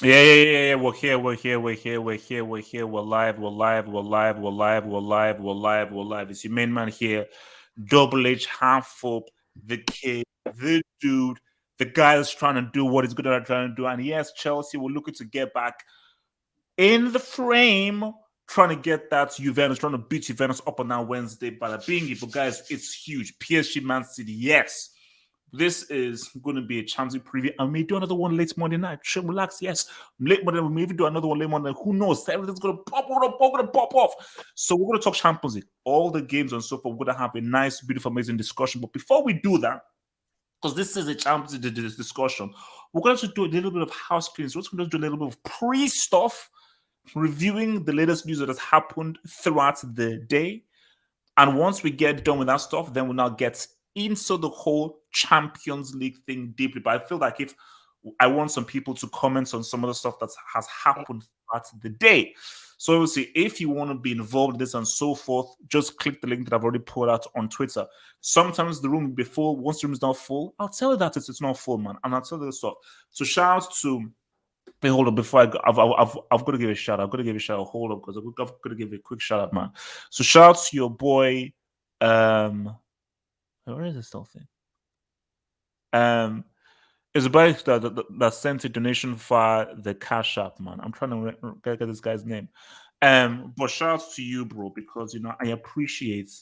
Yeah. We're here. We're live. It's your main man here, Double H, half up, the kid, the dude, the guy that's trying to do what he's good at trying to do. And yes, Chelsea were looking to get back in the frame, trying to get that Juventus, trying to beat Juventus up on that Wednesday. But but guys, it's huge. PSG, Man City, yes. This is going to be a Champions League preview. I may do another one late Monday night. Sure, relax. Yes, late Monday. We may even do another one late Monday. Who knows? Everything's going to pop off. So we're going to talk Champions League, all the games and so forth. We're going to have a nice, beautiful, amazing discussion. But before we do that, because this is a Champions League discussion, we're going to do a little bit of house cleaning. So we're going to do a little bit of pre-stuff, reviewing the latest news that has happened throughout the day. And once we get done with that stuff, then we'll now get into the whole Champions League thing deeply. But I feel like if I want some people to comment on some of the stuff that has happened throughout the day. So obviously, if you want to be involved in this and so forth, just click the link that I've already put out on Twitter. Sometimes the room will be full. Once the room is not full, I'll tell you that it's not full, man. And I'll tell you the stuff. So shout out to... Hey, hold on. Before I go, I've got to give a shout out. I've got to give a shout out. Hold on, because I've got to give a quick shout out, man. So shout out to your boy... Where is this still thing? It's a boy that sent a donation via the Cash App, man. I'm trying to get this guy's name. But shout out to you, bro, because I appreciate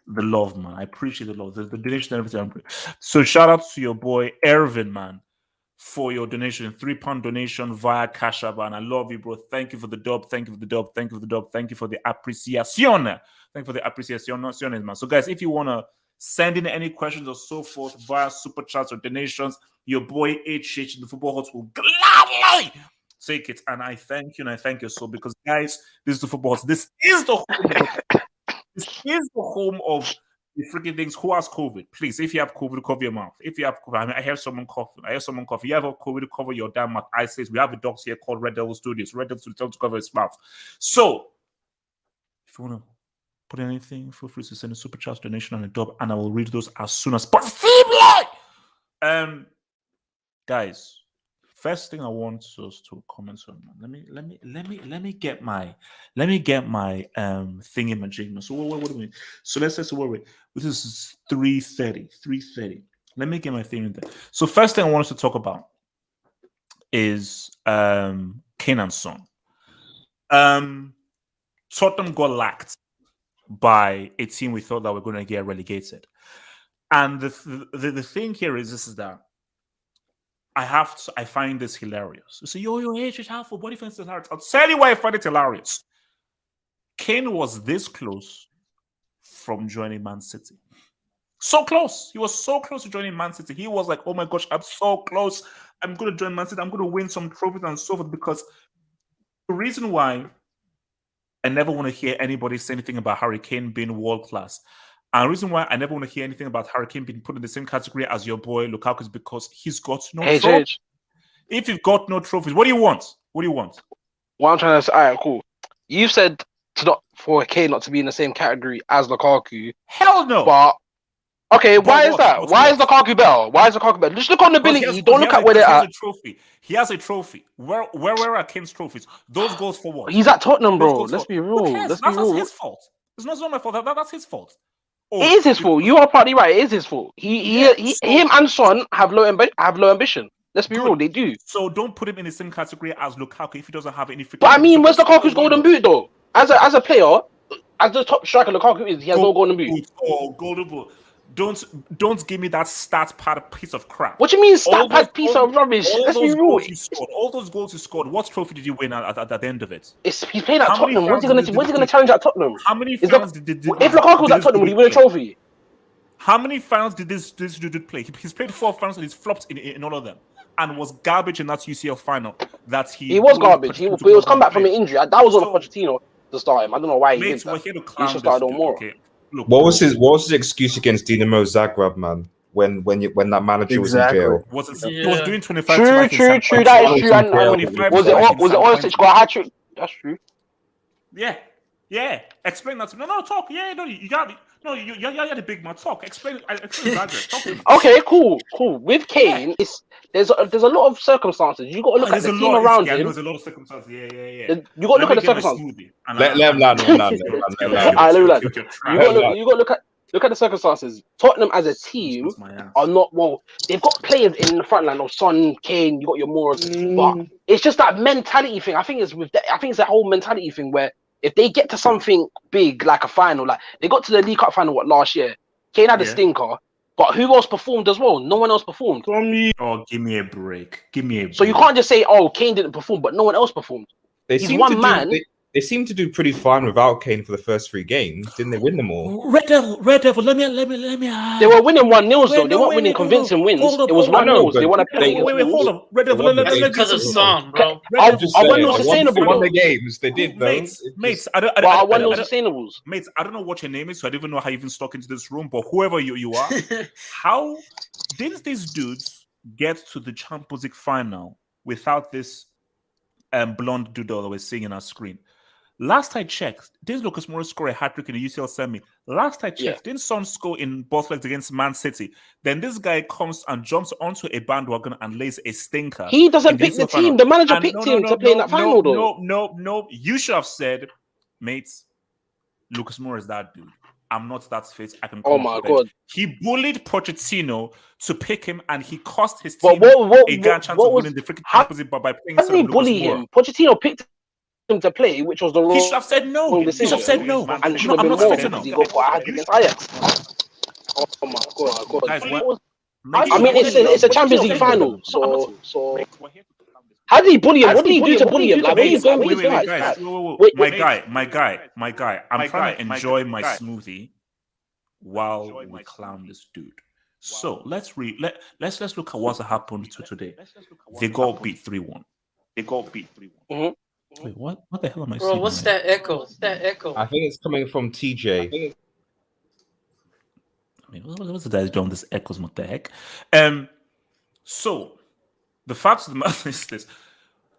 the love, man. I appreciate the love, the donation and everything. So shout out to your boy Ervin, man, for your donation, £3 donation via Cash App, and I love you, bro. Thank you for the dub. Thank you for the dub. Thank you for the dub. Thank you for the appreciation. Thank you for the appreciation, man. So guys, if you wanna send in any questions or so forth via super chats or donations, your boy HH in the Football Hut will gladly take it. And I thank you, and I thank you so, because guys, this is the Football Hut. This is the home of the freaking things. Who has COVID? Please, if you have COVID, cover your mouth. If you have COVID, I hear someone coughing. You have a COVID, cover your damn mouth. I say we have a doctor here called Red Devil Studios. Red Devil Studios to cover his mouth. So, if you want to put anything, feel free to send a super chat donation on a dub, and I will read those as soon as possible. Guys, first thing I want us to comment on. Let me get my thingy majigma. So what do we mean? So let's say this is 3:30. Let me get my thing in there. So first thing I want us to talk about is Kane and Son. Tottenham got lacked by a team we thought that were going to get relegated. And the thing here is that I find this hilarious. You say, yo, half what do you find this hilarious? I'll tell you why I find it hilarious. Kane was this close from joining Man City. So close. He was so close to joining Man City. He was like, oh my gosh, I'm so close. I'm going to join Man City. I'm going to win some trophies and so forth. Because the reason why I never want to hear anybody say anything about Harry Kane being world class, and the reason why I never want to hear anything about Harry Kane being put in the same category as your boy Lukaku is because he's got no trophies. If you've got no trophies, what do you want? What I'm trying to say, all right, cool. You said for Kane not to be in the same category as Lukaku. Hell no. But okay, why is that? Why is Lukaku better? Just look on the ability. Don't look at where they're at. He has a trophy. Where are Kane's trophies? Those goals for what? He's at Tottenham, bro. Let's be real. That's his fault. It's not my fault. That's his fault. It is his fault. You are partly right. It is his fault. Him and Son have low ambition. Let's be real. They do. So don't put him in the same category as Lukaku if he doesn't have any. But I mean, where's Lukaku's golden boot though? As a player, as the top striker Lukaku is, he has no golden boot. Golden boot. Don't give me that stat pad piece of crap. What do you mean stat pad piece of rubbish? Let's be real. All those goals you scored. What trophy did you win at the end of it? He's playing at Tottenham. When's he gonna challenge at Tottenham? How many finals did if Lukaku was at Tottenham, would he win a trophy? How many finals did this dude play? He's played 4 finals and he's flopped in all of them, and was garbage in that UCL final. He was garbage. He was come back from an injury. That was on Pochettino to start him. I don't know why he did that. He should start on more. Look, what was his excuse against Dinamo Zagreb, man? When that manager was in jail, he was doing 25. True. That is true. Was it Orsic got a hat trick? That's true. Yeah. Explain that to me. No, talk. Yeah, no, you got me. No, you're the big man. Talk. Explain Zagreb. Talk to me. Okay, cool. With Kane, there's a lot of circumstances. You got to look at the team around him. There's a lot of circumstances. Yeah. You got to look at the circumstances. Let him land. You got to look at the circumstances. Tottenham as a team are not well. They've got players in the front line of Son, Kane. You got your Moores, but it's just that mentality thing. I think it's that whole mentality thing where if they get to something big like a final, like they got to the League Cup final last year, Kane had a stinker, but who else performed as well? No one else performed. Oh, give me a break. So you can't just say, "Oh, Kane didn't perform," but no one else performed. He's one man. They seem to do pretty fine without Kane for the first 3 games. Didn't they win them all? Red Devil. Let me. They were winning 1-0 though. They weren't winning convincing wins. It was 1-0. They won a play. Wait, hold on. Red Devil. Because of Son, bro. I 1-0 sustainable. Won the games. They did, mates. I 1-0 sustainables. Mates, I don't know what your name is, so I don't even know how you even stuck into this room. But whoever you are, how did these dudes get to the Champions League final without this blonde dude that we're seeing on our screen? Last I checked, didn't Lucas Moura score a hat-trick in the UCL semi? Last I checked, didn't Son score in both legs against Man City? Then this guy comes and jumps onto a bandwagon and lays a stinker. He doesn't pick the team. The manager picked him to play in that final, though. No. You should have said, mates, Lucas Moura is that dude. I'm not that fit. I can. Oh my god! He bullied Pochettino to pick him, and he cost his team a chance of winning the freaking Champions League by playing. How did he bully him? Pochettino picked him to play, which was the wrong. He should have said no. He should have said no. And should have been more because he got for Ajax. Oh my god! Guys, I mean, it's a Champions League final, so. How did he bully him? What did he do to bully him? Like, where are you going with this guy? My guy. I'm trying to enjoy my smoothie while we clown this dude. So let's look at what's happened to today. They got beat 3-1. Wait, what the hell am I saying? Bro, what's that echo? I think it's coming from TJ. I mean, what's the guy's doing? This echoes, what the heck? So the fact of the matter is this: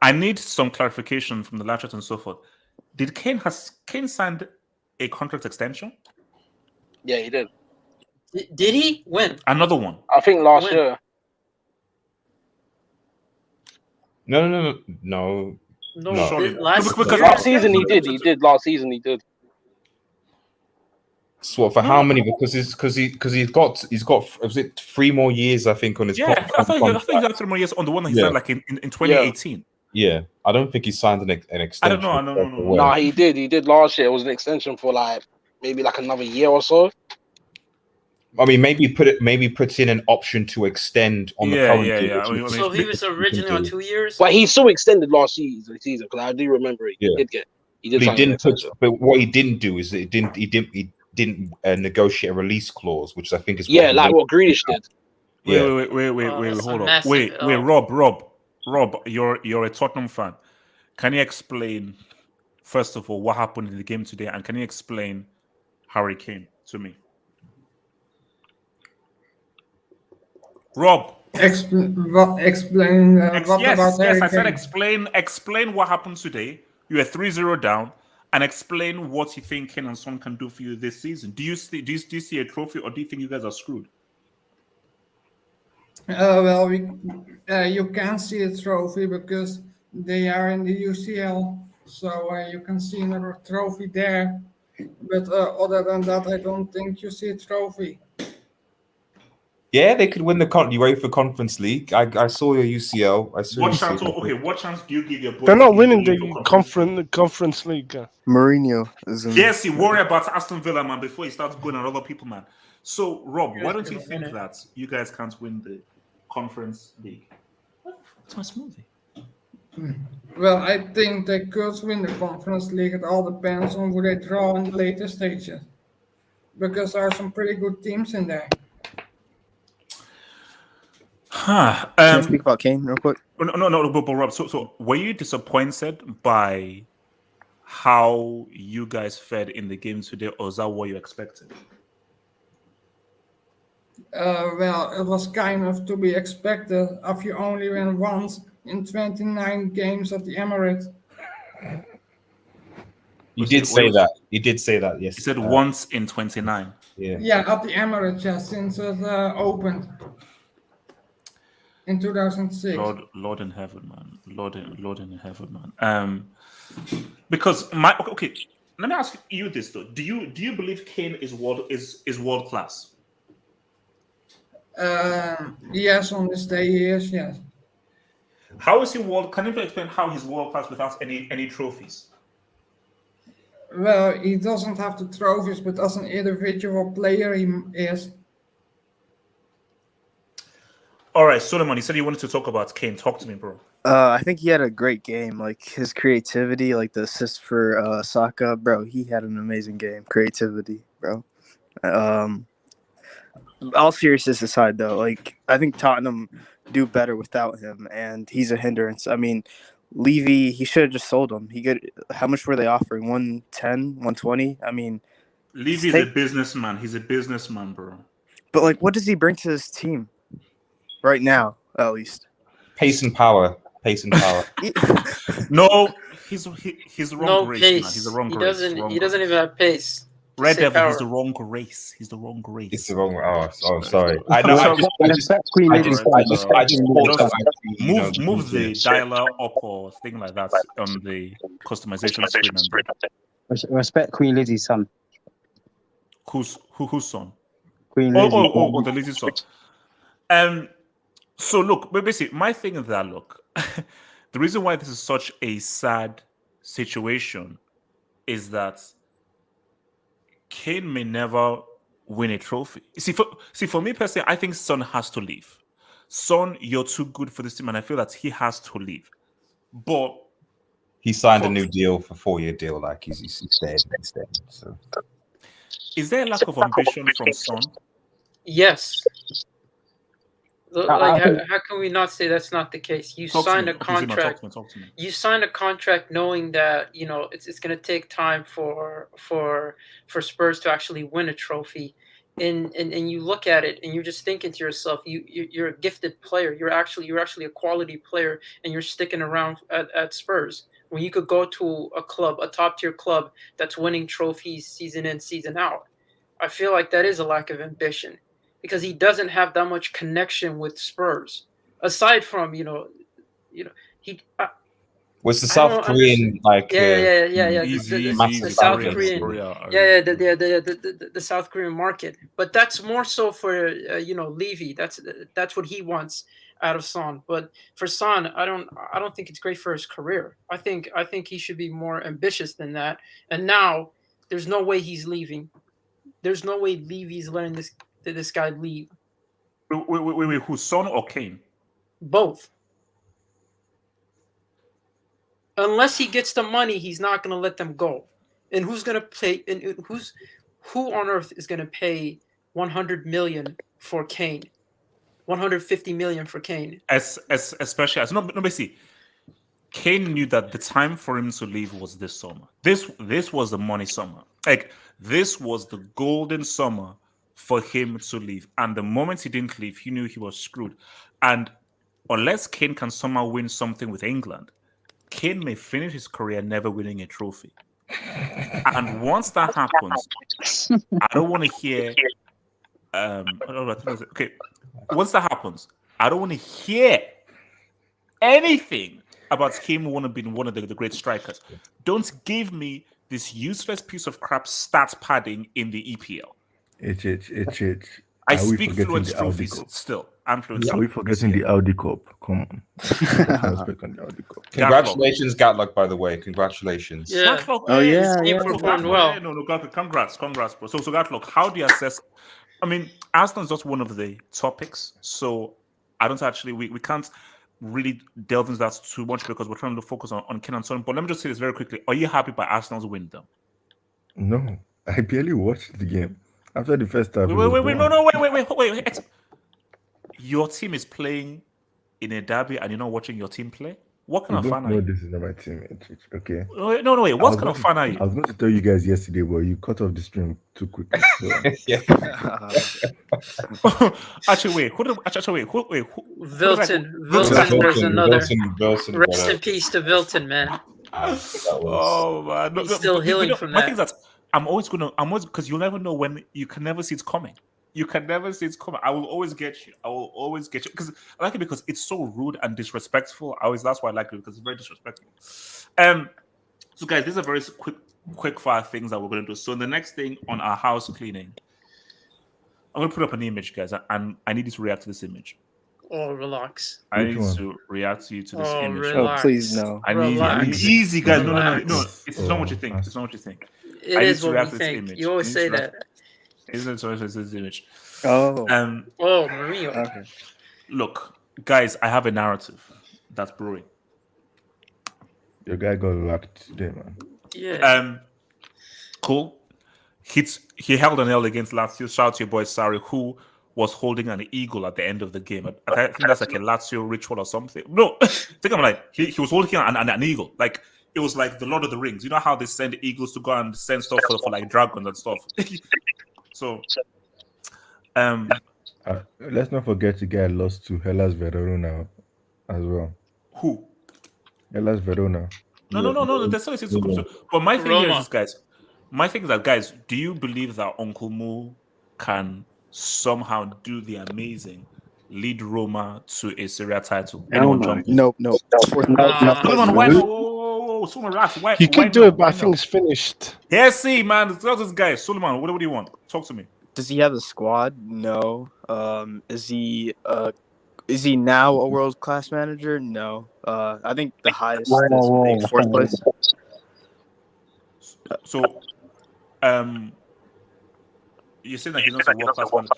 I need some clarification from the live chat and so forth. Did Kane signed a contract extension? Yeah, he did. Did he? When? Another one. I think last year. No. Last season he did. Last season he did. So for how many? Because he's got was it 3 more years? I think on his I think he got 3 more years on the one that he signed like in 2018. Yeah, I don't think he signed an extension. I don't know. No. Nah, he did last year. It was an extension for maybe another year or so. I mean, maybe put in an option to extend on the current deal. So he was originally on 2 years, but he still extended last season because I do remember he didn't. But what he didn't do is he didn't negotiate a release clause, which I think is like what Grealish did. Wait, hold on. Wait, Rob, you're a Tottenham fan. Can you explain first of all what happened in the game today, and can you explain Harry Kane to me? Rob, explain. I said explain what happened today. You were 3-0 down, and explain what you think Kane and Son can do for you this season. Do you see a trophy, or do you think you guys are screwed? You can see a trophy because they are in the UCL, so you can see another trophy there. But other than that, I don't think you see a trophy. Yeah, they could win the UEFA Conference League. I saw your UCL. What chance do you give your boys? They're not winning the Conference League. Mourinho Yes, he worry about Aston Villa, man, before he starts going on other people, man. So, Rob, why don't you think that you guys can't win the Conference League? What's my smoothie? Well, I think they could win the Conference League. It all depends on who they draw in the later stages, because there are some pretty good teams in there. Can I speak about Kane real quick? No, but Rob, so were you disappointed by how you guys fared in the game today, or is that what you expected? Well, it was kind of to be expected if you only win once in 29 games at the Emirates. You did say that. Yes. He said once in 29. Yeah, at the Emirates, since it opened in 2006. Lord in heaven, man. Lord in heaven, man. Because okay, let me ask you this though. Do you believe Kane is world class? Yes, on this day he is, yes. How is he world? Can you explain how he's world class without any trophies? Well, he doesn't have the trophies, but as an individual player, he is. All right, Solomon, you said you wanted to talk about Kane. Talk to me, bro. I think he had a great game. Like his creativity, like the assist for Saka, bro. He had an amazing game. Creativity, bro. All seriousness aside, though, like I think Tottenham do better without him, and he's a hindrance. I mean, Levy, he should have just sold him. How much were they offering? 110, 120? I mean, Levy's a businessman. He's a businessman, bro. But like, what does he bring to this team right now, at least? Pace and power. No, he's the wrong race, pace. man. He's the wrong he race. He doesn't even have pace. Red Devil, he's the wrong race. He's the wrong race. It's the wrong. Oh, sorry. I know. I just move the dialer up or thing like that on the customization screen. Respect Queen Lizzie's son. Whose son? Queen Lizzie. Oh, the Lizzie's son. So look, basically, my thing is that look, the reason why this is such a sad situation is that Kane may never win a trophy. For me personally, I think Son has to leave. Son, you're too good for this team, and I feel that he has to leave. But he signed a new deal for 4-year deal. Like he's staying. So, is there a lack of ambition from Son? Yes. Like, how can we not say that's not the case? You signed a contract. You signed a contract knowing that it's going to take time for Spurs to actually win a trophy, and you look at it and you're just thinking to yourself, you're a gifted player. You're actually a quality player, and you're sticking around at Spurs when you could go to a top tier club that's winning trophies season in, season out. I feel like that is a lack of ambition, because he doesn't have that much connection with Spurs, aside from he. Was the South Korean like? The South Korean, the South Korean market. But that's more so for Levy. That's what he wants out of Son. But for Son, I don't think it's great for his career. I think he should be more ambitious than that. And now there's no way he's leaving. There's no way Levy's letting this guy leave. Wait, who's Son or Kane? Both. Unless he gets the money, he's not going to let them go. And who's going to pay? And who on earth is going to pay 100 million for Kane? 150 million for Kane. Especially as basically, Kane knew that the time for him to leave was this summer. This was the money summer. Like this was the golden summer for him to leave. And the moment he didn't leave, he knew he was screwed. And unless Kane can somehow win something with England, Kane may finish his career never winning a trophy. And once that happens, I don't want to hear. Okay, once that happens, I don't want to hear anything about him being one of the great strikers. Don't give me this useless piece of crap stats padding in the EPL. I speak fluent trophies still. I'm fluent. Are we forgetting the Audi Cup? Come on. Respect on the Audi Cup. Congratulations, Gatlock, by the way. Congratulations. Yeah. Gatlock, well. No, congrats, bro. So Gatlock, how do you assess? I mean, Arsenal is just one of the topics, so I don't actually we can't really delve into that too much because we're trying to focus on Kane and Son. But let me just say this very quickly: are you happy by Arsenal's win, though? No, I barely watched the game. After the first half, wait. Your team is playing in a derby and you're not watching your team play? What kind of fan are you? This is not my team, okay? No, wait. What kind of fan are you? I was going to tell you guys yesterday, but you cut off the stream too quickly. So. Actually, wait. Who? Wilton. There's another. Rest in peace to Wilton, man. Oh man, he's still healing from that. My thing is that I'm always because you'll never know when. You can never see it's coming. You can never see it's coming. I will always get you. I will always get you because I like it because it's so rude and disrespectful. That's why I like it because it's very disrespectful. So guys, these are very quick fire things that we're going to do. So the next thing on our house cleaning, I'm going to put up an image, guys, and I need you to react to this image. Oh, relax. I need to react to this image. Relax. Oh, please no. I need easy, guys. No. It's not what you think. It's not what you think. It is what we think. You always say that. Isn't it? This image. Oh. Mourinho. Okay. Look, guys, I have a narrative that's brewing. Your guy got locked today, man. Yeah. Cool. He held an L against Lazio. Shout out to your boy Sarri, who was holding an eagle at the end of the game. I think that's like a Lazio ritual or something. No, I think I'm like he was holding an eagle. Like it was like the Lord of the Rings. You know how they send eagles to go and send stuff for like dragons and stuff. So, let's not forget the guy lost to Hellas Verona as well. Who? Hellas Verona. No. There's always to come. But my thing here is this, guys. My thing is that, guys, do you believe that Uncle Mo can somehow do the amazing lead Roma to a Serie title? Anyone jump in? No. Someone, why? Whoa, Suleiman, why? He could do it, but I think it's finished. Yeah, see, man, this guy, Suleiman. What do you want? Talk to me. Does he have the squad? No. Is he now a world-class manager? No. I think the highest is fourth place. So, you're saying that he's not a world-class manager.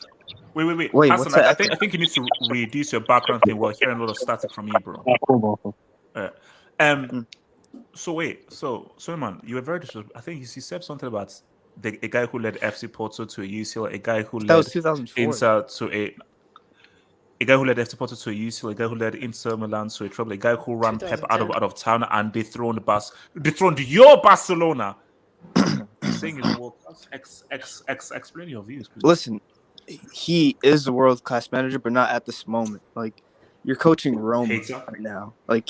Wait. Hassan, I think you need to reduce your background thing. We're hearing a lot of static from you, bro. So Suleiman, you were very disrespectful. I think you said something about a guy who led FC Porto to a UCL, a guy who led Inter to a guy who led FC Porto to a UCL, a guy who led Inter Milan to a trouble, a guy who ran Pep out of town and dethroned your Barcelona. Saying is world class. Explain your views, please. Listen, he is a world class manager, but not at this moment. Like you're coaching Roma right now. Like,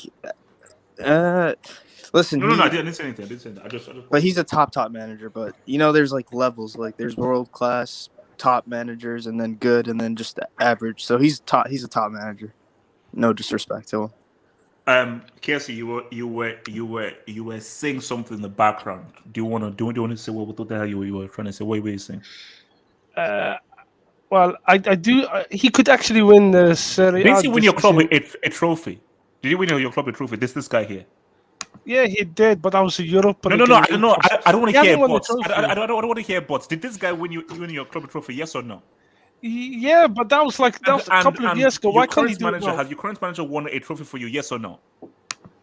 listen. No, I didn't say anything. I just. But he's a top manager. But there's like levels. Like there's world class, top managers, and then good, and then just the average. So he's a top manager. No disrespect to him. Casey, you were saying something in the background. Do you want to say what the hell you were trying to say? What were you saying? Well, I do. He could actually win the Serie. Did you win your club a trophy? Did you win your club a trophy? This guy here. Yeah, he did, but that was a Europe. No. I don't know. I don't want to hear bots. I don't want to hear bots. Did this guy win your club a trophy? Yes or no? Yeah, but that was a couple of years ago. Why can't he do it now? Has your current manager won a trophy for you? Yes or no?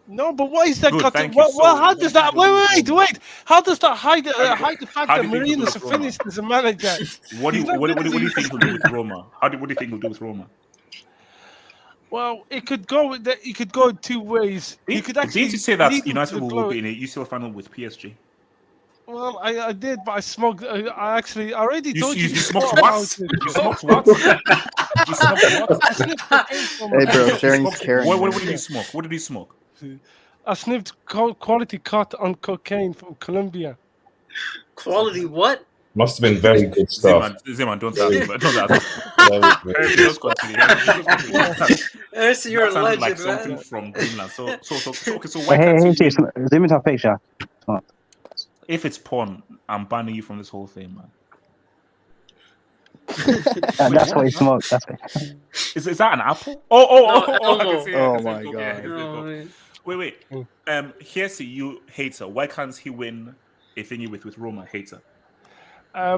No, but why is that? How does that? Wait! How does that hide the fact that Mourinho is finished as a manager? What do you think he'll do with Roma? What do you think he'll do with Roma? Well, it could go. It could go two ways. He could actually. Did you say that United will be in a UCL final with PSG? Well, I did, but I smoked. I already told you. You smoked what? You smoked what? You smoked what? Hey, bro, sharing's caring. What did you smoke? What did you smoke? I sniffed quality cut on cocaine from Colombia. Quality what? Must have been very good stuff. Zeman, don't ask me. You're a legend, like man. something from Greenland. So why can't you... Zoom into a picture. If it's porn, I'm banning you from this whole thing, man. That's what he smoked. That's it. Is that an apple? Oh my god. No, wait. Here's you hater. Why can't he win a thingy with Roma? Hater.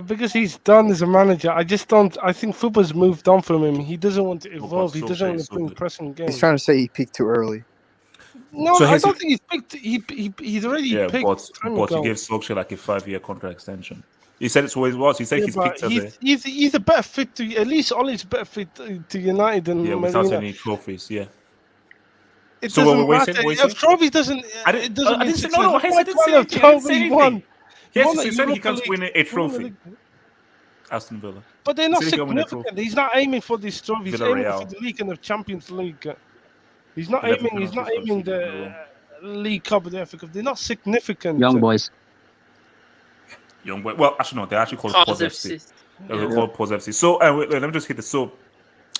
Because he's done as a manager. I just don't. I think football's moved on from him. He doesn't want to evolve. He doesn't want to bring pressing games. He's trying to say he peaked too early. No, I don't think he's picked. He's already picked. But he gave Solskjaer like a 5-year contract extension. He said it's what it was. He said he's picked as he's a better fit to at least Ollie's better fit to United than without any trophies. Yeah. It doesn't matter. If trophy doesn't. I didn't say no. I didn't say anything. Yes, he said he can't win a trophy. Aston Villa. But they're not significant. He's not aiming for these trophies. He's aiming for the League and the Champions League. He's not aiming the League Cup of the FA Cup. They're not significant. Young boys. young boy. Well, actually, no, they actually call it Pause FC. They call it Pause FC. So, wait, let me just hit this. So,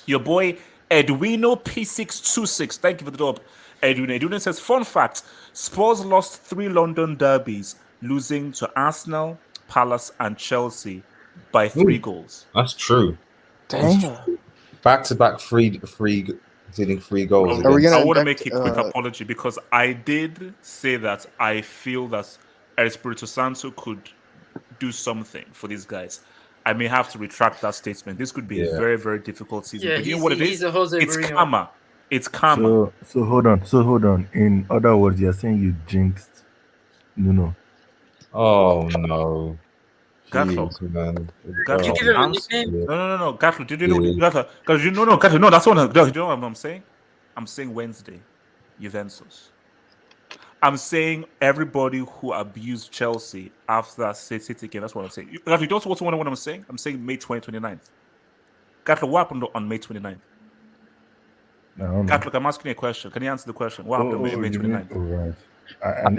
your boy Edwino P626, thank you for the dub. Edwino says, fun fact: Spurs lost 3 London derbies, losing to Arsenal, Palace, and Chelsea by 3 goals. That's true. Damn. Back-to-back free goals. I want to make a quick apology because I did say that I feel that Espirito Santo could do something for these guys. I may have to retract that statement. This could be a very, very difficult season. Yeah, but you know what it is? It's Mourinho. Karma. It's karma. So hold on. In other words, you're saying you jinxed Nuno. Oh no. Gatlo. Man. Did you give him a nickname? No. Gatlo, did you know? Gatlo, no, that's what I'm saying. I'm saying Wednesday, Juventus. I'm saying everybody who abused Chelsea after that City game. That's what I'm saying. Gatlo, you don't want to know what I'm saying? I'm saying May 29th. Gatlo, what happened on May 29th? Gatlo, I'm asking you a question. Can you answer the question? What happened on May 29th? Right.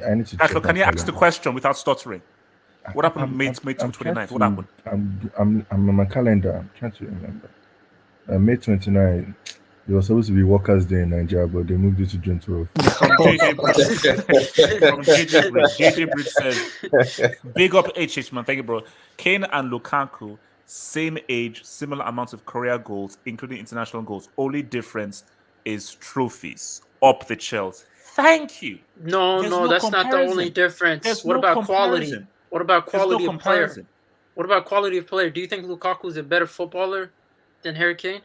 I need to. Gatlo, can you ask the question without stuttering? What happened on May 29th? What happened? I'm on my calendar. I'm trying to remember. May 29th. It was supposed to be Workers' Day in Nigeria, but they moved it to June 12th. From JJ Bridge says, big up HH, man. Thank you, bro. Kane and Lukaku, same age, similar amounts of career goals, including international goals. Only difference is trophies. Up the Chelsea. Thank you. No, that's comparison. Not the only difference. What about quality? What about quality of player? What about quality of player? Do you think Lukaku is a better footballer than Harry Kane?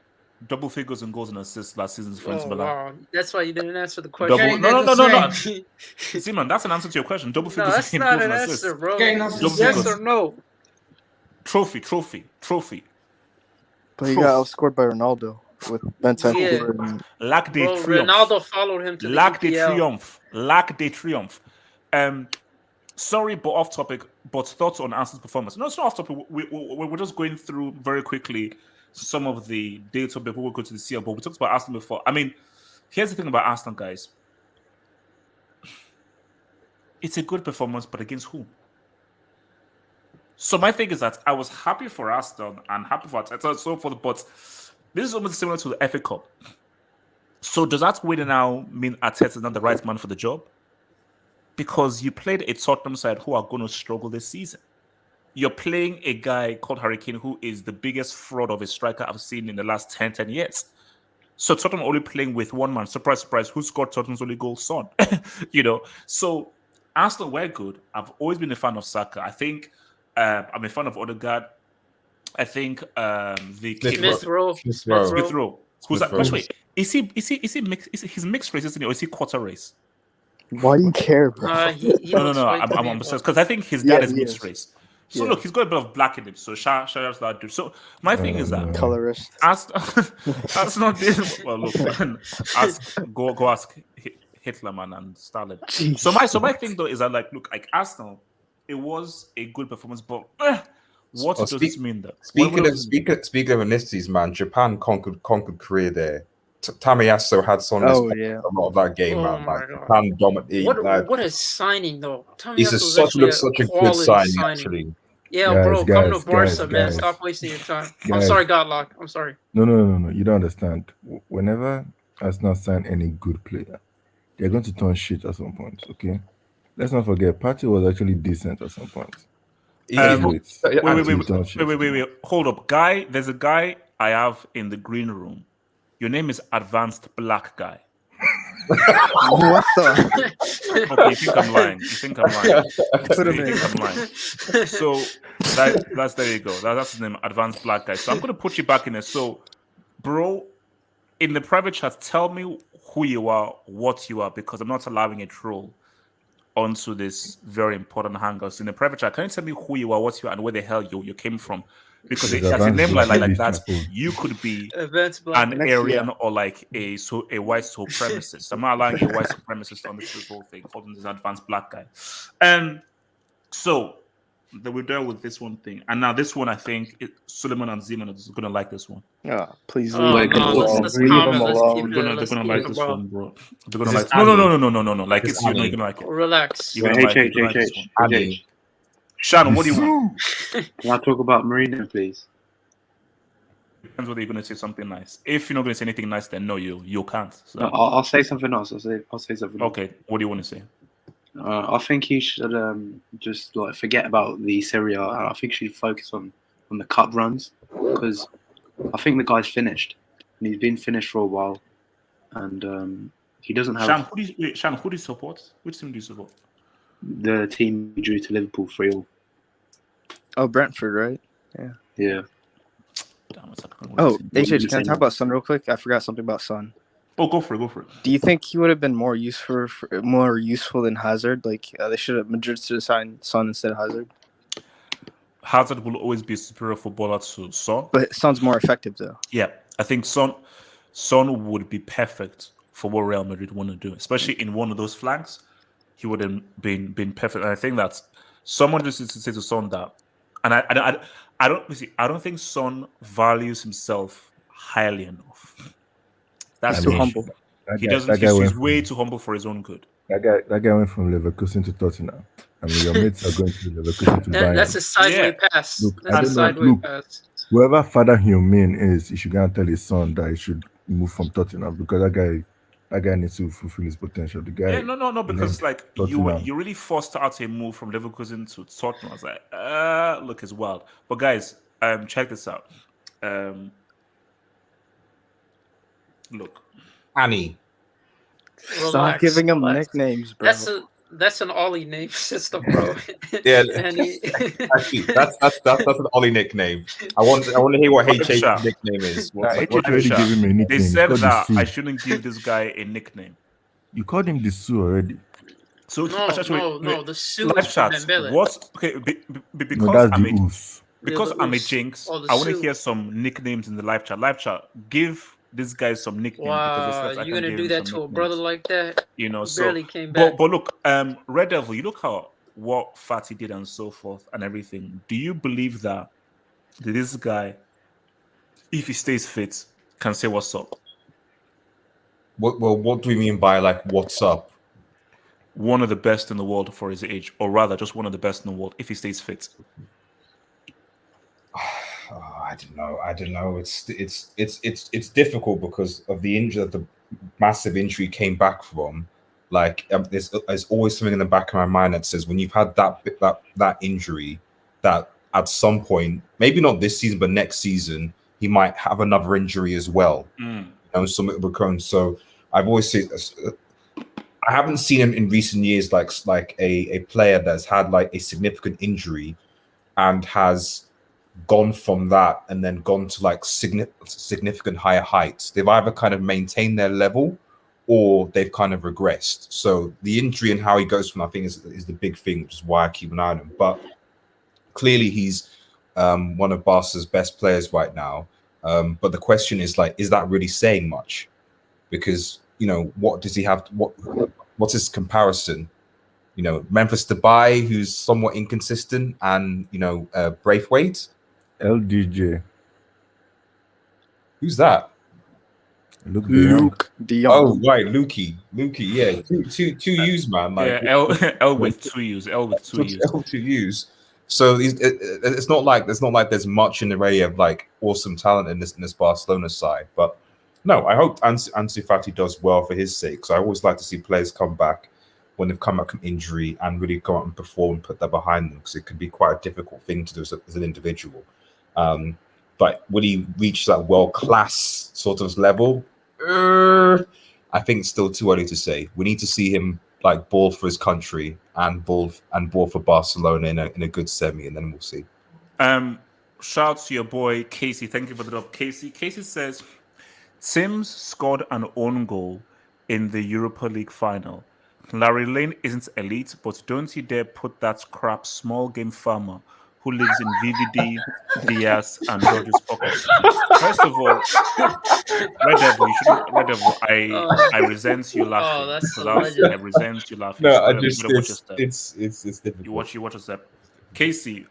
Double figures in goals and assists last season's for Inter Milan. Wow. That's why you didn't answer the question. No. See, man, that's an answer to your question. Double figures in goals and assists. That's not an answer, bro. Yes or no? Trophy. But he got outscored by Ronaldo with Bentancur. Lac de Triomphe. Ronaldo followed him to Lac the EPL. Lac de Triomphe. Sorry, but off topic. But thoughts on Arsenal's performance? No, it's not off topic. We're just going through very quickly some of the data before we go to the CL. But we talked about Arsenal before. I mean, here's the thing about Arsenal, guys. It's a good performance, but against who? So my thing is that I was happy for Arsenal and happy for Arteta, so forth, but this is almost similar to the FA Cup. So does that win now mean Arteta is not the right man for the job? Because you played a Tottenham side who are going to struggle this season. You're playing a guy called Harry Kane who is the biggest fraud of a striker I've seen in the last 10 years. So Tottenham only playing with one man. Surprise, surprise. Who scored Tottenham's only goal? Son. So Arsenal were good. I've always been a fan of Saka. I think I'm a fan of Odegaard. I think Smith Rowe. Who's that? Wait, is he mixed? He's mixed race, isn't he? Or is he quarter race? Why do you care, bro? No. I'm obsessed because I think his dad is mixed race. So look, he's got a bit of black in him. So shout out to that dude. So my thing is that colorist. That's not this. Well, look, man, go ask Hitler, man, and Stalin. Jeez. So my thing though is that like Arsenal, it was a good performance, but what does this mean? That speaking of ethnicities, man, Japan conquered Korea there. Tamiyasu had a lot of that game, man. Like Japan dominated. What a signing though! He's such a good signing, actually. Yeah, guys, come to Barca, man. Stop wasting your time. I'm sorry, Godlock. I'm sorry. No. You don't understand. Whenever Arsenal sign any good player, they're going to turn shit at some point. Okay, let's not forget, Fati was actually decent at some point. Wait. Hold up, guy. There's a guy I have in the green room. Your name is Advanced Black Guy. What the? Okay, you think I'm lying. You think I'm lying. So that's there you go. That's his name, Advanced Black Guy. So I'm gonna put you back in there. So, bro, in the private chat, tell me who you are, what you are, because I'm not allowing a troll onto this very important hangout. So in the private chat, can you tell me who you are, what you are, and where the hell you came from? Because as a name like that, you could be an Aryan or like a white supremacist. I'm not allowing a white supremacist on this whole thing, calling this Advanced Black Guy. And so we're there with this one thing. And now this one, I think Suleiman and Zeman are going to like this one. Yeah, please leave them alone. They're going to like this one, bro. They're going to like No. Like, it's you're going to like it. Relax. You're going to like it. Shannon, what do you want? Can I talk about Mourinho, please? Depends whether you're going to say something nice. If you're not going to say anything nice, then no, you can't. So. No, I'll say something else. I'll say something. Okay, what do you want to say? I think he should just like forget about the Serie A. I think he should focus on the cup runs, because I think the guy's finished, and he's been finished for a while, and he doesn't have. Shan, who do you support? Which team do you support? The team he drew to Liverpool 3-3. Oh, Brentford, right? Yeah. Yeah. Oh, HH, can I talk about Son real quick? I forgot something about Son. Oh, go for it. Do you think he would have been more useful than Hazard? Like Madrid should have signed Son instead of Hazard. Hazard will always be a superior footballer to Son, but Son's more effective though. Yeah, I think Son would be perfect for what Real Madrid want to do, especially in one of those flanks. He would have been perfect. And I think that someone just needs to say to Son that, and I don't think Son values himself highly enough. That's too humble. He's way too humble for his own good. That guy went from Leverkusen to Tottenham. I mean, your mates are going to Leverkusen to Bayern. That's a sideways pass. Look, that's a sideways pass. Whoever father Heung-min is, he should go and tell his son that he should move from Tottenham, because that guy needs to fulfill his potential. The guy. Yeah, no, because like you really forced out a move from Leverkusen to Tottenham. I was like, look, it's wild. But guys, check this out. Look, Annie. Stop giving him nicknames, bro. That's an Ollie name system, bro. Yeah, actually, that's an Ollie nickname. I want to hear what HH's nickname is. They said that I shouldn't give this guy a nickname. You called him the Sue already. So no, the Sue is from Dembele. What? Okay, because I'm a jinx. I want to hear some nicknames in the live chat. Live chat, give this guy some nicknames. Wow, you're gonna do that to a brother like that? You know, so barely came back. But look, Red Devil, you look at what Fati did and so forth and everything. Do you believe that this guy, if he stays fit, can say what's up? What do we mean by like what's up? One of the best in the world for his age, or rather, just one of the best in the world if he stays fit. I don't know. It's difficult because of the injury, the massive injury came back from. Like there's always something in the back of my mind that says when you've had that injury, that at some point, maybe not this season, but next season, he might have another injury as well. You know, something recurring. So I've always said, I haven't seen him in recent years like a player that's had like a significant injury and has gone from that and then gone to like significant higher heights. They've either kind of maintained their level or they've kind of regressed. So the injury and how he goes from, I think, is the big thing, which is why I keep an eye on him. But clearly he's one of Barca's best players right now. But the question is like, is that really saying much? Because, you know, what does he have? What's his comparison? You know, Memphis Depay, who's somewhat inconsistent, and, you know, Braithwaite. LDJ. Who's that? Luke De Jong. Oh, right, Lukey. Yeah, two U's, man. Like, yeah, L with two U's. L with two U's. So it's not like there's much in the array of like awesome talent in this Barcelona side. But no, I hope Ansu Fati does well for his sake. So I always like to see players come back when they've come back from injury and really go out and perform and put that behind them, because it can be quite a difficult thing to do as an individual. But will he reach that world-class sort of level? I think it's still too early to say. We need to see him like ball for his country and ball for Barcelona in a good semi, and then we'll see. Shout out to your boy Casey. Thank you for the drop, Casey. Casey says Sims scored an own goal in the Europa League final. Larry Lane isn't elite, but don't you dare put that crap small game farmer who lives in VVD, Diaz, and George's pockets. First of all, Red Devil, I resent you laughing. Oh, that's I resent you laughing. No, it's difficult. You watch your step. Casey,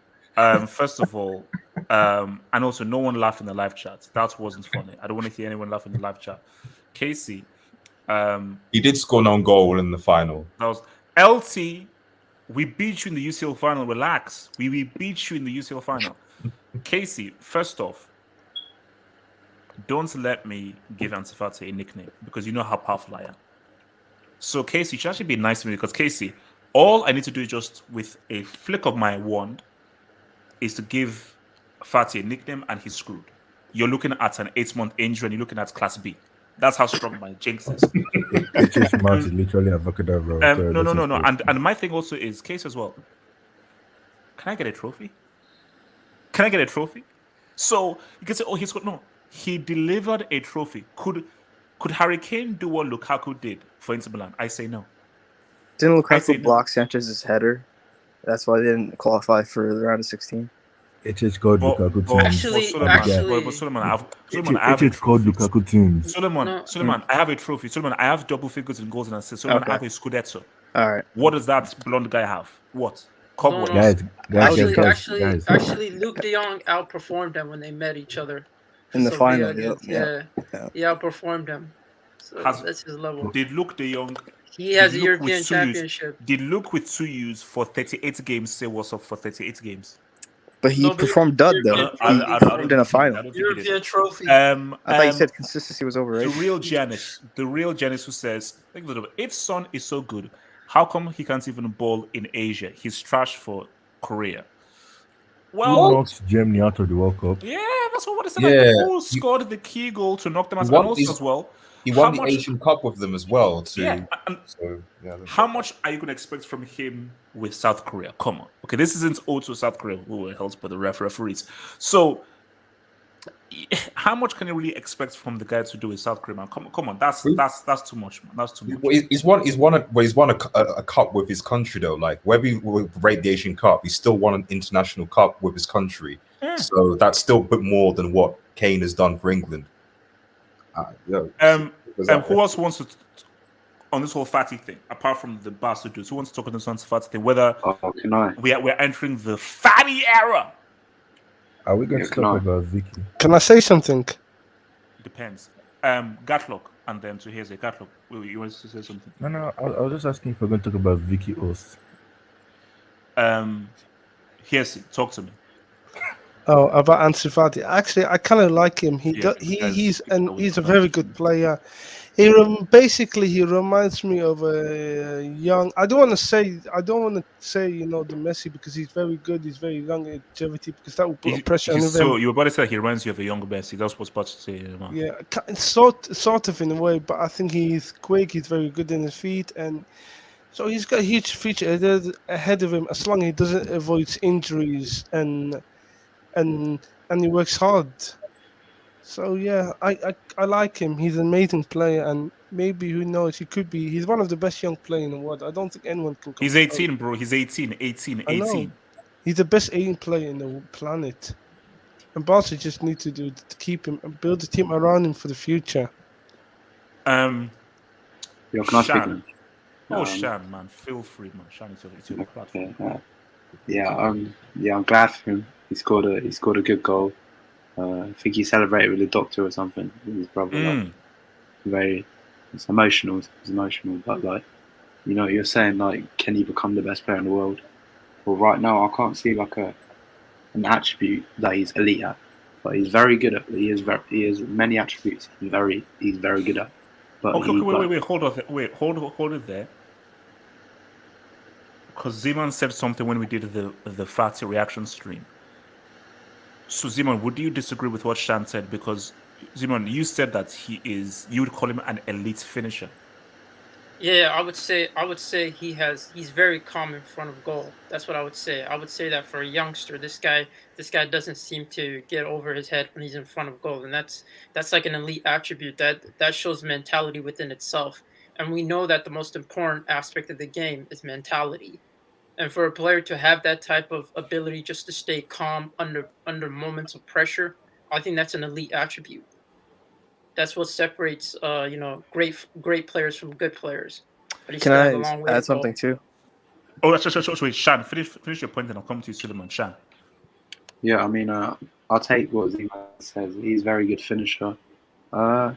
first of all, and also no one laughed in the live chat. That wasn't funny. I don't want to hear anyone laugh in the live chat. Casey, he did score an own goal in the final. That was LT. We beat you in the UCL final. Relax. We beat you in the UCL final. Casey, first off, don't let me give Ansu Fati a nickname because you know how powerful I am. So, Casey, you should actually be nice to me because, Casey, all I need to do is just with a flick of my wand is to give Fati a nickname and he's screwed. You're looking at an 8-month injury and you're looking at Class B. That's how strong my jinx is. It's smart, literally a vocabulary. No. And my thing also is, Case as well. Can I get a trophy? So you can say, oh, he's got no. He delivered a trophy. Could Harry Kane do what Lukaku did for Inter Milan? I say no. Didn't Lukaku block Sanchez's header? That's why they didn't qualify for the round of 16. It is called Lukaku teams. Suleiman, I have a trophy. Suleiman, I have double figures in goals and assists. Suleiman, I have a Scudetto. All right. What does that blonde guy have? What? No. Guys. Actually, Luke De Jong outperformed them when they met each other in the final. Yeah, he outperformed them. So that's his level. Did Luke De Jong? He has a European championship. Did Luke with 2 U's for 38 games say what's up for 38 games? But he performed dud though. He performed in a final. European trophy. I thought you said consistency was overrated. The real Janice who says, if Son is so good, how come he can't even ball in Asia? He's trash for Korea. Well, who knocked Germany out of the World Cup? Yeah, that's what I said. Yeah. Like, who scored the key goal to knock them out? And also as well, he won the Asian Cup with them as well. How much are you going to expect from him with South Korea? Come on. Okay, this isn't also South Korea who were held by the referees. So, how much can you really expect from the guy to do with South Korea, man? Come on. That's too much, man. That's too much. Well, he's won a cup with his country though. Like whether we rate the Asian Cup, he still won an international cup with his country. Yeah. So that's still a bit more than what Kane has done for England. Who else wants to on this whole Fati thing, apart from the bastard dudes? Who wants to talk on this one Fati thing? Whether can I? We're entering the Fati era. Are we going to talk about Vicky? Can I say something? Depends. Gatlock and then to here's a Gatlock. You want to say something? No. I was just asking if we're going to talk about Vicky Ost. Here's it. Talk to me. Oh, about Ansu Fati. Actually, I kind of like him. He's a very good player. He reminds me of a young. I don't want to say the Messi because he's very good. He's very young at activity because that will put pressure on him. So you were about to say he reminds you of a younger Messi. That's what's about to say. Yeah, sort of in a way, but I think he's quick. He's very good in his feet, and so he's got a huge future ahead of him as long as he doesn't avoid injuries and he works hard. So yeah, I like him. He's an amazing player, and maybe who knows? He's one of the best young players in the world. I don't think anyone can. He's 18, bro. He's 18. I know. He's the best 18 player in the planet, and Barca just need to keep him and build a team around him for the future. Can I speak? Shan, man, feel free, man. Shan, it's your platform. I'm glad for him. He scored a good goal. I think he celebrated with a doctor or something with his brother. It's emotional. But you're saying like, can he become the best player in the world? Well, right now I can't see like an attribute that he's elite at, but he's very good at. He has many attributes. He's very good at. But wait, hold it there. Because Zeman said something when we did the Fati reaction stream. So Zeman, would you disagree with what Shan said? Because Zeman, you said that you would call him an elite finisher. Yeah, I would say he's very calm in front of goal. That's what I would say. I would say that for a youngster, this guy doesn't seem to get over his head when he's in front of goal, and that's like an elite attribute that shows mentality within itself. And we know that the most important aspect of the game is mentality. And for a player to have that type of ability just to stay calm under moments of pressure, I think that's an elite attribute. That's what separates great players from good players. But can I add something too? Oh, wait, Shan, finish your point and I'll come to you, Suleiman. Shan. Yeah, I mean, I'll take what Zeman says. He's a very good finisher. I'd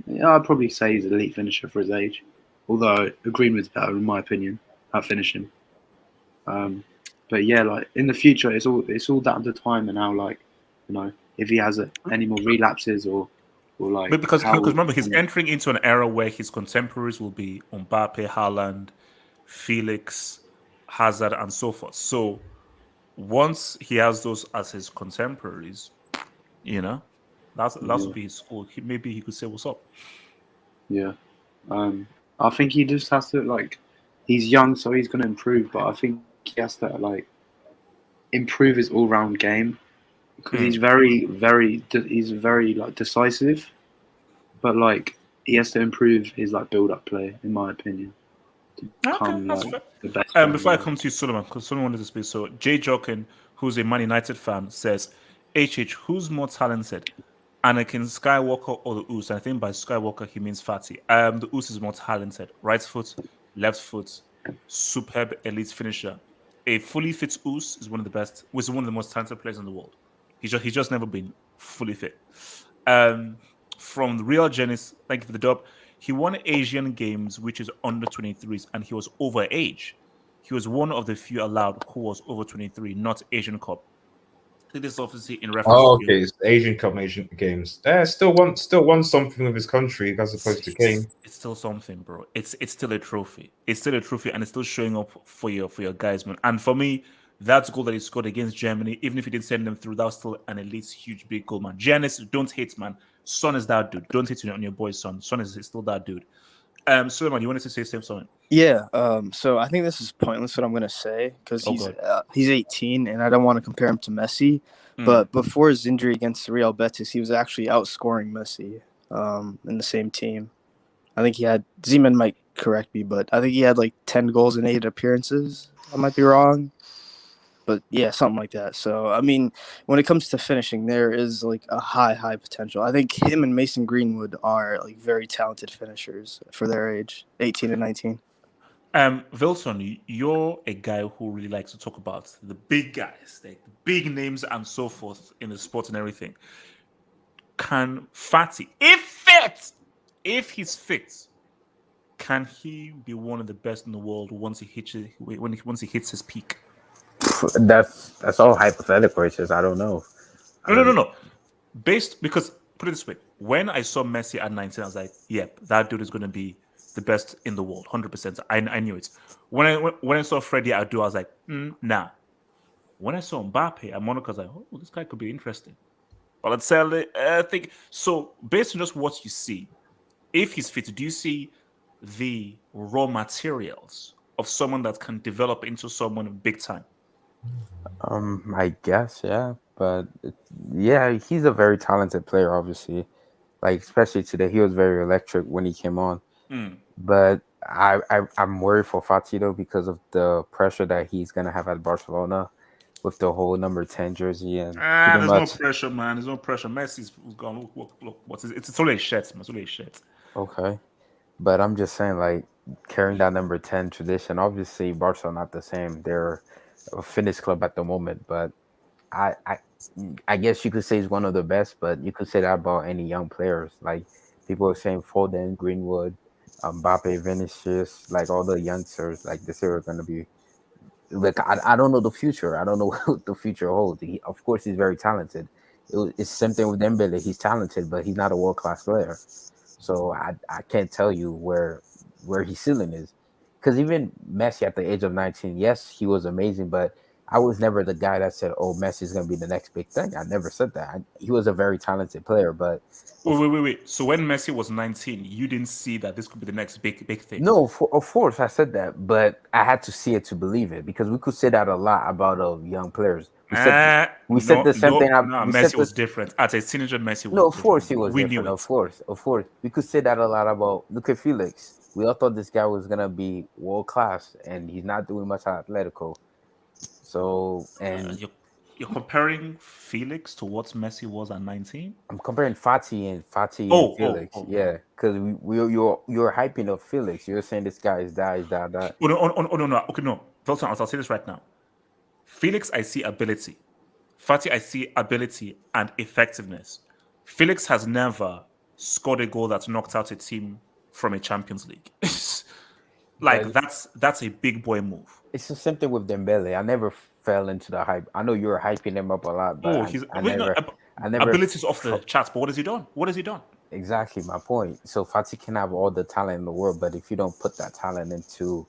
probably say he's an elite finisher for his age. Although Greenwood's better, in my opinion, at finishing. But yeah, like in the future, it's all down to time and how, like, if he has any more relapses or like. But because remember, he's entering into an era where his contemporaries will be Mbappe, Haaland, Felix, Hazard, and so forth. So once he has those as his contemporaries, that would be his school. Maybe he could say, "What's up?" Yeah, I think he just has to, like, he's young, so he's going to improve. But I think he has to, like, improve his all-round game because he's very like decisive, but like he has to improve his like build-up play, in my opinion, to become the best. Before I come to you, Solomon, because someone wanted to speak. So Jay Jokin, who's a Man United fan, says, who's more talented, Anakin Skywalker or the Oos?" And I think by Skywalker he means Fati. The Oos is more talented. Right foot, left foot, superb elite finisher. A fully fit Oos is one of the best, was one of the most talented players in the world. He's just never been fully fit. From the Real Genesis, thank you for the dub. He won Asian Games, which is under 23s, and he was over age. He was one of the few allowed who was over 23, not Asian Cup. I think this is obviously in reference. Oh, okay, it's Asian Cup, Asian Games. Still won something with his country as opposed to Kane. It's still something, bro. It's still a trophy. It's still a trophy, and it's still showing up for your guys, man. And for me, that goal that he scored against Germany, even if he didn't send them through, that was still an elite, huge, big goal, man. Giannis, don't hate, man. Son is that dude. Don't hate on your boy's son. Son is still that dude. Suleiman, you wanted to say something? Yeah. So I think this is pointless what I'm gonna say because he's 18 and I don't want to compare him to Messi. But before his injury against Real Betis, he was actually outscoring Messi in the same team. I think he had Zeman might correct me, but I think he had like 10 goals in 8 appearances. I might be wrong. But yeah, something like that. So, I mean, when it comes to finishing, there is like a high potential. I think him and Mason Greenwood are like very talented finishers for their age, 18 and 19. Wilson, you're a guy who really likes to talk about the big guys, the big names and so forth in the sport and everything. Can Fati, if he's fit, can he be one of the best in the world once he hits his peak? That's all hypothetical. It's just I don't know. No. Because put it this way, when I saw Messi at 19, I was like, "Yep, that dude is going to be the best in the world, 100%." I knew it. When I saw Freddie Adu, I was like, "Nah." When I saw Mbappe at Monaco, I was like, "Oh, this guy could be interesting." But let's say I think so. Based on just what you see, if he's fit, do you see the raw materials of someone that can develop into someone big time? I guess, yeah, but yeah, he's a very talented player. Obviously, like especially today, he was very electric when he came on. But I'm worried for Fati though because of the pressure that he's gonna have at Barcelona with the whole number 10 jersey and there's no pressure, man. There's no pressure. Messi's gone. Look, it's only a shirt, man. It's only a shirt. Okay, but I'm just saying, like carrying that number 10 tradition. Obviously, Barcelona not the same. They're a fitness club at the moment, but I guess you could say he's one of the best. But you could say that about any young players. Like people are saying, Foden, Greenwood, Mbappe, Vinicius, like all the youngsters. Like this year are going to be. Like I don't know the future. I don't know what the future holds. Of course, he's very talented. It's the same thing with Dembele. He's talented, but he's not a world-class player. So I can't tell you where his ceiling is. Because even Messi at the age of 19, yes, he was amazing, but I was never the guy that said, "Oh, Messi's going to be the next big thing." I never said that. He was a very talented player, but wait. So when Messi was 19, you didn't see that this could be the next big thing? No, of course I said that, but I had to see it to believe it because we could say that a lot about young players. We said the same thing. Messi was different. As a teenager, Messi was No, of course different. he was We different. knew it. Of course. We could say that a lot about. Look at Felix. We all thought this guy was gonna be world class, and he's not doing much at Atletico. So, and you're comparing Felix to what Messi was at 19. I'm comparing Fati and Felix. Yeah, because you're hyping up Felix. You're saying this guy is that. Oh no. Okay, no. Velton, I'll say this right now. Felix, I see ability. Fati, I see ability and effectiveness. Felix has never scored a goal that's knocked out a team from a Champions League. That's a big boy move. it's the same thing with Dembele. I never fell into the hype. I know you were hyping him up a lot, but I never. Abilities off the charts. But what has he done? What has he done? Exactly my point. So Fati can have all the talent in the world, but if you don't put that talent into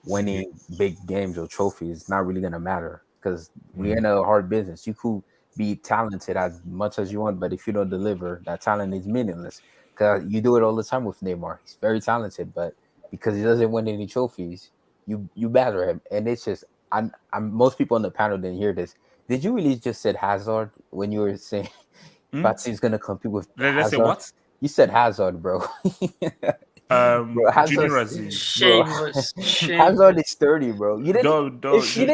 winning big games or trophies, it's not really gonna matter because we're in a hard business. You could be talented as much as you want, but if you don't deliver, that talent is meaningless. Because you do it all the time with Neymar. He's very talented, but because he doesn't win any trophies, you batter him, and it's just I'm most people on the panel didn't hear this. Did you really just said Hazard when you were saying Fati's gonna compete with Let's Hazard? say what? You said Hazard, bro. Bro, Junior Aziz. Shameless. Hazard is 30, bro. You didn't. Wilson,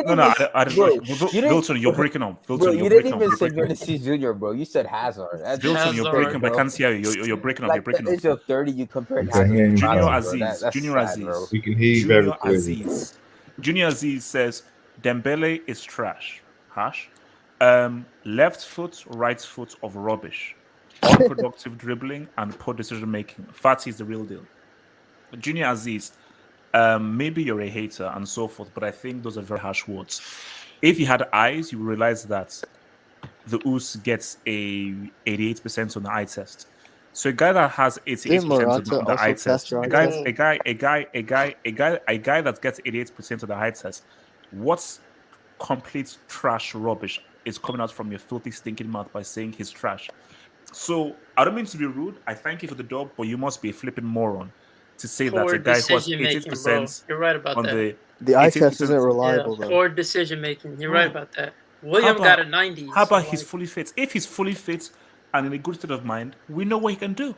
you're breaking up. Bro, you didn't even say Vinicius Junior, bro. You said Hazard. Wilson, you're breaking up. I can't see how you're breaking up. You're breaking up. Age of 30, you compared Junior Hazard. Aziz. Junior Aziz. We can hear you very clearly. Junior Aziz says Dembele is trash. Hash. Left foot, right foot of rubbish. Unproductive dribbling and poor decision making. Fati is the real deal. Junior Aziz, maybe you're a hater and so forth, but I think those are very harsh words. If you had eyes, you would realize that the US gets a 88% on the eye test. So a guy that has 88% on the eye test, a guy that gets 88% of the eye test, what's complete trash rubbish is coming out from your filthy, stinking mouth by saying he's trash. So I don't mean to be rude. I thank you for the dub, but you must be a flipping moron to say that a guy who has 80%. You're right about that. The eye test isn't reliable, though. Poor decision making. You're right about that. William got a 90. How about he's fully fit? If he's fully fit and in a good state of mind, we know what he can do.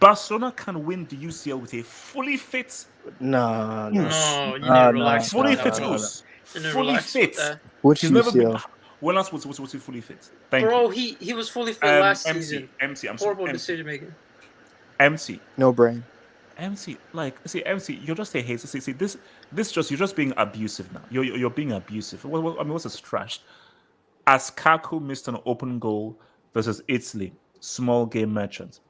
Barcelona can win the UCL with a fully fit. No, you need to relax. Fully fit Us. Fully fit. Which UCL? When last was he fully fit? Thank you. He was fully fit last season. MC, horrible decision making. MC. No brain. MC, MC, you're just a hater. See, this you're just being abusive now. You're being abusive. What's this trash? As Kaku missed an open goal versus Italy, small game merchant.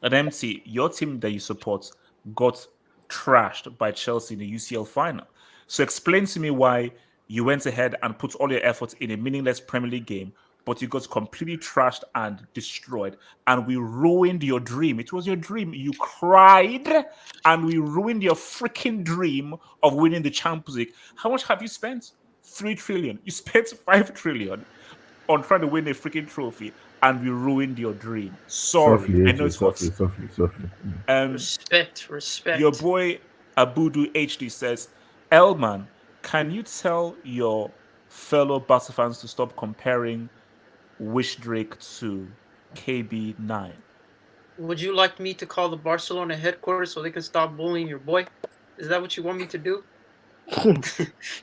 At MC, your team that you support got trashed by Chelsea in the UCL final. So explain to me why you went ahead and put all your efforts in a meaningless Premier League game, but you got completely trashed and destroyed, and we ruined your dream. It was your dream. You cried, and we ruined your freaking dream of winning the Champions League. How much have you spent? 3 trillion. You spent 5 trillion on trying to win a freaking trophy, and we ruined your dream. Sorry. Softly, I know it's softly. Respect. Your boy Abudu HD says, Elman, can you tell your fellow Barca fans to stop comparing Wish Drake to KB9? Would you like me to call the Barcelona headquarters so they can stop bullying your boy? Is that what you want me to do?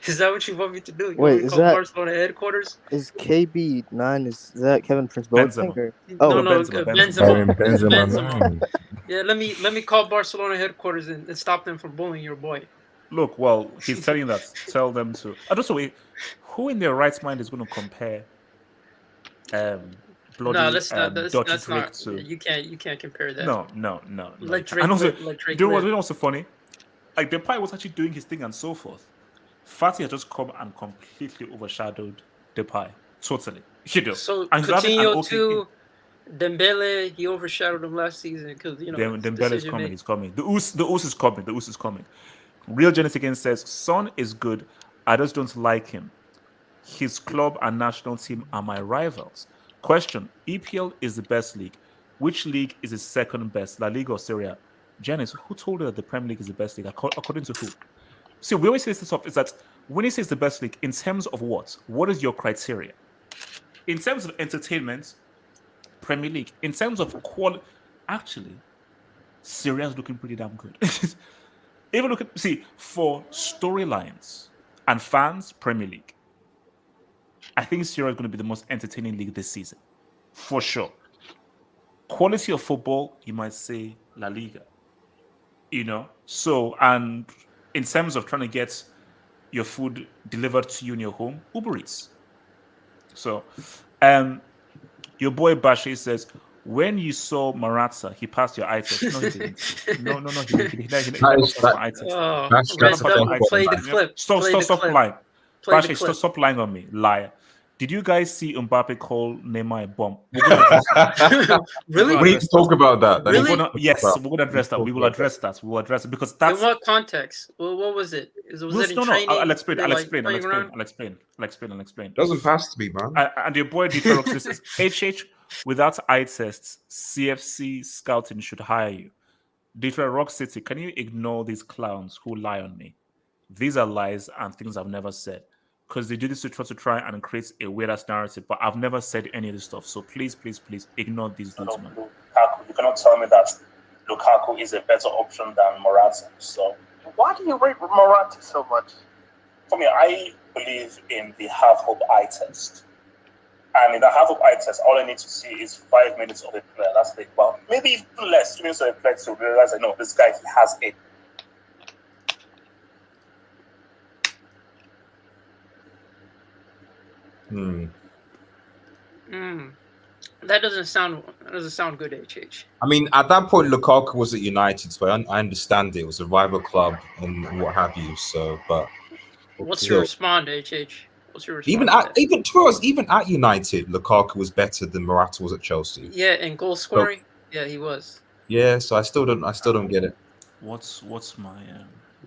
Is that what you want me to do? Wait, is that Barcelona headquarters? Is KB9? Is that Kevin Prince Boateng? No, Benzema. Yeah, let me call Barcelona headquarters and stop them from bullying your boy. Look, well, he's telling that. Tell them to. And also, who in their right mind is going to compare bloody that's not. to... You can't compare that. No. Like Drake. And also, like Drake. You know what's so funny? Like Depay was actually doing his thing and so forth. Fati has just come and completely overshadowed Depay. Totally. So Coutinho too. Dembele, he overshadowed him last season because Dembele is coming. He's coming. The Us is coming. The Us is coming. Real Genesis again says Son is good. I just don't like him. His club and national team are my rivals. Question: EPL is the best league. Which league is the second best? La Liga or Serie? Janice, who told you that the Premier League is the best league? According to who? See, we always say this stuff. Is that when he says the best league, in terms of what? What is your criteria? In terms of entertainment, Premier League. In terms of quality, actually, Serie is looking pretty damn good. Even look at for storylines and fans, Premier League. I think Serie is going to be the most entertaining league this season, for sure. Quality of football, you might say La Liga. So, and in terms of trying to get your food delivered to you in your home, Uber Eats. So, your boy Bashe says, When you saw Morata, he passed your eye test. No, he didn't. No, he never That passed my eye test. Oh, That's Red the Devil, best play the one. clip. Stop clip. lying. Play the Bashi, clip. stop lying on me, liar. Did you guys see Mbappe call Neymar a bomb? We're going to address that. Really? We need to talk about that. Really? Yes, we're going to address that. We will address that. We will address it because that's. In what context? Well, what was it? Was it in training? I'll explain. Were I'll they, explain. like, playing I'll explain. Doesn't pass to me, man. And your boy Detroit says, HH, without eye tests, CFC scouting should hire you. Detroit Rock City, can you ignore these clowns who lie on me? These are lies and things I've never said. Because they do this to try and create a weird-ass narrative, but I've never said any of this stuff. So please ignore these dudes, man. You cannot tell me that Lukaku is a better option than Morata. So why do you rate Morata so much? For me, I believe in the half-hope eye test. And in the half-hope eye test, all I need to see is 5 minutes of a player. That's it. Well, maybe even less 2 minutes of a player to realize that, no, this guy, he has it. That doesn't sound good, HH. I mean, at that point, Lukaku was at United, so I understand it was a rival club and what have you. So, but what's your response, HH? What's your response? Even at United, Lukaku was better than Morata was at Chelsea. Yeah, and goal scoring, yeah, he was. Yeah, so I still don't get it. What's my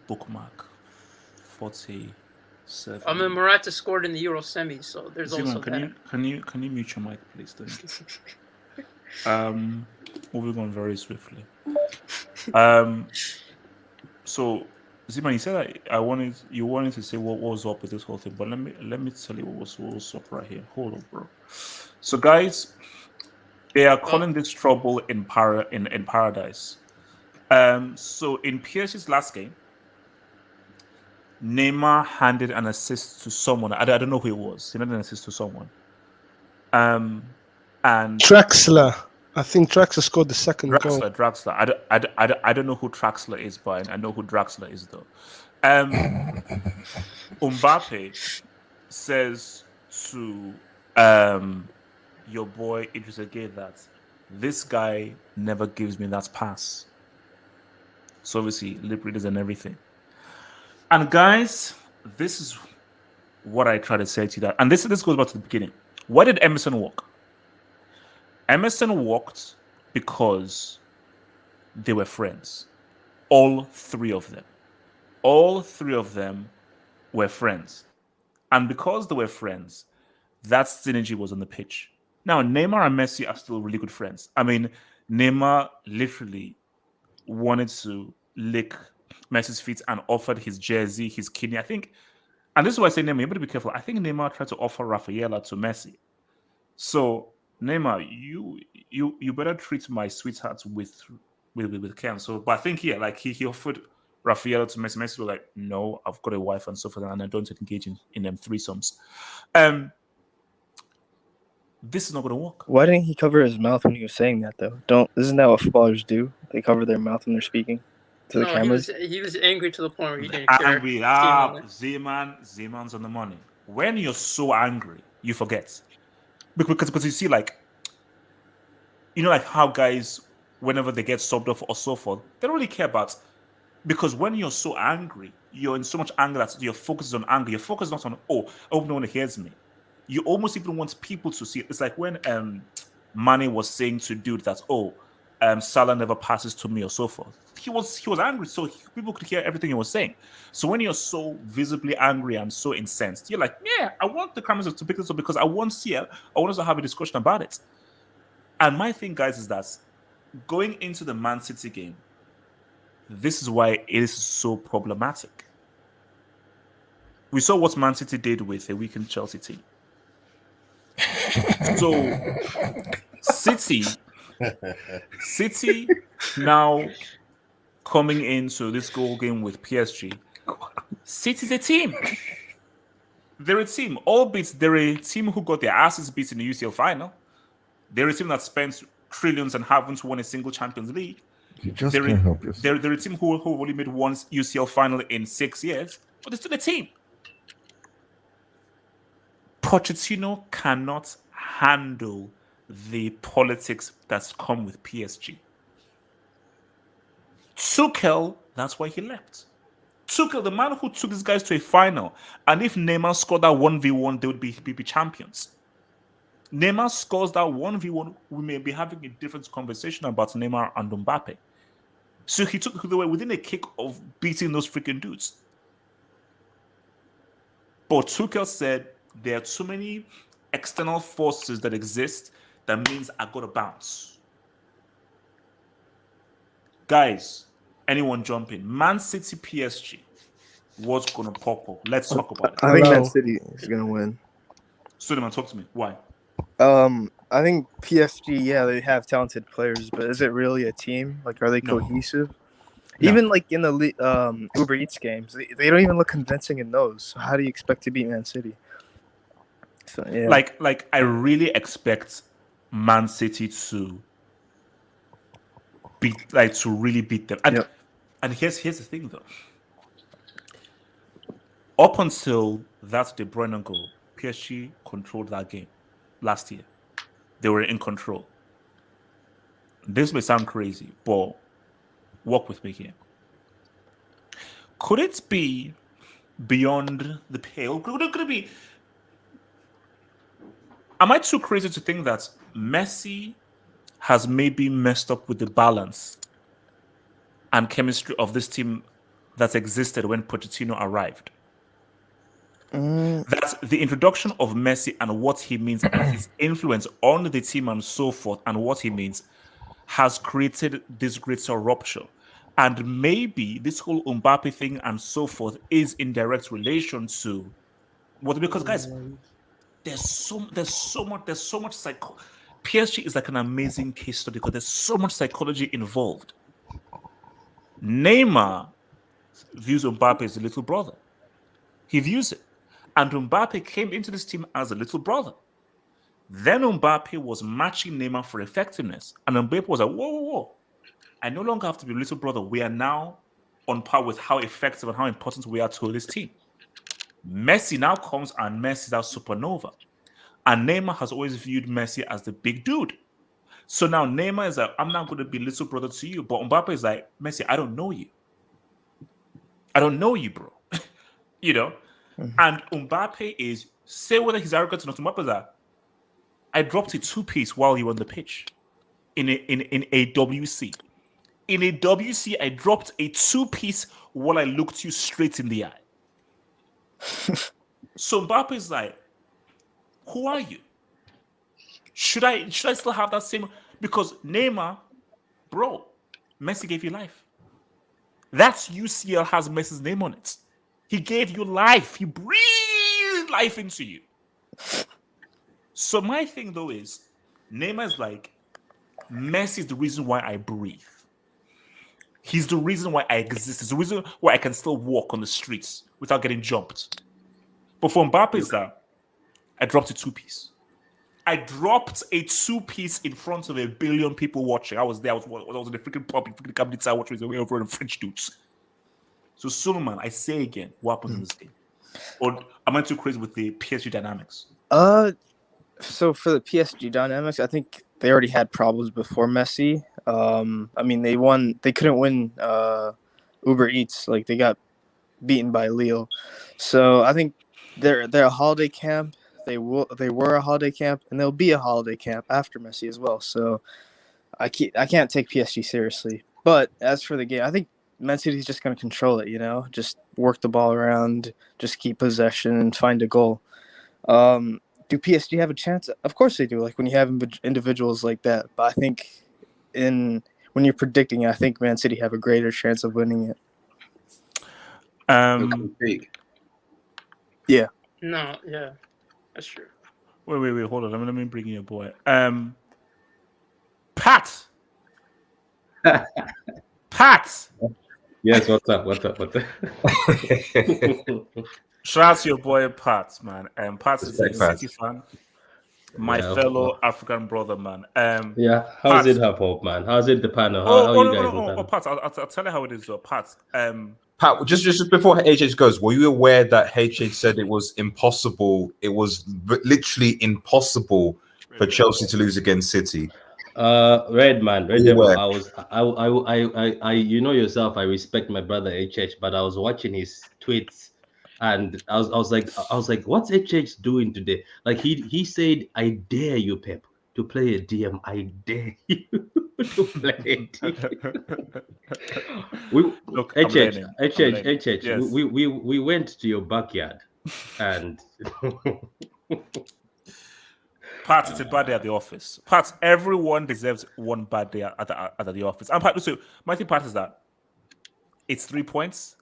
bookmark? 47. I mean, Morata scored in the Euro semi, so there's Zeman, also that. Can you mute your mic, please? Thank you. Moving on very swiftly. So Zeman, you said that you wanted to say what was up with this whole thing, but let me tell you what was up right here. Hold on, bro. So guys, they are calling this trouble in paradise. So in PSG's last game, Neymar handed an assist to someone. I don't know who it was. He handed an assist to someone. And Draxler. I think Draxler scored the second goal. Draxler. I don't know who Draxler is, but I know who Draxler is though. Mbappe says to your boy Idris Gueye that this guy never gives me that pass. So obviously lip readers and everything. And guys, this is what I try to say to you that, and this goes back to the beginning. Why did Emerson walk? Emerson walked because they were friends. All three of them. All three of them were friends. And because they were friends, that synergy was on the pitch. Now, Neymar and Messi are still really good friends. I mean, Neymar literally wanted to lick Messi's feet and offered his jersey, his kidney. I think, and this is why I say Neymar, you better be careful. I think Neymar tried to offer Rafaela to Messi. So Neymar, you better treat my sweetheart with care. So, but I think he offered Rafaela to Messi. Messi was like, no, I've got a wife and so forth, and I don't engage in them threesomes. This is not going to work. Why didn't he cover his mouth when he was saying that though? Isn't that what footballers do? They cover their mouth when they're speaking to the cameras. He was angry to the point where he didn't care. Zeman's on the money. When you're so angry, you forget. Because you see, like how guys, whenever they get subbed off or so forth, they don't really care about. Because when you're so angry, you're in so much anger that your focus is on anger. Your focus is not on, I hope no one hears me. You almost even want people to see it. It's like when Mane was saying to dude that, Salah never passes to me or so forth. He was angry, so people could hear everything he was saying. So when you're so visibly angry and so incensed, you're like, yeah, I want the cameras to pick this up because I want CL. I want us to have a discussion about it. And my thing, guys, is that going into the Man City game, this is why it is so problematic. We saw what Man City did with a weakened Chelsea team. So City now coming into this goal game with PSG. City's a team. They're a team. Albeit they're a team who got their asses beat in the UCL final. They're a team that spent trillions and haven't won a single Champions League. You just can't help yourself. They're a team who only made one UCL final in 6 years, but they're still a team. Pochettino cannot handle the politics that's come with PSG. Tuchel, that's why he left. Tuchel, the man who took these guys to a final, and if Neymar scored that 1v1, they would be champions. Neymar scores that 1v1, we may be having a different conversation about Neymar and Mbappe. So he took the way within a kick of beating those freaking dudes. But Tuchel said there are too many external forces that exist that means I got to bounce. Guys, anyone jump in? Man City, PSG. What's going to pop up? Let's talk about it. I think Man City is going to win. Suleiman, talk to me. Why? I think PSG, yeah, they have talented players, but is it really a team? Like, are they cohesive? No. Even like in the Uber Eats games, they don't even look convincing in those. So how do you expect to beat Man City? So yeah, like I really expect Man City to really beat them. And and here's the thing though. Up until that De Bruyne goal, PSG controlled that game last year. They were in control. This may sound crazy, but walk with me here. Could it be beyond the pale? Could it be? Am I too crazy to think that Messi has maybe messed up with the balance and chemistry of this team that existed when Pochettino arrived? That's the introduction of Messi and what he means and his influence on the team and so forth and what he means has created this greater rupture. And maybe this whole Mbappe thing and so forth is in direct relation to what, because guys, there's so much psycho. PSG is like an amazing case study because there's so much psychology involved. Neymar views Mbappe as a little brother. He views it. And Mbappe came into this team as a little brother. Then Mbappe was matching Neymar for effectiveness. And Mbappe was like, whoa. I no longer have to be a little brother. We are now on par with how effective and how important we are to this team. Messi now comes and Messi is our supernova. And Neymar has always viewed Messi as the big dude. So now Neymar is like, I'm not going to be little brother to you. But Mbappe is like, Messi, I don't know you. I don't know you, bro. You know? And Mbappe is, say whether he's arrogant or not, Mbappe is like, I dropped a 2-piece while you were on the pitch in a WC. In a WC, I dropped a 2-piece while I looked you straight in the eye. So Mbappe is like, who are you? Should I still have that same? Because Neymar, bro, Messi gave you life. That's UCL has Messi's name on it. He gave you life. He breathed life into you. So my thing though is, Neymar is like, Messi is the reason why I breathe. He's the reason why I exist. He's the reason why I can still walk on the streets without getting jumped. But for Mbappe is that I dropped a 2-piece. I dropped a 2-piece in front of 1 billion people watching. I was there. I was in the freaking pub, in the freaking cabinet watching the way over the French dudes. So Suleiman, I say again, what happens in this game? Or am I too crazy with the PSG dynamics? So for the PSG dynamics, I think they already had problems before Messi. I mean, they couldn't win Uber Eats. Like, they got beaten by Lille. So I think they're a holiday camp. They were a holiday camp, and they'll be a holiday camp after Messi as well. So I can't take PSG seriously. But as for the game, I think Man City's just going to control it, just work the ball around, just keep possession and find a goal. Do PSG have a chance? Of course they do, like when you have individuals like that. But I think when you're predicting, I think Man City have a greater chance of winning it. Yeah. No, yeah. That's true. Wait, hold on. Let me bring you a boy. Pat! Pat! Yes, what's up? Shout out to your boy Pat, man. Pat is a City fan. My fellow African brother, man. How's it have hope, man? How's it the panel? How you guys Pat, I'll tell you how it is, though. Pat, Pat, just before HH goes, were you aware that HH said it was impossible? It was literally impossible for Chelsea to lose against City? Red All Devil. work. I, you know yourself. I respect my brother HH, but I was watching his tweets, and I was like, what's HH doing today? Like he said, I dare you, Pep, to play a DM. I dare you to play a DM. Look, HH, Yes. we went to your backyard, and. Pat, it's a bad day at the office. Pat, everyone deserves one bad day at the office. And Pat, so my thing, Pat, is that it's 3 points.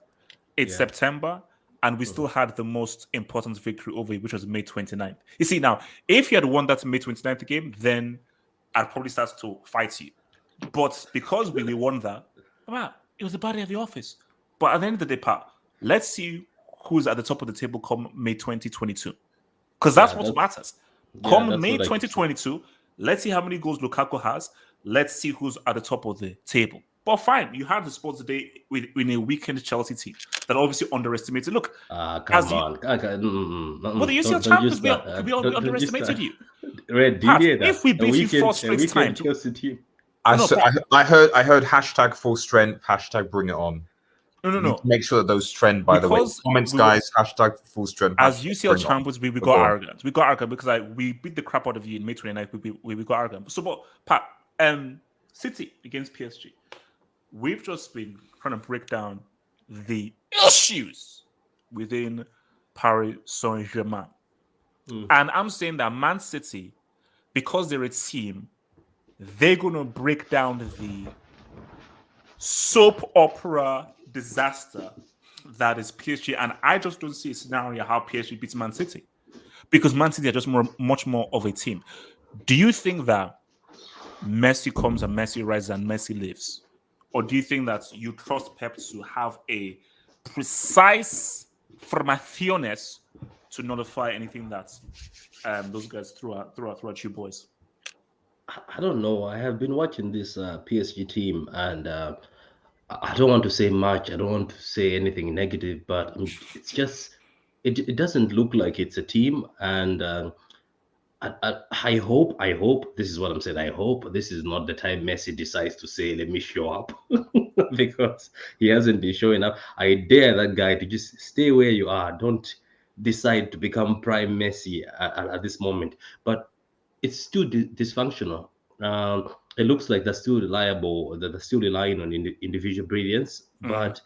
It's September, and we still had the most important victory over it, which was May 29th. You see, now, if you had won that May 29th game, then I'd probably start to fight you. But because we won that, wow, it was a bad day at the office. But at the end of the day, Pat, let's see who's at the top of the table come May 2022. Because that's what matters. Come May 2022, let's see how many goals Lukaku has. Let's see who's at the top of the table. But fine, you had the sports today in a weakened Chelsea team that obviously underestimated. Look, come on. Well, the UCL champions, we underestimated you. Red, Pat, if we beat you 4 straight times, I heard hashtag full strength, hashtag bring it on. No. Make sure that those trend, by the way. Comments, guys, hashtag full strength. As UCL champions, we got arrogant. We got arrogant because we beat the crap out of you in May 29th. We got arrogant. So, but Pat, City against PSG, we've just been trying to break down the issues within Paris Saint-Germain. And I'm saying that Man City, because they're a team, they're going to break down the soap opera disaster that is PSG, and I just don't see a scenario how PSG beats Man City, because Man City are just much more of a team. Do you think that Messi comes and Messi rises and Messi lives, or do you think that you trust Pep to have a precise formaciones to nullify anything that those guys throw at you boys? I don't know. I have been watching this PSG team, and I don't want to say much. I don't want to say anything negative, but it's just it doesn't look like it's a team. And I hope this is what I'm saying. I hope this is not the time Messi decides to say, "Let me show up," because he hasn't been showing up. I dare that guy to just stay where you are. Don't decide to become prime Messi at this moment. But it's still dysfunctional. It looks like they're still reliable. They're still relying on individual brilliance, but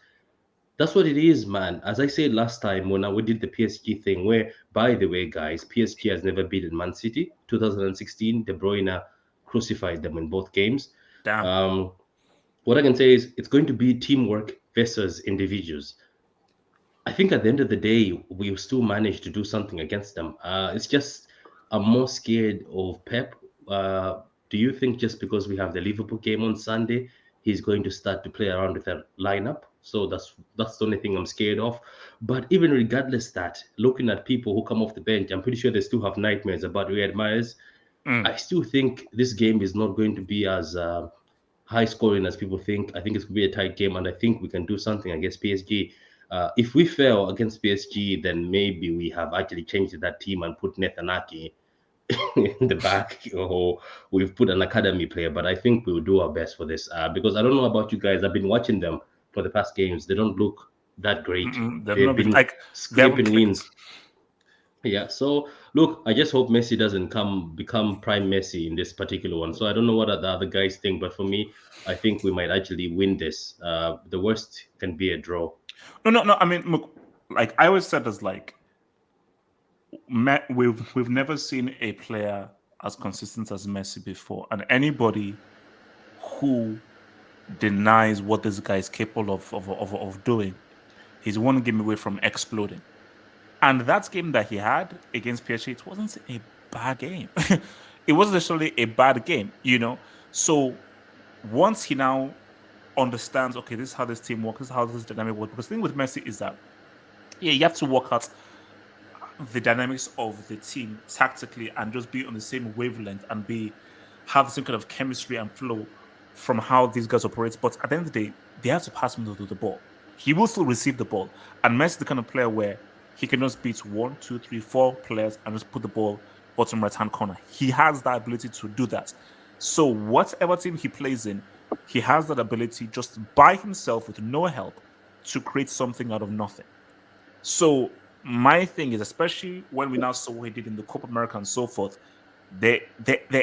that's what it is, man. As I said last time when we did the PSG thing, where, by the way, guys, PSG has never beaten Man City. 2016, De Bruyne crucified them in both games. Damn. What I can say is it's going to be teamwork versus individuals. I think at the end of the day, we still manage to do something against them. It's just I'm more scared of Pep. Do you think just because we have the Liverpool game on Sunday, he's going to start to play around with a lineup? So that's the only thing I'm scared of. But even regardless that, looking at people who come off the bench, I'm pretty sure they still have nightmares about Riyad Mahrez. I still think this game is not going to be as high scoring as people think. I think it's going to be a tight game, and I think we can do something against PSG. If we fail against PSG, then maybe we have actually changed that team and put Nathan Ake in the back, or we've put an academy player. But I think we'll do our best for this because I don't know about you guys. I've been watching them for the past games. They don't look that great. They've been like scraping wins. Yeah, so look, I just hope Messi doesn't become prime Messi in this particular one. So I don't know what the other guys think, but for me, I think we might actually win this. The worst can be a draw. No. I mean, look, like I always said, as like we've never seen a player as consistent as Messi before, and anybody who denies what this guy is capable of doing, he's one game away from exploding. And that game that he had against PSG, it wasn't a bad game. It wasn't necessarily a bad game, you know. So once he now understands, okay, this is how this team works, this is how this dynamic works. Because the thing with Messi is that, yeah, you have to work out the dynamics of the team tactically and just be on the same wavelength and have the same kind of chemistry and flow from how these guys operate. But at the end of the day, they have to pass him the ball. He will still receive the ball. And Messi is the kind of player where he can just beat 1, 2, 3, 4 players and just put the ball bottom right-hand corner. He has that ability to do that. So whatever team he plays in, he has that ability just by himself with no help to create something out of nothing. So my thing is, especially when we now saw what he did in the Copa America and so forth, there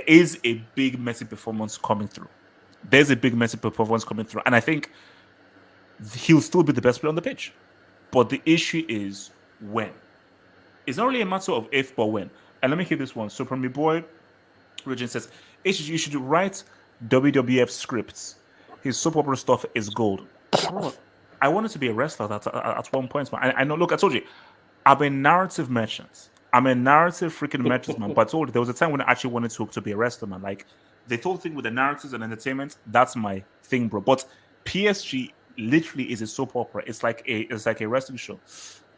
is a big Messi performance coming through. There's a big Messi performance coming through. And I think he'll still be the best player on the pitch. But the issue is when. It's not really a matter of if, but when. And let me hear this one. So from my boy, Regin says, you should write WWF scripts. His soap opera stuff is gold. Bro, I wanted to be a wrestler at one point. Man. I know, look, I told you, I'm a narrative merchant. I'm a narrative freaking merchant, man. But I told you, there was a time when I actually wanted to be a wrestler, man. Like, the whole thing with the narratives and entertainment, that's my thing, bro. But PSG literally is a soap opera. It's like a wrestling show.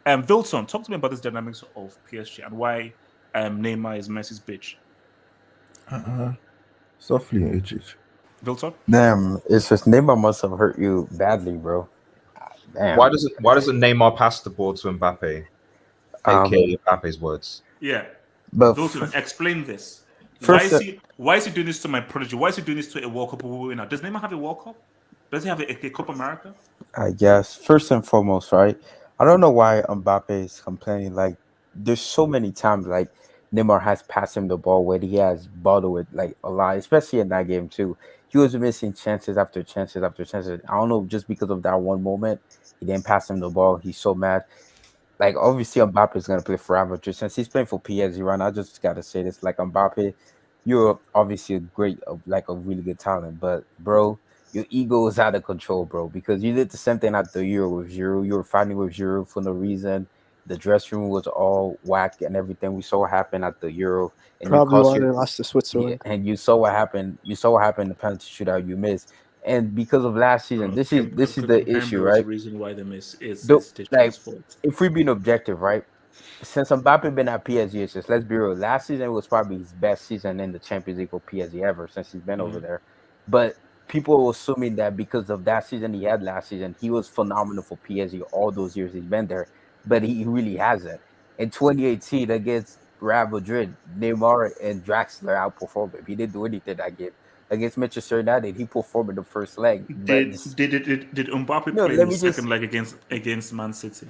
Vilton, talk to me about this dynamics of PSG and why Neymar is Messi's bitch. Softly, HH. Vilton? Damn, it's just Neymar must have hurt you badly, bro. Damn. Why doesn't Neymar pass the ball to Mbappe? AKA Mbappe's words. Yeah. But Vilton, explain this. First, why is he doing this to my prodigy? Why is he doing this to a World Cup winner? Does Neymar have a World Cup? Does he have a Copa America? I guess first and foremost, right? I don't know why Mbappe is complaining. Like, there's so many times like Neymar has passed him the ball where he has bottled it like a lot, especially in that game too. He was missing chances after chances after chances. I don't know, just because of that one moment, he didn't pass him the ball. He's so mad. Like, obviously Mbappe is gonna play forever. Just since he's playing for PSG right now, I just gotta say this: like, Mbappe, you're obviously a really good talent, but bro, your ego is out of control, bro. Because you did the same thing at the Euro with Giroud. You were fighting with Giroud for no reason. The dressing room was all whack and everything. We saw what happened at the Euro. And probably why they lost to Switzerland. Yeah, and you saw what happened. You saw what happened in the penalty shootout you missed. And because of last season, this is the issue, right? The reason why they miss is like, fault. if we're being objective, right? Since Mbappe been at PSG, just let's be real. Last season was probably his best season in the Champions League for PSG ever since he's been over there. But people were assuming that because of that season he had last season, he was phenomenal for PSG all those years he's been there. But he really hasn't. In 2018 against Real Madrid, Neymar and Draxler outperformed him. He didn't do anything that game. Against Manchester United, he performed in the first leg. Did Mbappe play in the second leg against Man City?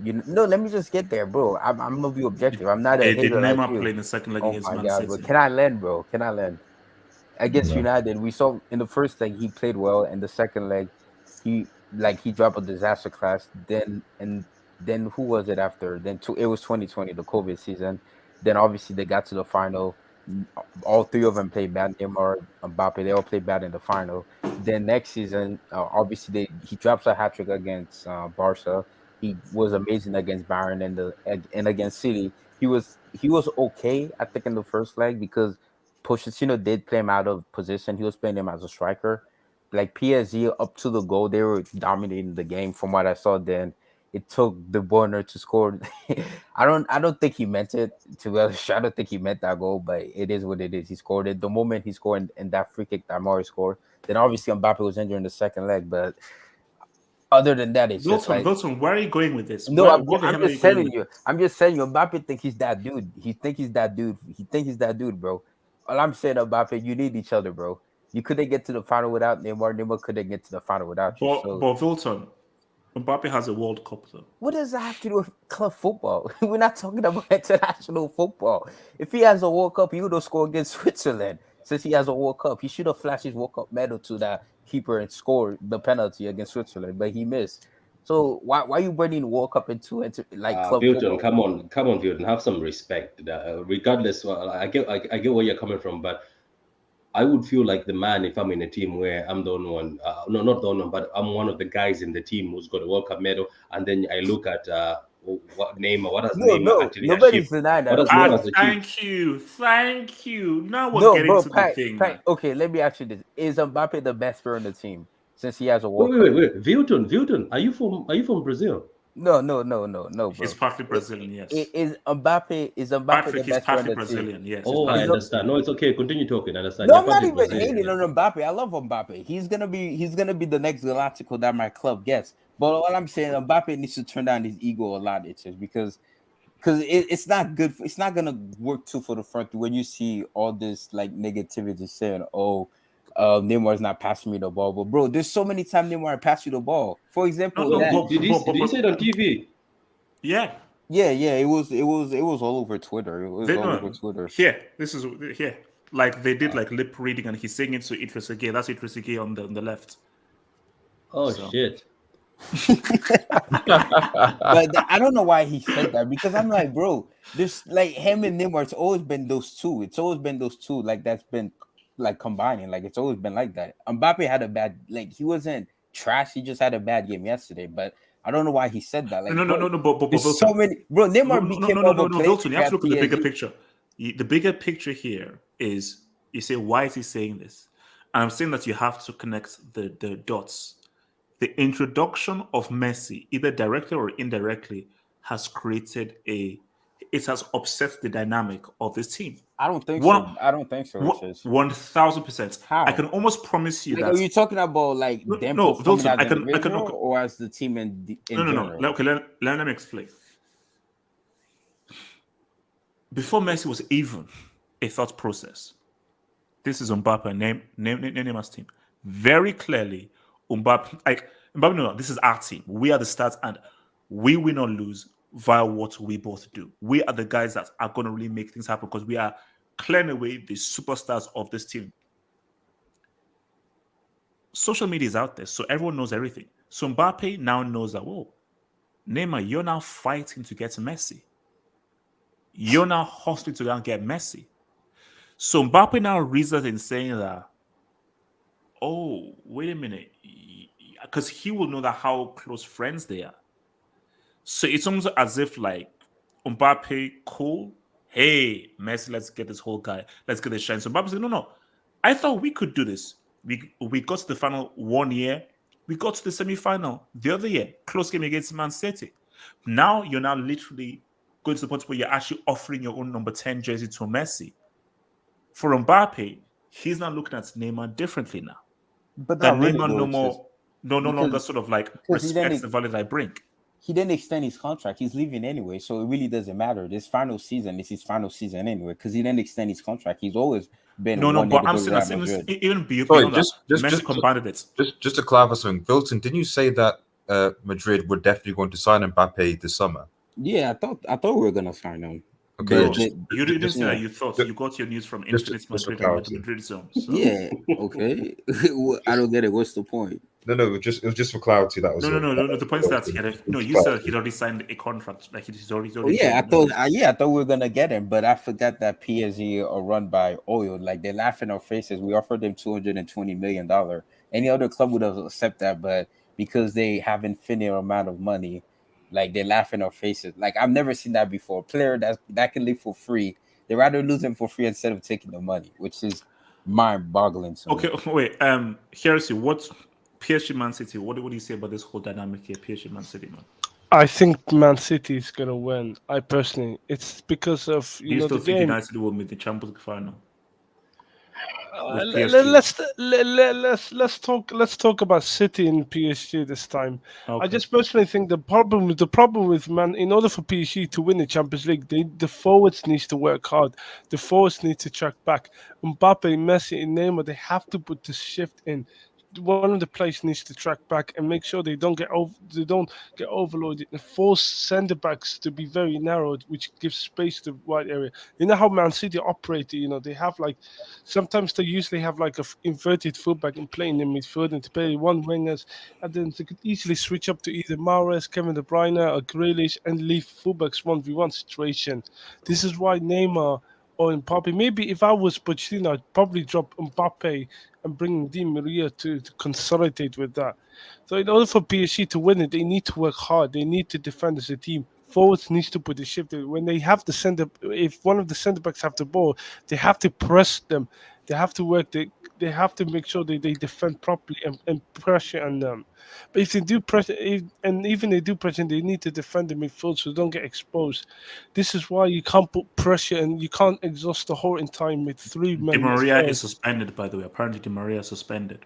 Let me just get there, bro. I'm gonna be objective. I'm not a hater. Did Neymar like you. play in the second leg against Man City? Bro. Can I land, bro? Can I land? Against United, we saw in the first leg he played well, and the second leg he dropped a disaster class. Then who was it after? It was 2020, the COVID season. Then obviously they got to the final. All three of them played bad. Neymar, Mbappe, they all played bad in the final. Then next season, obviously he drops a hat trick against Barca. He was amazing against Bayern and against City. He was okay, I think, in the first leg because Pochettino did play him out of position. He was playing him as a striker. Like PSG up to the goal, they were dominating the game from what I saw then. It took the Borner to score. I don't think he meant it. To be honest, I don't think he meant that goal, but it is what it is. He scored it. The moment he scored in that free kick that Mari scored, then obviously Mbappe was injured in the second leg. But other than that, it's just like... Wilson, where are you going with this? No, I'm just telling you. I'm just saying, Mbappe think he's that dude. He think he's that dude, bro. All I'm saying, Mbappe, you need each other, bro. You couldn't get to the final without Neymar. Neymar couldn't get to the final without you. But Wilson, Mbappe has a World Cup, though. What does that have to do with club football? We're not talking about international football. If he has a World Cup, he would have scored against Switzerland. Since he has a World Cup, he should have flashed his World Cup medal to that keeper and scored the penalty against Switzerland, but he missed. So why are you bringing World Cup into club Vilton, football? come on, Vilton, have some respect. Regardless, I get where you're coming from, but I would feel like the man if I'm in a team where I'm the only one. No, not the only one, but I'm one of the guys in the team who's got a World Cup medal, and then I look at what Neymar actually nobody's achieved. denying that. Thank you. Now we're getting to the thing. Okay, let me ask you this: is Mbappe the best player on the team since he has a World Cup? Wait, Vilton, are you from Brazil? No, bro. He's partly Brazilian, yes. Is Mbappe the best player on the Brazilian, team? yes. Oh, I understand. No, it's okay. Continue talking. I understand. No, I'm not even hating on Mbappe. I love Mbappe. He's gonna be the next Galactico that my club gets. But all I'm saying, Mbappe needs to turn down his ego a lot. It's just because because it's not good. It's not gonna work too for the front when you see all this like negativity saying, "Oh, Neymar's not passing me the ball." But bro, there's so many times Neymar passed you the ball. For example, did he say it on TV? Yeah. It was all over Twitter. It was all over Twitter. This is here. Like they did like lip reading, and he's singing to Idris Gueye. That's Idris Gueye on the left. Oh shit. But I don't know why he said that, because I'm like, bro, there's like him and Neymar. It's always been those two. It's always been those two. Like that's been like combining. Like it's always been like that. Mbappe had a bad, like he wasn't trash. He just had a bad game yesterday. But I don't know why he said that. Like No. But there's so many, bro. Neymar became Vilton, you have to look at the bigger picture. The bigger picture here is, you say, why is he saying this? And I'm saying that you have to connect the dots. The introduction of Messi, either directly or indirectly, has created it has upset the dynamic of this team. I don't think so. 1,000%. How? I can almost promise you like, that. Are you talking about like them performing as an individual or as the team in general? No. Okay, let me explain. Before Messi was even a thought process, this is Mbappe and Neymar's team. Very clearly, Mbappe, no, this is our team. We are the stars, and we win or lose via what we both do. We are the guys that are going to really make things happen, because we are clearing away the superstars of this team. Social media is out there, so everyone knows everything. So Mbappe now knows that, whoa, Neymar, you're now fighting to get to Messi. You're now hustling to go and get Messi. So Mbappe now reasons in saying that, oh, wait a minute, because he will know that how close friends they are. So it's almost as if like Mbappe, cool, hey, Messi, let's get this whole guy, let's get this shine. So Mbappe said, no, I thought we could do this. We got to the final 1 year, we got to the semi-final the other year, close game against Man City. Now you're now literally going to the point where you're actually offering your own number 10 jersey to Messi. For Mbappe, he's now looking at Neymar differently now. But that Neymar no longer sort of like respects the value that I bring. He didn't extend his contract. He's leaving anyway, so it really doesn't matter. This final season is his final season anyway, because he didn't extend his contract. He's always been but I'm saying that even beyond that, Messi combined it. Just to clarify something, Wilton, didn't you say that Madrid were definitely going to sign Mbappe this summer? Yeah, I thought we were going to sign him. Okay, you didn't say that. You thought you got your news from Infinite Madrid and the Madrid zone. So. Yeah, okay. I don't get it. What's the point? No, it was just for clarity. That was no. The point is that you said he'd already signed a contract. Like he's already. I thought we were gonna get him, but I forgot that PSG are run by oil. Like they laugh in our faces. We offered them $220 million. Any other club would have accepted that, but because they have infinite amount of money, like they laugh in our faces. Like I've never seen that before. A player that can live for free, they rather lose him for free instead of taking the money, which is mind-boggling. Okay, wait. Heresy, what PSG Man City? What do you say about this whole dynamic here, PSG Man City, man? I think Man City is gonna win. I personally, it's because of you still the think game. United will make the Champions League final. Let's talk about City and PSG this time. Okay. I just personally think the problem with Man, in order for PSG to win the Champions League, the forwards needs to work hard. The forwards need to track back. Mbappe, Messi, and Neymar, they have to put the shift in. One of the players needs to track back and make sure they don't get overloaded and force centre backs to be very narrowed, which gives space to the wide area. You know how Man City operate. They have like sometimes they usually have like a inverted fullback and playing in midfield and to play one wingers, and then they could easily switch up to either Mahrez, Kevin De Bruyne, or Grealish and leave fullbacks 1v1 situation. This is why Neymar or Mbappe. Maybe if I was Pochettino, I'd probably drop Mbappe and bring Di Maria to consolidate with that. So in order for PSG to win it, they need to work hard. They need to defend as a team. Forwards needs to put the shift in. When they have the center, if one of the centre backs have the ball, they have to press them. They have to work. They have to make sure they defend properly and pressure on them. But if they do pressure, even they do pressure, they need to defend the midfield so they don't get exposed. This is why you can't put pressure and you can't exhaust the whole time with three men. Di Maria is suspended, by the way. Apparently, Di Maria is suspended.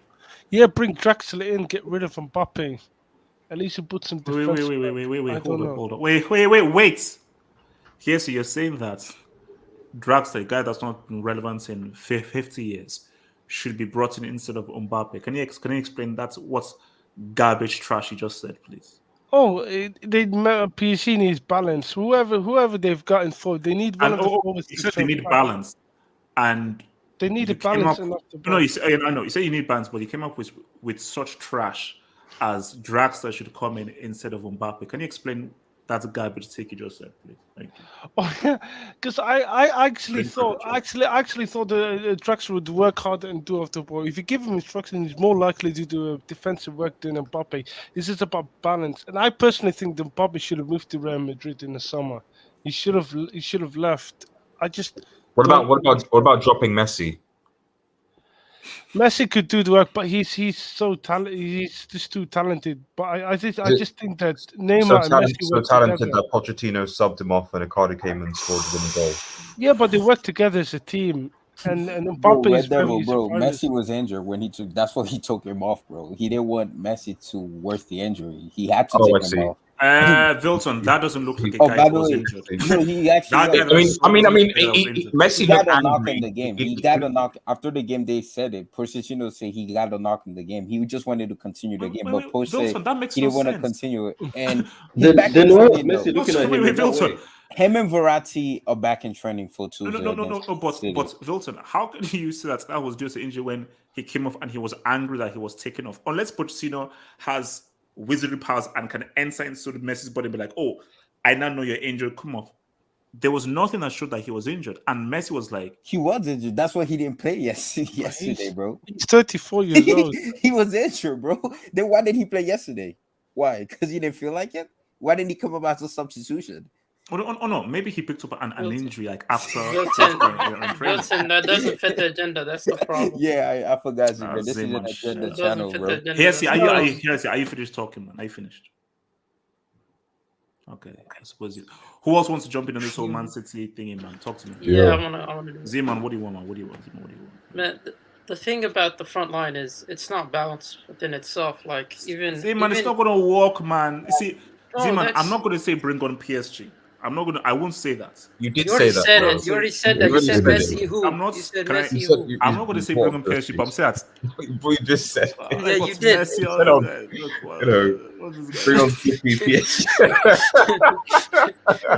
Yeah, bring Draxler in, get rid of Mbappe. At least you put some defense. Wait. Hold on. Wait. Here, so you're saying that Draxler, a guy that's not been relevant in 50 years, should be brought in instead of Mbappe. Can you explain that? What's garbage trash you just said, please? Oh, PSG needs balance. Whoever they've gotten for, they need one of the forwards. You said they need balance, and they need a you came balance up. enough to. No, I know. You say you need balance, but you came up with such trash as Draxler should come in instead of Mbappe. Can you explain that garbage take you just said, please? Thank you. Oh yeah, because I actually thought the Draxler would work hard and do off the ball. If you give him instructions, he's more likely to do defensive work than Mbappe. This is about balance, and I personally think that Mbappe should have moved to Real Madrid in the summer. He should have left. What about dropping Messi? Messi could do the work, but he's so talented. He's just too talented. But I just think that Neymar and Messi work talented together. that Pochettino subbed him off and Icardi came and scored the winning goal. Yeah, but they work together as a team. And Mbappe is very bro. Messi was injured when he took. That's why he took him off, bro. He didn't want Messi to worse the injury. He had to take him off. Wilson, that doesn't look like a guy who was injured. No, he actually. Messi got a knock in the game. He got a knock after the game. They said it. Pochettino said he got a knock in the game. He just wanted to continue the game, but Poch said he didn't want to continue it. And then why was Messi looking at him in that way? Him and Verratti are back in training for Tuesday. No. But Wilson, how can you say that was just an injury when he came off and he was angry that he was taken off? Unless Pochettino has wizardry powers and can enter into the Messi's body and be like, oh, I now know you're injured, come off. There was nothing that showed that he was injured. And Messi was like... He was injured. That's why he didn't play yesterday, bro. He's 34 years old. He was injured, bro. Then why did he play yesterday? Why? Because he didn't feel like it? Why didn't he come up as a substitution? Oh no, maybe he picked up an injury like after. Wilson, that doesn't fit the agenda. That's the problem. Yeah, I forgot. This is an agenda channel, bro. Are you finished talking, man? Are you finished? Okay, I suppose you. Who else wants to jump in on this whole Man City thing, man? Talk to me. Yeah, I want to do it. Z-Man, what do you want, man? What do you want? Man, the thing about the front line is it's not balanced within itself. Like even Z-Man, it's not gonna work, man. You see, Z-Man, I'm not gonna say bring on PSG. I won't say that. You say that. You already said that. You said Messi who? I'm not. You said Messi who? I'm not going to say bring on PSG, but I'm saying that. Bro, you just said. Yeah, you did. Messi bring on PSG.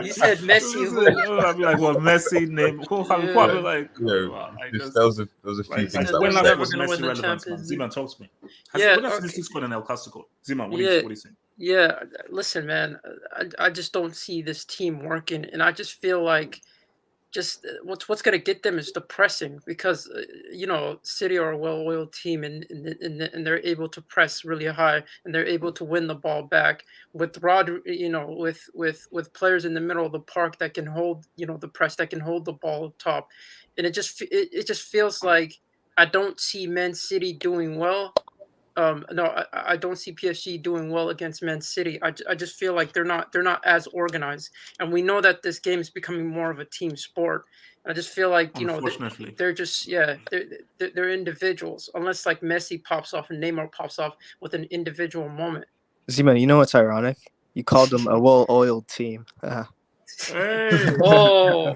You said Messi who? I'll be like, well, Messi name. I'll be like, there was a few things that when were last was Messi relevant? When talk to me. When last did this score in El Clasico? Ziman, what are you saying? Yeah, listen, man. I just don't see this team working, and I just feel like what's going to get them is the pressing, because City are a well-oiled team, and they're able to press really high, and they're able to win the ball back with with players in the middle of the park that can hold the press, that can hold the ball up top, and it just feels like I don't see Man City doing well. No, I don't see PSG doing well against Man City. I just feel like they're not as organized, and we know that this game is becoming more of a team sport. I just feel like they're just they're individuals, unless like Messi pops off and Neymar pops off with an individual moment. Z-Man, you know what's ironic? You called them a well-oiled team. Hey. Oh,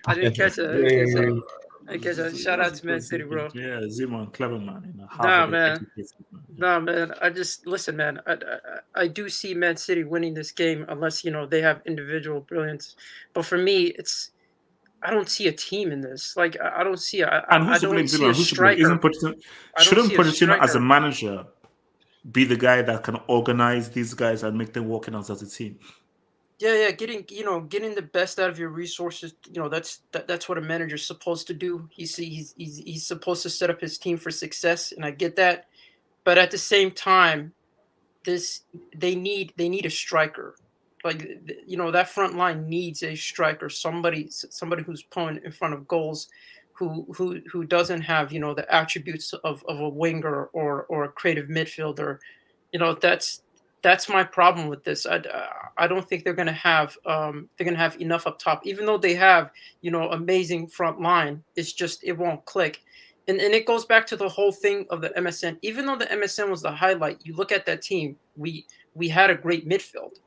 I didn't catch it. I guess shout out to Man City, bro. Yeah, Z-Man, clever man. Nah, man. I just listen, man. I do see Man City winning this game unless they have individual brilliance. But for me, I don't see a team in this. Like I don't see. I don't see a striker. Shouldn't Pochettino as a manager be the guy that can organize these guys and make them working as a team? Yeah, getting the best out of your resources. That's what a manager's supposed to do. He's supposed to set up his team for success, and I get that. But at the same time, they need a striker. Like that front line needs a striker, somebody who's pulling in front of goals, who doesn't have the attributes of a winger or a creative midfielder. That's my problem with this. I don't think they're gonna have enough up top, even though they have amazing front line. It's just it won't click, and it goes back to the whole thing of the MSN. Even though the MSN was the highlight, you look at that team. We had a great midfield.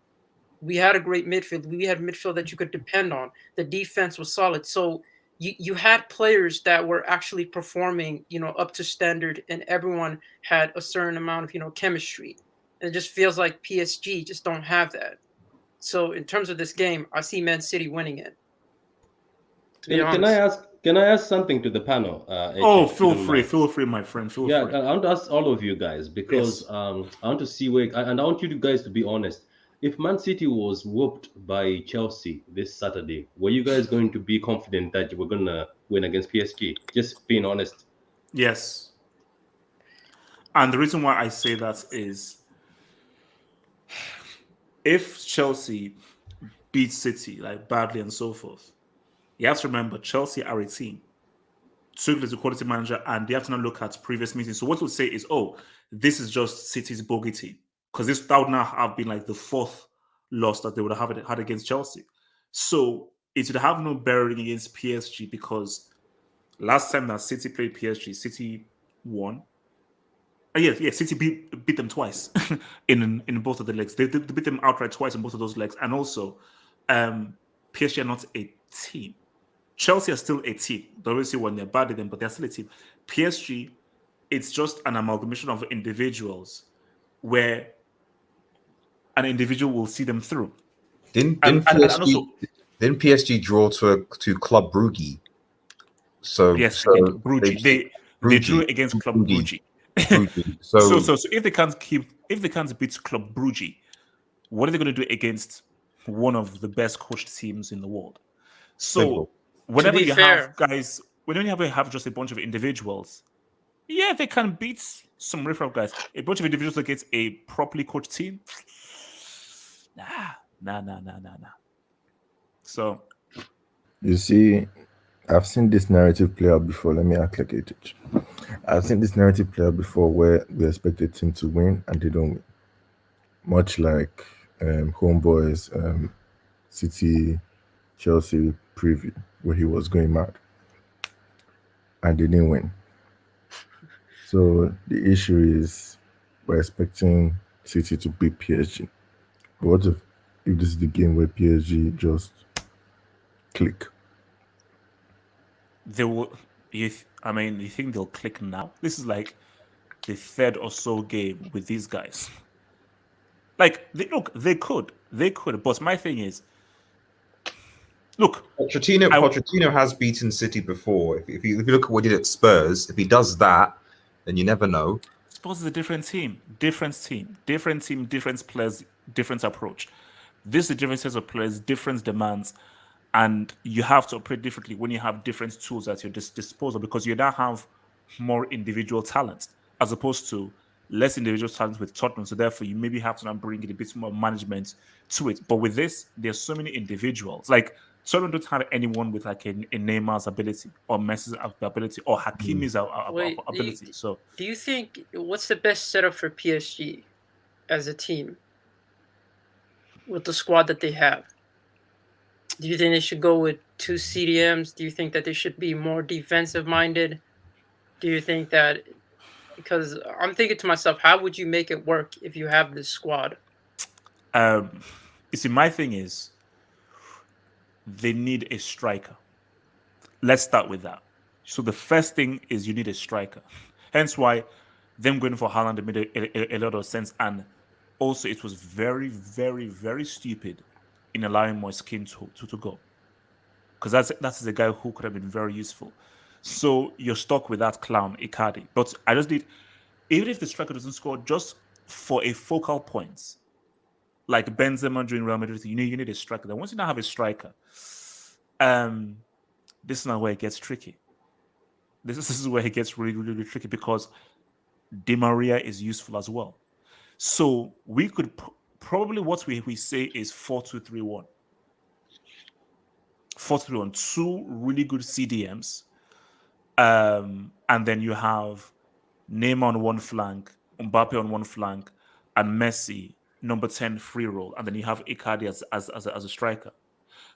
we had a great midfield. We had midfield that you could depend on. The defense was solid. So you had players that were actually performing, up to standard, and everyone had a certain amount of, chemistry. And it just feels like PSG just don't have that. So in terms of this game, I see Man City winning it. Can I ask something to the panel? Feel free, my friend. Feel free. I want to ask all of you guys because I want to see and I want you guys to be honest. If Man City was whooped by Chelsea this Saturday, were you guys going to be confident that you were gonna win against PSG? Just being honest. Yes. And the reason why I say that is, if Chelsea beats City like badly and so forth, you have to remember Chelsea are a team. Tuchel is a quality manager, and they have to now look at previous meetings. So what we'll say is, this is just City's bogey team, because that would now have been like the fourth loss that they would have had against Chelsea. So it would have no bearing against PSG, because last time that City played PSG, City won. City beat them twice in both of the legs. They beat them outright twice in both of those legs, and also PSG are not a team. Chelsea are still a team. They always say when they're bad at them, but they're still a team. PSG, it's just an amalgamation of individuals where an individual will see them through. Didn't PSG draw to Club Brugge? So yes, so Brugge. They drew against Club Brugge. So if they can't beat Club Brugge, what are they going to do against one of the best coached teams in the world? So whenever you have just a bunch of individuals, they can beat some riff-raff guys. A bunch of individuals against a properly coached team, nah. So you see, I've seen this narrative play out before. Let me act like it. I've seen this narrative play out before where we expect a team to win and they don't win. Much like Homeboy's City Chelsea preview, where he was going mad and they didn't win. So the issue is we're expecting City to beat PSG. But what if this is the game where PSG just click? They will. You think they'll click now? This is like the third or so game with these guys. Like, they could. But my thing is, look, Pochettino has beaten City before. If you look at what he did at Spurs, if he does that, then you never know. Spurs is a different team, different players, different approach. This is a different set of players, different demands, and you have to operate differently when you have different tools at your disposal, because you now have more individual talent as opposed to less individual talent with Tottenham. So therefore, you maybe have to now bring in a bit more management to it. But with this, there's so many individuals. Like, Tottenham don't have anyone with like a Neymar's ability or Messi's ability or Hakimi's ability. So, do you think what's the best setup for PSG as a team with the squad that they have? Do you think they should go with 2 CDMs? Do you think that they should be more defensive minded? Do you think that, because I'm thinking to myself, how would you make it work if you have this squad? You see, my thing is, they need a striker. Let's start with that. So the first thing is you need a striker. Hence why them going for Haaland made a lot of sense. And also it was very, very, very stupid in allowing Moiskin to go. Because that's the guy who could have been very useful. So you're stuck with that clown, Icardi. But I just need, even if the striker doesn't score, just for a focal point, like Benzema during Real Madrid, you need a striker. Then once you now have a striker, this is not where it gets tricky. This is where it gets really, really, really tricky, because Di Maria is useful as well. So we could probably, what we say is 4-2-3-1. 4-3-1, 2 really good CDMs. And then you have Neymar on one flank, Mbappe on one flank, and Messi, number 10, free roll. And then you have Icardi as a striker.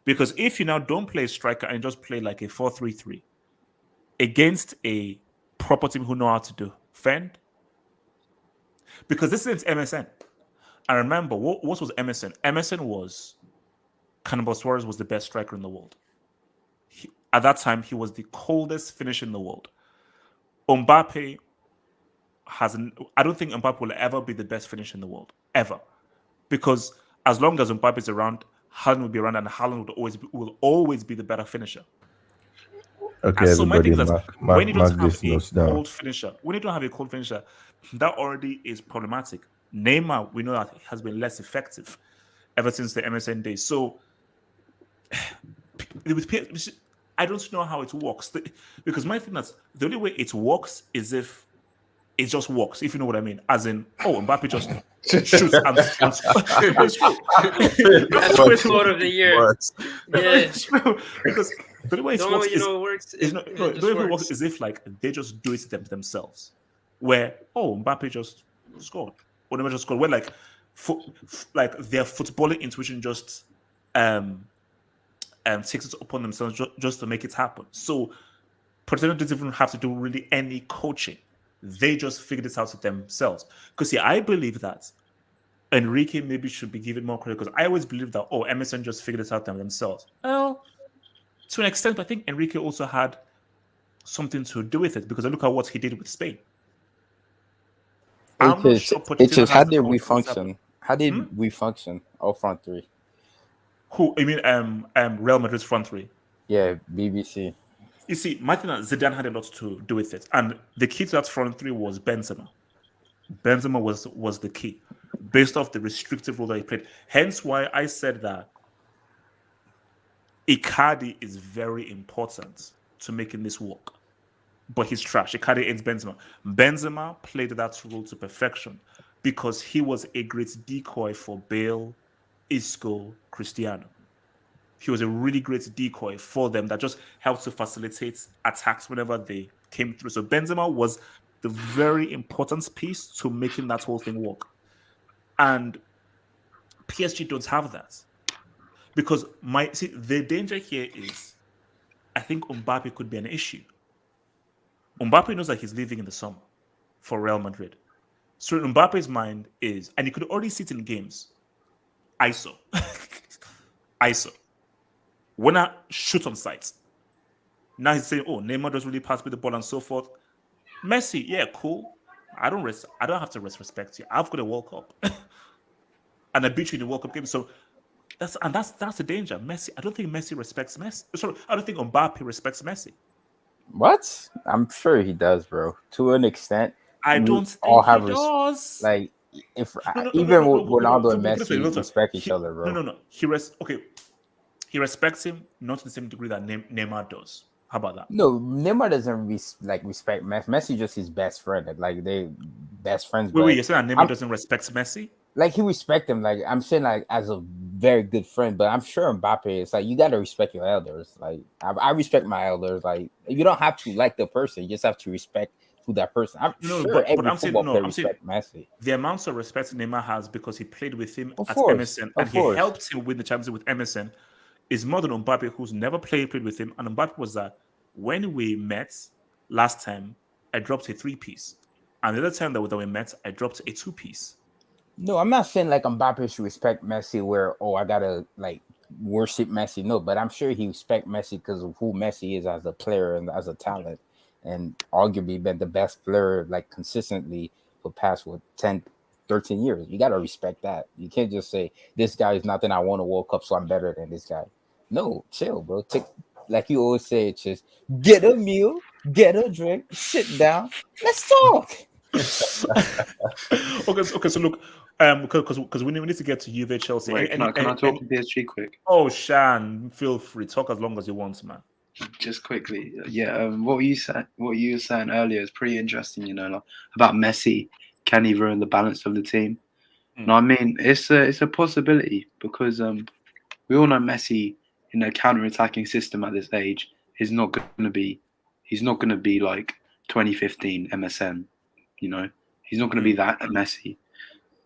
Because if you now don't play a striker and just play like a 4-3-3 against a proper team who know how to defend, because this is MSN. I remember what was Emerson? Emerson was Cannibal Suarez was the best striker in the world. At that time, he was the coldest finisher in the world. Mbappe I don't think Mbappe will ever be the best finisher in the world, ever. Because as long as Mbappe is around, Haaland will be around, and Haaland will always be the better finisher. Okay, so my thing everybody, is that mark, when you don't have this a notes down. cold finisher, that already is problematic. Neymar, we know that has been less effective ever since the MSN days. So I don't know how it works, because my thing is the only way it works is if it just works, if you know what I mean. As in, Mbappe just shoots and it's true. That's the quote of the year. Yeah. Because the way it works is if like they just do it themselves. Where Mbappe just scored, or never just scored. Where like their footballing intuition just takes it upon themselves just to make it happen. So Pochettino doesn't even have to do really any coaching. They just figured this out themselves. Because I believe that Enrique maybe should be given more credit, because I always believe that Emerson just figured this out themselves. Well, to an extent, but I think Enrique also had something to do with it, because I look at what he did with Spain. I'm not sure Pochettino how did we function? How did we function? All front three. Who? You mean Real Madrid's front three? Yeah, BBC. You see, Martin Zidane had a lot to do with it, and the key to that front three was Benzema. Benzema was the key, based off the restrictive role that he played. Hence why I said that Icardi is very important to making this work. But he's trash. Icardi ain't Benzema. Benzema played that role to perfection because he was a great decoy for Bale, Isco, Cristiano. He was a really great decoy for them that just helped to facilitate attacks whenever they came through. So Benzema was the very important piece to making that whole thing work. And PSG don't have that. Because the danger here is, I think Mbappe could be an issue. Mbappe knows that he's leaving in the summer for Real Madrid. So in Mbappe's mind is, and you could already see it in games, ISO. ISO. When I shoot on sight, now he's saying, Neymar doesn't really pass me the ball and so forth. Messi, yeah, cool. I don't have to respect you. I've got a World Cup. And I beat you in the World Cup game. So that's the danger. Messi, I don't think Messi respects Messi. Sorry, I don't think Mbappe respects Messi. What? I'm sure he does, bro. To an extent. I don't think he does. Like, if Ronaldo and Messi respect each other, bro. No. He respects him, not to the same degree that Neymar does. How about that? No, Neymar doesn't respect Messi. Messi just his best friend. Like, they best friends. Wait, you're saying that Neymar doesn't respect Messi? Like, he respects him. Like, I'm saying, like, as a very good friend. But I'm sure Mbappe is like, you gotta respect your elders. Like, I respect my elders. Like, you don't have to like the person. You just have to respect who that person. I'm saying Messi. The amounts of respect Neymar has because he played with him at Emerson, and he helped him win the championship with Emerson, is more than Mbappe, who's never played with him. And Mbappe was that when we met last time, I dropped a 3-piece. And the other time that we met, I dropped a 2-piece. No, I'm not saying like Mbappe should respect Messi where, I gotta like worship Messi. No, but I'm sure he respect Messi because of who Messi is as a player and as a talent. And arguably been the best player like consistently for past 10, 13 years. You gotta respect that. You can't just say this guy is nothing. I won a World Cup, so I'm better than this guy. No, chill, bro. Like you always say, it's just get a meal, get a drink, sit down, let's talk. Okay. So look, because we need to get to Juve, Chelsea. Wait, can I talk to PSG quick? Oh, Shan, feel free. Talk as long as you want, man. Just quickly, yeah. What you were saying earlier is pretty interesting. Like, about Messi, can he ruin the balance of the team? No, I mean it's a possibility because we all know Messi in a counter-attacking system at this age is not going to be. He's not going to be like 2015 MSN. He's not going to be that Messi.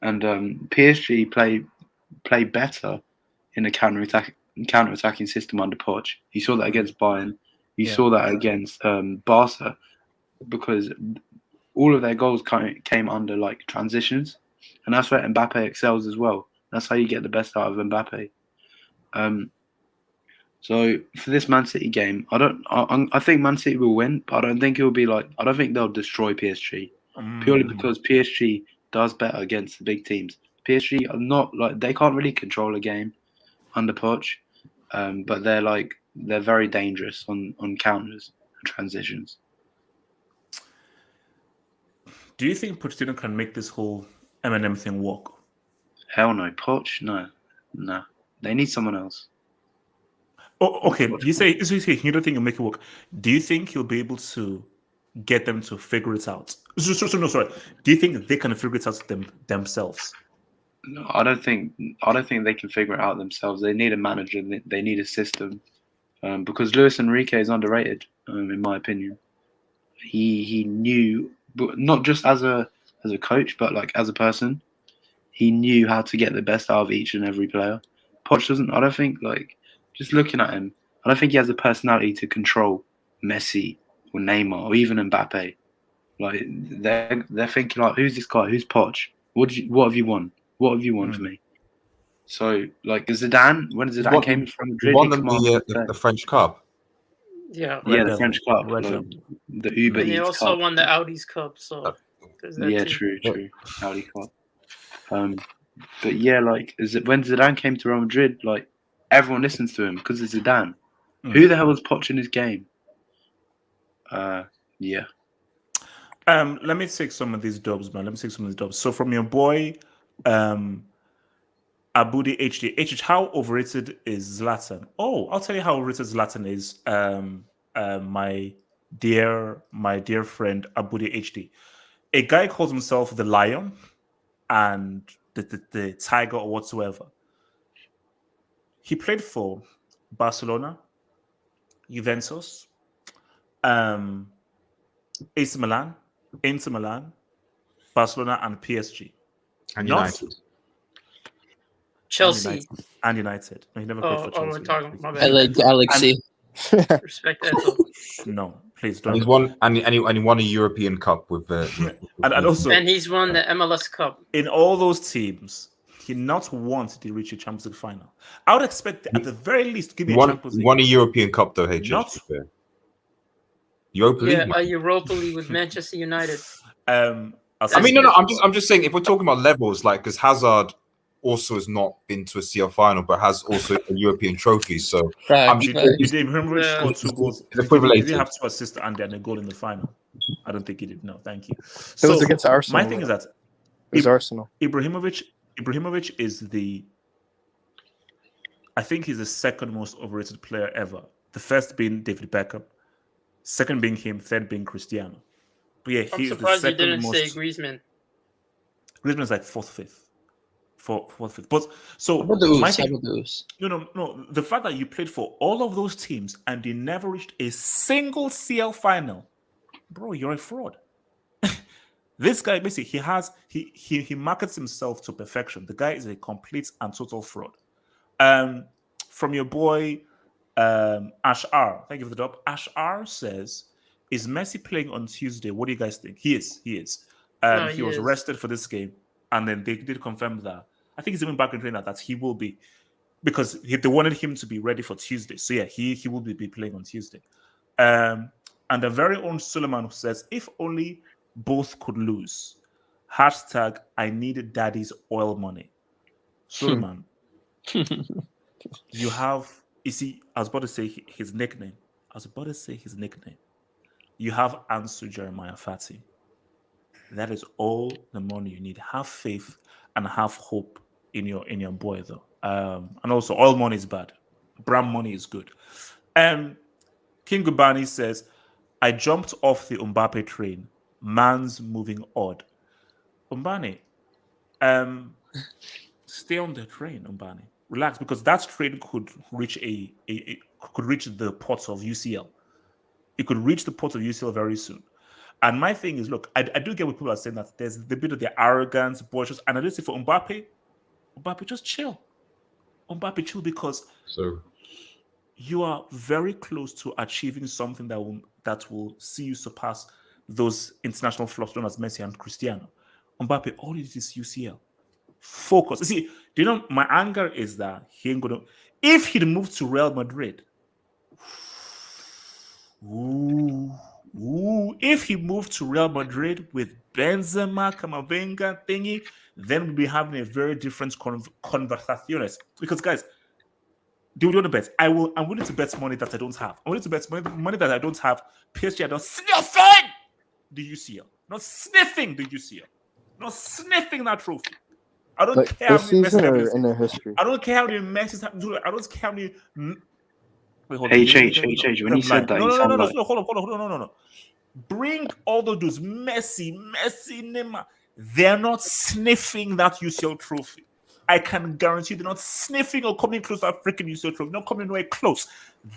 And PSG play better in a counter-attacking system under Poch. You saw that against Bayern. You saw that against Barca, because all of their goals came under like transitions. and that's where Mbappe excels as well. That's how you get the best out of Mbappe. So for this Man City game, I think Man City will win, but I don't think it will be like. I don't think they'll destroy PSG purely because PSG does better against the big teams. PSG are not like they can't really control a game under Poch, but they're very dangerous on counters and transitions. Do you think Pochettino can make this whole M&M thing work? Hell no, Poch, no. They need someone else. Oh, okay. You say you don't think he'll make it work. Do you think he'll be able to get them to figure it out? No, sorry. Do you think they can figure it out themselves? No, I don't think they can figure it out themselves. They need a manager. They need a system. Because Luis Enrique is underrated, in my opinion. He knew, but not just as a coach, but like as a person, he knew how to get the best out of each and every player. Poch doesn't. I don't think just looking at him, I don't think he has the personality to control Messi or Neymar or even Mbappe. Like they're thinking like, who's this guy? Who's Poch? What have you won? What have you won for me? So like Zidane, when Zidane came from Madrid, he won them the French Cup. Yeah, the French Cup, the Uber and they Eats also Cup. won the Audi's Cup. So yeah, true, Audi Cup. But yeah, like when Zidane came to Real Madrid, like everyone listens to him because it's Zidane. Who the hell was Poch in his game? Yeah. Let me take some of these dubs, man. So from your boy, Abudi HD. HH, how overrated is Zlatan? Oh, I'll tell you how overrated Zlatan is. My dear friend Abudi HD. A guy calls himself the Lion and the Tiger or whatsoever. He played for Barcelona, Juventus, AC Milan, Inter Milan, Barcelona, and PSG. And United. Chelsea. And United. No, he never played for Chelsea. We're talking about I like Alexi. Respect Eto. No, please don't. And he's won and he won a European Cup with and also and he's won the MLS Cup. In all those teams, he not once did he reach a Champions League final. I would expect at the very least give me a Champions League. Won a European Cup though, HS. Europa League. Yeah, a Europa League with Manchester United. I mean, no. I'm just saying if we're talking about levels, like because Hazard also has not been to a CL final, but has also a European trophy. So I'm just did Ibrahimovic score 2 goals? Did he have 2 assists and a goal in the final? I don't think he did. No, thank you. It was against Arsenal. My thing is that it was Arsenal. Ibrahimovic is I think he's the second most overrated player ever. The first being David Beckham, second being him, third being Cristiano. But yeah, I'm he's surprised the you didn't second most. say Griezmann. Griezmann's like fourth, fifth. But so No. The fact that you played for all of those teams and you never reached a single CL final, bro, you're a fraud. This guy basically he markets himself to perfection. The guy is a complete and total fraud. From your boy Ash R, thank you for the dub. Ash R says, "Is Messi playing on Tuesday? What do you guys think?" He is. He was arrested for this game, and then they did confirm that. I think he's even back in training that he will be, because they wanted him to be ready for Tuesday. So yeah, he will be playing on Tuesday. And the very own Suleiman says, "If only both could lose." Hashtag I need daddy's oil money. Suleiman, you have. You see, I was about to say his nickname. You have Ansu Jeremiah Fati. That is all the money you need. Have faith and have hope in your boy, though. And also, oil money is bad. Brown money is good. King Gubani says, "I jumped off the Mbappe train. Man's moving odd." Umbani, stay on the train, Umbani. Relax, because that train could reach could reach the ports of UCL. It could reach the ports of UCL very soon. And my thing is, look, I do get what people are saying, that there's the bit of the arrogance, boisterous, and I just say for Mbappe, just chill. Mbappe, chill, because you are very close to achieving something that will see you surpass those international flops known as Messi and Cristiano. Mbappe, all it is UCL. Focus. See, do you know my anger is that he ain't gonna. If he'd moved to Real Madrid, if he moved to Real Madrid with Benzema, Camavinga, thingy, then we'd be having a very different conversaciones. Because guys, do you want to bet? I'm willing to bet money that I don't have. I'm willing to bet money that I don't have. PSG are not sniffing the UCL. Not sniffing the UCL. Not sniffing that trophy. I don't care how many season or messes in their history. I don't care how many messes happen to it. I don't care how many. Wait, hold on. H. When you said that, you sound like. Hold on. No. Bring all those dudes, Messi, Neymar. They're not sniffing that UCL trophy. I can guarantee they're not sniffing or coming close to that freaking UCL trophy. Not coming anywhere close.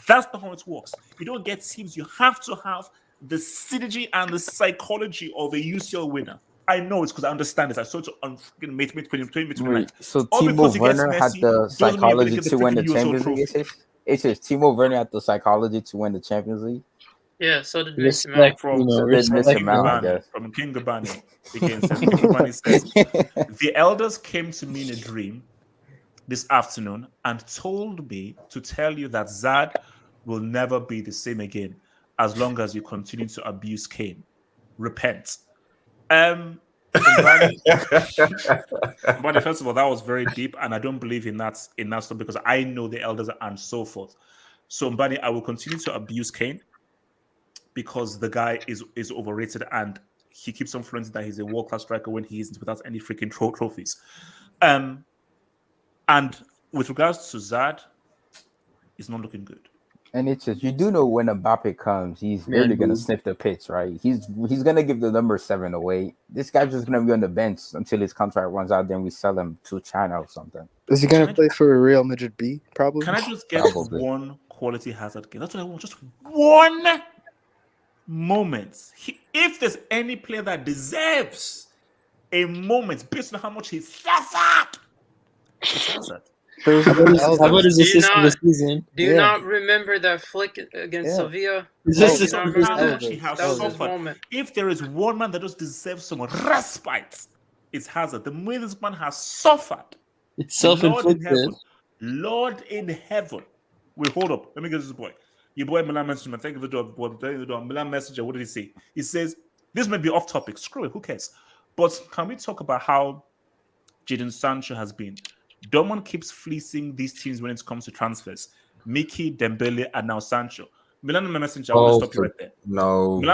That's not how it works. You don't get teams. You have to have the synergy and the psychology of a UCL winner. I know it's because I understand this. I saw it on freaking Wait, so Timo Werner had the psychology to win the Champions League? It's just Timo Werner had the psychology to win the Champions League? Yeah, so did Mason Mount. From King Gabani. The elders came to me in a dream this afternoon and told me to tell you that Zad will never be the same again as long as you continue to abuse Kane. Repent. But first of all, that was very deep, and I don't believe in that stuff because I know the elders and so forth. So, Mbani, I will continue to abuse Kane because the guy is overrated and he keeps on flaunting that he's a world-class striker when he isn't without any freaking trophies. And with regards to Zad, it's not looking good. And it's just, you do know when Mbappe comes, he's really going to sniff the pitch, right? He's going to give the number 7 away. This guy's just going to be on the bench until his contract runs out, then we sell him to China or something. Is he going to play for Real Madrid B, probably? Can I just get one quality Hazard game? That's what I want, just one moment. If there's any player that deserves a moment based on how much he suffered, it's Hazard. How about his assist for the season? Do you not remember that flick against Sevilla? If there is one man that just deserves some respite, it's Hazard. The way this man has suffered. It's self-inflicted. Lord in heaven. Wait, hold up. Let me get this boy. Your boy Milan messaged me. Thank you for the job. Milan messenger. What did he say? He says, this may be off topic. Screw it. Who cares? But can we talk about how Jadon Sancho has been? Dortmund keeps fleecing these teams when it comes to transfers. Mickey, Dembele, and now Sancho. Milan messenger, I want to stop you right there.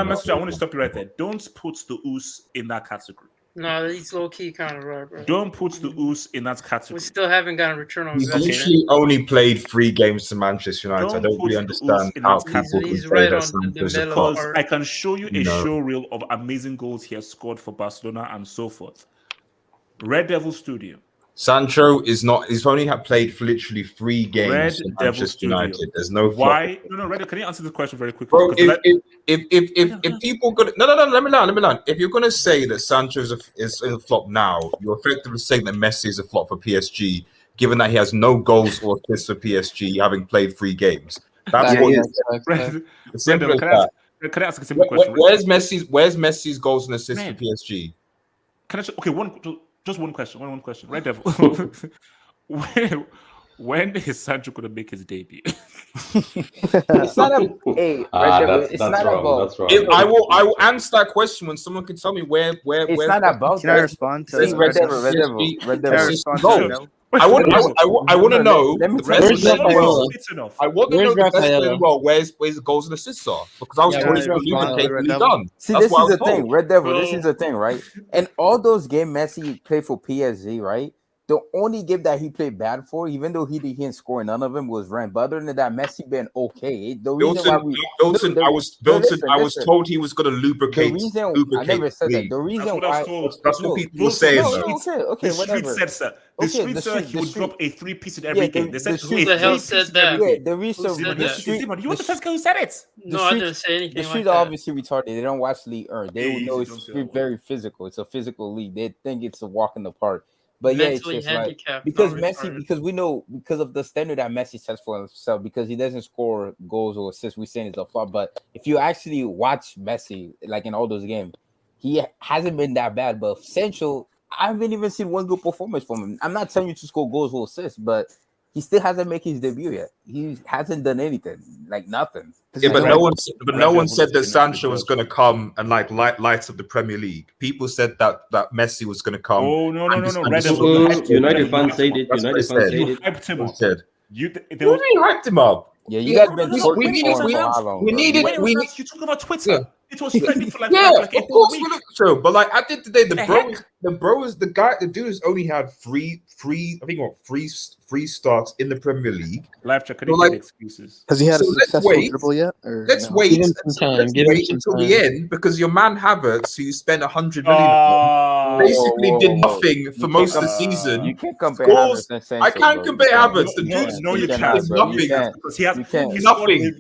Messenger, I want to stop you right there. Don't put the Oos in that category. No, he's low-key kind of right, bro. Don't put the Oos in that category. We still haven't gotten a return on investment. He's literally only played 3 games to Manchester United. I don't really understand how people can say that Sancho's a cost. I can show you a show reel of amazing goals he has scored for Barcelona and so forth. Red Devil Studio. Sancho is not. He's only played for literally 3 games in Manchester United. There's no. Why? No, Red. Can you answer the question very quickly? Bro, if people gonna no, let me learn. If you're gonna say that Sancho is a flop now, you're effectively saying that Messi is a flop for PSG, given that he has no goals or assists for PSG, having played 3 games. That's what. It's simple as that. Can I ask a simple question? Where's Messi's goals and assists for PSG? Can I just one question. One question. Red Devil. When is Sancho going to make his debut? It's not a. Hey, Red Devil. It's not about. That's wrong. I will answer that question when someone can tell me where. It's not about. Can I respond to Red Devil. I want to know. I want to know the best player well. Where's the goals and assists are? Because I was told it's capably done. See, this is the thing, Red Devil. This is the thing, right? And all those games Messi played for PSG, right? The only game that he played bad for, even though he didn't score none of them, was Rennes. But other than that, Messi been okay. The reason why I was told he was going to lubricate. I never said that. The reason why that's what people were saying. Okay, whatever. The street said he would drop a 3-piece in every game. They said who the hell said that? Yeah, the reason. You want the first guy who said it? No, I didn't say anything. The streets are obviously retarded. They don't watch League 1. They will know it's very physical. It's a physical league. They think it's a walk in the park. But yeah, it's just like because Messi, because we know because of the standard that Messi sets for himself, because he doesn't score goals or assists, we're saying it's a flop. But if you actually watch Messi, like in all those games, he hasn't been that bad. But Sancho, I haven't even seen one good performance from him. I'm not telling you to score goals or assists, but he still hasn't made his debut yet. He hasn't done anything, like nothing. Yeah, but no one said that Sancho was going to come and like light up the Premier League. People said that Messi was going to come. Oh no! United fans said it. United fans said it. Hyped him up. You hyped him up. Yeah, you guys been we needed. You talk about Twitter. Yeah. It was trending for like of course we look true, but like at the end of the day, the dude has only had three starts in the Premier League. Live check, can you get excuses? Has he had a successful dribble yet? Let's wait until the end, because your man Havertz, who you spent 100 million, basically did nothing for most of the season. You can't compare Havertz and Sancho. I can't compare Havertz. The dude you did can't. nothing. He nothing. He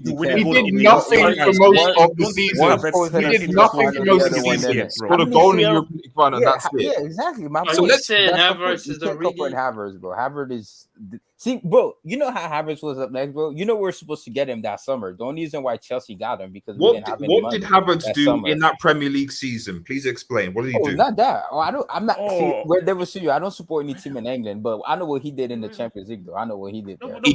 did nothing for most of the season. He did nothing for most of the season. Scored a goal in the European League run, and that's it. Yeah, exactly. So let's say Havertz is the reason. Havertz, bro. Havertz is bro. You know how Havertz was up next, bro. You know we're supposed to get him that summer. The only reason why Chelsea got him because what did Havertz do in that Premier League season? Please explain. What did he do? Not that. I'm not. I don't support any team in England, but I know what he did in the Champions League. Though I know what he did there. He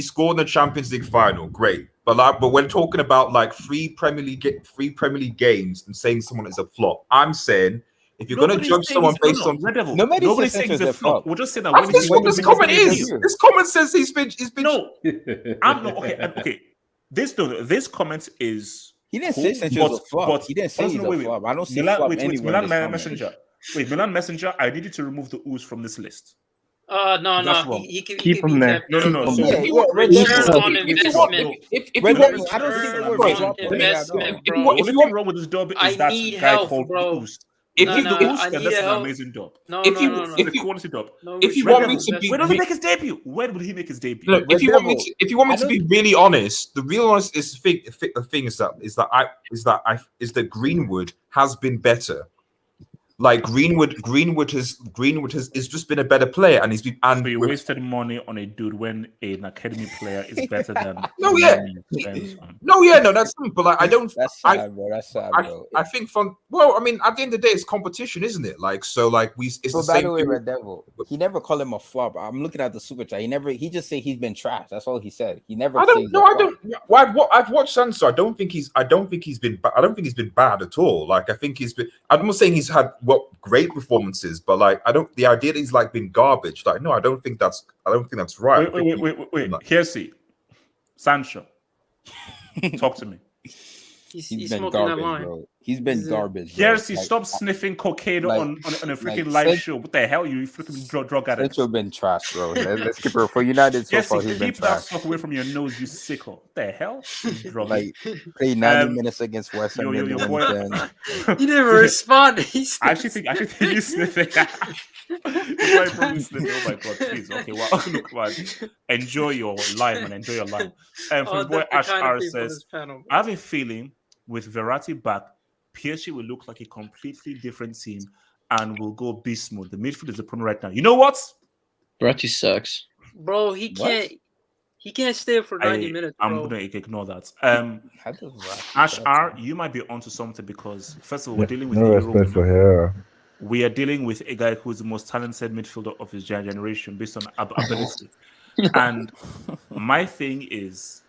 scored in the Champions League final. Great. But we're talking about like three Premier League games and saying someone is a flop. I'm saying if you're going to judge someone based on nobody's saying he's a flop. We'll just say that. That's what this comment is. This comment says he's been. No, I'm not okay. This comment is. He didn't say Sancho was a flop. He didn't say he's a flop. I don't see flop anywhere. Milan Messenger. Wait, Milan Messenger. I need you to remove the ooze from this list. No. He keep him there. No. So if you want wrong with this dub is that guy called Ooze. If you that's an amazing dub. If you want me to be, when does he make his debut? When will he make his debut? Look, if you want me to be really honest, the real honest is the thing is that Greenwood has been better. Like Greenwood has just been a better player, and he's been. And so you wasted money on a dude when an academy player is better than. No, that's something. But like, I don't. That's sad, bro. That's sad, bro. I think I mean, at the end of the day, it's competition, isn't it? Like, so like it's the same. By the way, Red Devil, he never called him a flop. I'm looking at the super chat. He just said he's been trash. That's all he said. He never. I don't. Well, I've watched Sancho. I don't think he's been bad at all. Like, I think he's been. I'm not saying he's had great performances, but like the idea that he's like been garbage. Like, no, I don't think that's right. Wait. Here's Sancho. Talk to me. He's been garbage, bro. He's been garbage. Here's stop sniffing cocaine on a freaking live show. What the hell? You freaking drug addict. Sancho been trash, bro. Let's keep it for United so far. He's been trash. Keep that stuff away from your nose, you sicko. What the hell? Like play 90 minutes against West Ham. He never responded. I actually think he's sniffing. Oh my god, please. Okay, well, look, man. Enjoy your life, man. Enjoy your life. And from boy Ash R says, I have a feeling with Verratti back, PSG will look like a completely different team and will go beast mode. The midfield is the problem right now. You know what? Verratti sucks. Bro, he can't stay for 90 minutes. Bro. I'm gonna ignore that. Ash R, you might be onto something because first of all, we're dealing with respect for her. We are dealing with a guy who is the most talented midfielder of his generation based on ability. And my thing is,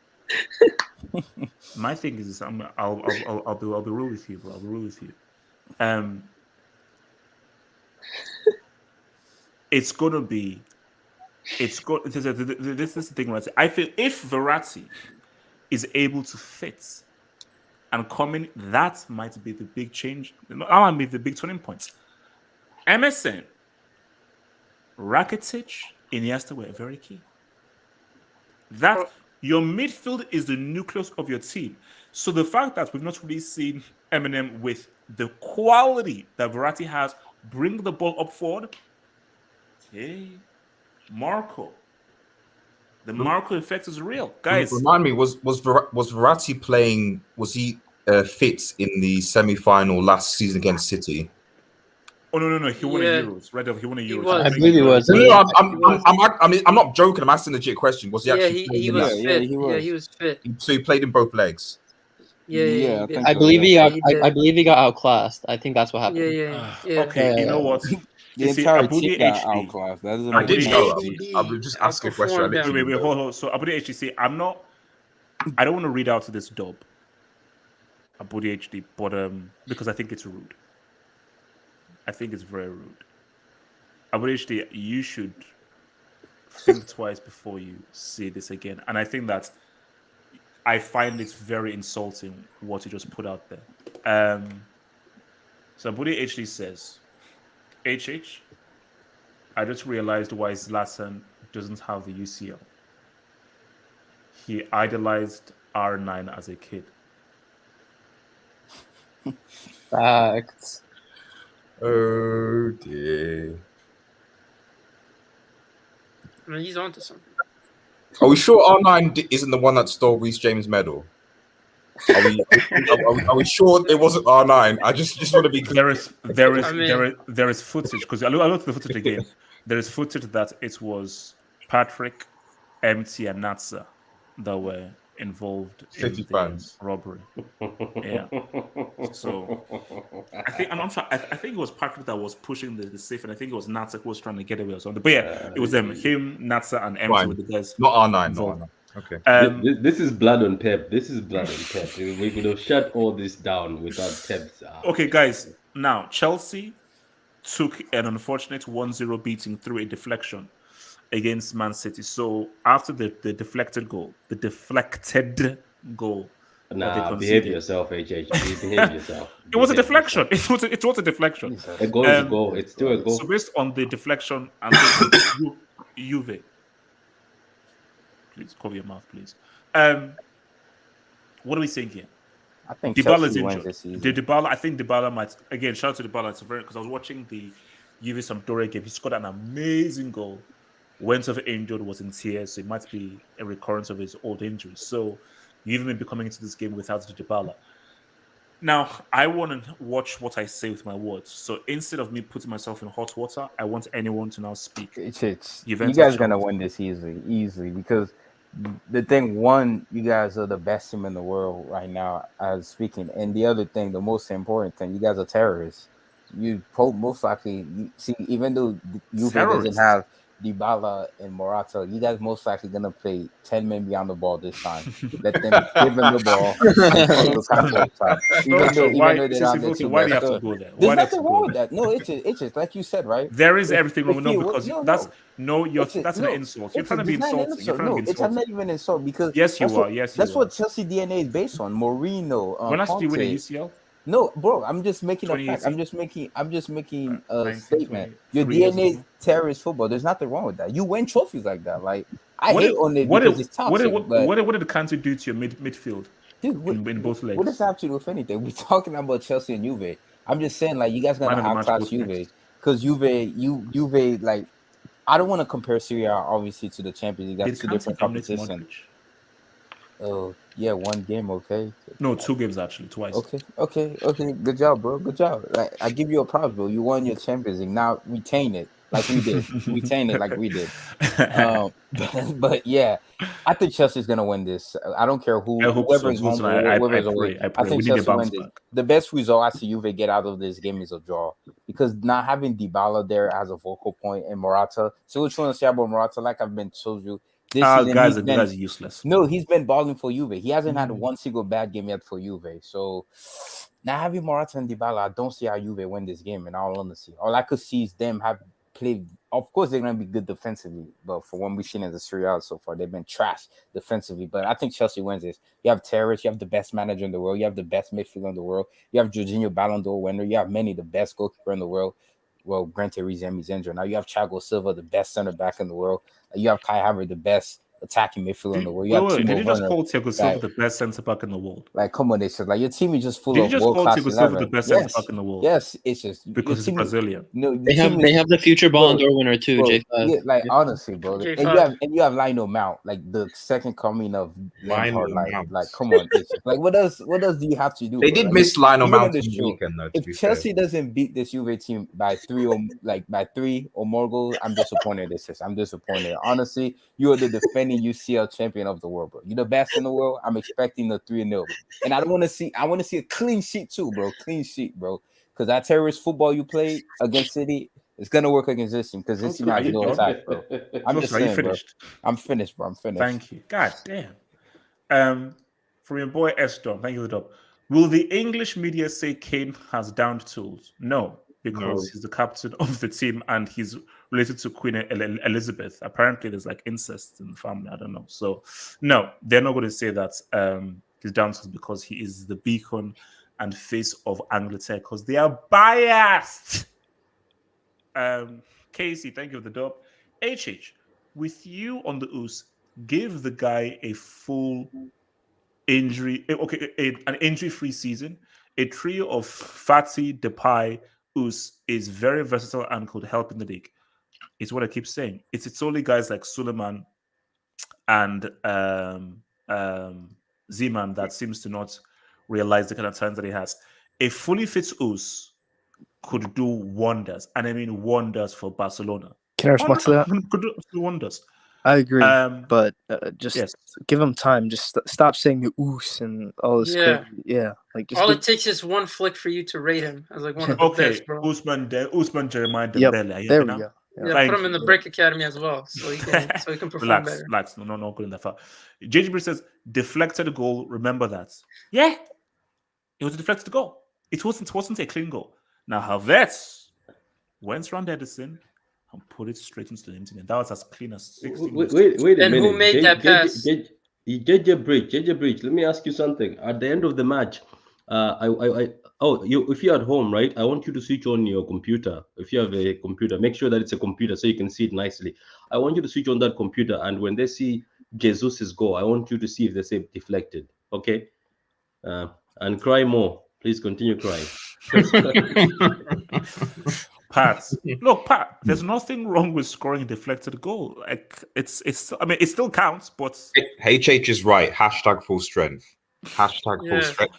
I'll be real with you, bro. I'll be real with you. This is the thing, right? I feel if Verratti is able to fit and come in, that might be the big change. That might be the big turning point. MSN, Rakitic, Iniesta were very key. That your midfield is the nucleus of your team. So the fact that we've not really seen Eminem with the quality that Verratti has, bring the ball up forward. Hey, Marco. The Marco effect is real, guys. Remind me, was Verratti playing? Was he fit in the semi-final last season against City? Oh no! He won a Euros. Red Devil, he won a Euros. I believe he was. I'm not joking. I'm asking a legit question. Was he actually? He was fit. Yeah, he was fit. So he played in both legs. Yeah, I believe I believe he got outclassed. I think that's what happened. Yeah. Okay, you know what? The entire team got outclassed. That doesn't make sense. I will just ask a question. Wait, hold on. So Abudi HD say, I don't want to read out this dub, Abudi HD, but because I think it's rude. I think it's very rude. Abudi HD, you should think twice before you say this again. And I think that I find it very insulting what you just put out there. So Abudi HD says, HH, I just realized why Zlatan doesn't have the UCL. He idolized R9 as a kid. Facts. Oh dear. I mean, he's onto something. Are we sure R9 isn't the one that stole Reece James' medal? Are we sure it wasn't R9? I just want to be there is footage, because I looked at the footage again. There is footage that it was Patrick, MT, and Natsa that were involved in the robbery. Yeah. So I think I think it was Patrick that was pushing the safe, and I think it was Natsa who was trying to get away or something. But yeah, it was him, Natsa, and MT with the guys. Not R9, not R9. Okay. This is blood on Pep. This is blood on Pep. We could have shut all this down without Pep's. Okay, guys. Now Chelsea took an unfortunate 1-0 beating through a deflection against Man City. So after the deflected goal, Nah, behave yourself, HH. Behave yourself. It was a deflection. It was a deflection. A goal is a goal. It's still a goal. So based on the deflection, and Juve. Please cover your mouth, please. What are we saying here? I think Dybala's Chelsea wins injured. this season. I think Dybala might again. Shout out to Dybala. It's very because I was watching the Juve Sampdoria game. He scored an amazing goal. Went off injured, was in tears, so it might be a recurrence of his old injuries. So Juve may be coming into this game without Dybala. Now, I want to watch what I say with my words. So instead of me putting myself in hot water, I want anyone to now speak. You guys are gonna win this easily because the thing, one, you guys are the best team in the world right now as speaking, and the other thing, the most important thing, you guys are terrorists. You most likely see, even though Juve doesn't have Dybala and Morata, you guys most likely gonna play 10 men beyond the ball this time. Let them give them the ball. Why do you have to go there? There's nothing wrong with that. No, it's just like you said, right? There is everything wrong. That's an insult. You're trying to be insulting. No, it's not even an insult because yes, you are. That's what Chelsea DNA is based on. Mourinho. When last did you win a UCL? No, bro, I'm just making a fact. I'm just making a statement. Your DNA is terrorist football. There's nothing wrong with that. You win trophies like that. Like I hate on it because it's toxic. What did the country do to your midfield? Dude, in both legs? What does that have to do with anything? We're talking about Chelsea and Juve. I'm just saying, like, you guys gotta high class Juve because Juve, like, I don't want to compare Serie obviously to the Champions League. That's two different competitions. Oh, yeah, one game, okay. No, 2 games actually, twice. Okay. Good job, bro. Good job. Like, I give you a props, bro. You won your Champions League. Now retain it like we did. Retain it like we did. But yeah, I think Chelsea's gonna win this. I don't care whoever's home or whoever's away. I think Chelsea wins this. The best result I see Juve get out of this game is a draw because not having Dybala there as a focal point and Morata. So what you want to say about Morata? Like I've been told you. This guys useless. No, he's been balling for Juve. He hasn't had one single bad game yet for Juve. So now having Morata and Dybala, I don't see how Juve win this game. In all honesty, all I could see is them have played. Of course, they're going to be good defensively, but for what we've seen in the Serie A so far, they've been trash defensively. But I think Chelsea wins this. You have terrorists, you have the best manager in the world, you have the best midfielder in the world, you have Jorginho Ballon d'Or winner, you have many the best goalkeeper in the world. Well, granted, Rizemi's injured. Now you have Thiago Silva, the best center back in the world. You have Kai Havertz, the best attacking midfielder in the world. Did you just call Thiago Silva the best centre back in the world? Like, come on, it's just like your team is just full of world class. Did you just call Thiago Silva the best centre back in the world? Yes, it's just because he's Brazilian. No, they have the future Ballon d'Or winner too, J5. Yeah, like honestly, bro, and you have Lionel Mount, like the second coming of Lampard. Like, come on, it's just, like what else do you have to do? They did miss Lionel Mount this weekend, though. If Chelsea doesn't beat this Juve team by 3 or more goals, I'm disappointed. I'm disappointed. Honestly, you are the defending defending UCL champion of the world, bro. You're the best in the world. I'm expecting the 3-0. And I want to see a clean sheet too, bro. Clean sheet, bro. Because that terrorist football you play against City, it's gonna work against this team because this team has no attack, bro. I'm just saying, bro. I'm finished, bro. I'm finished. Thank you. God damn. From your boy Eston, thank you for the dub. Will the English media say Kane has downed tools? No, because he's the captain of the team and he's related to Queen Elizabeth. Apparently, there's like incest in the family. I don't know. So, no, they're not going to say that he's downed tools because he is the beacon and face of Angleterre because they are biased. Casey, thank you for the dub. HH, with you on the ooze, give the guy a full injury, an injury-free season. A trio of Fati, Depay, Us is very versatile and could help in the league. It's what I keep saying. It's only guys like Suleiman and Zeman that seems to not realize the kind of talent that he has. A fully fit Us could do wonders, and I mean wonders for Barcelona. Can I respond to that? Could do wonders. I agree, but just give him time. Just stop saying the oos and all this. Yeah, crazy. Yeah. Like just all it takes is one flick for you to rate him as like one of the best, bro. Usman Jeremiah Yep. Dembele. There we go. Yeah, put him in the Brick Academy as well, so he can perform better. Relax. No, going that far. JJ says deflected goal. Remember that? Yeah, it was a deflected goal. It wasn't a clean goal. Now Havertz went round Edison and put it straight into the empty net. That was as clean as 16. Wait a minute. And who made that pass? JJ Bridge. Let me ask you something. At the end of the match, if you're at home, right? I want you to switch on your computer. If you have a computer, make sure that it's a computer so you can see it nicely. I want you to switch on that computer, and when they see Jesus' goal, I want you to see if they say deflected. Okay? And cry more. Please continue crying. Pat, look, Pat. There's nothing wrong with scoring a deflected goal. Like it's. I mean, it still counts, but HH is right. Hashtag full strength. Hashtag full strength.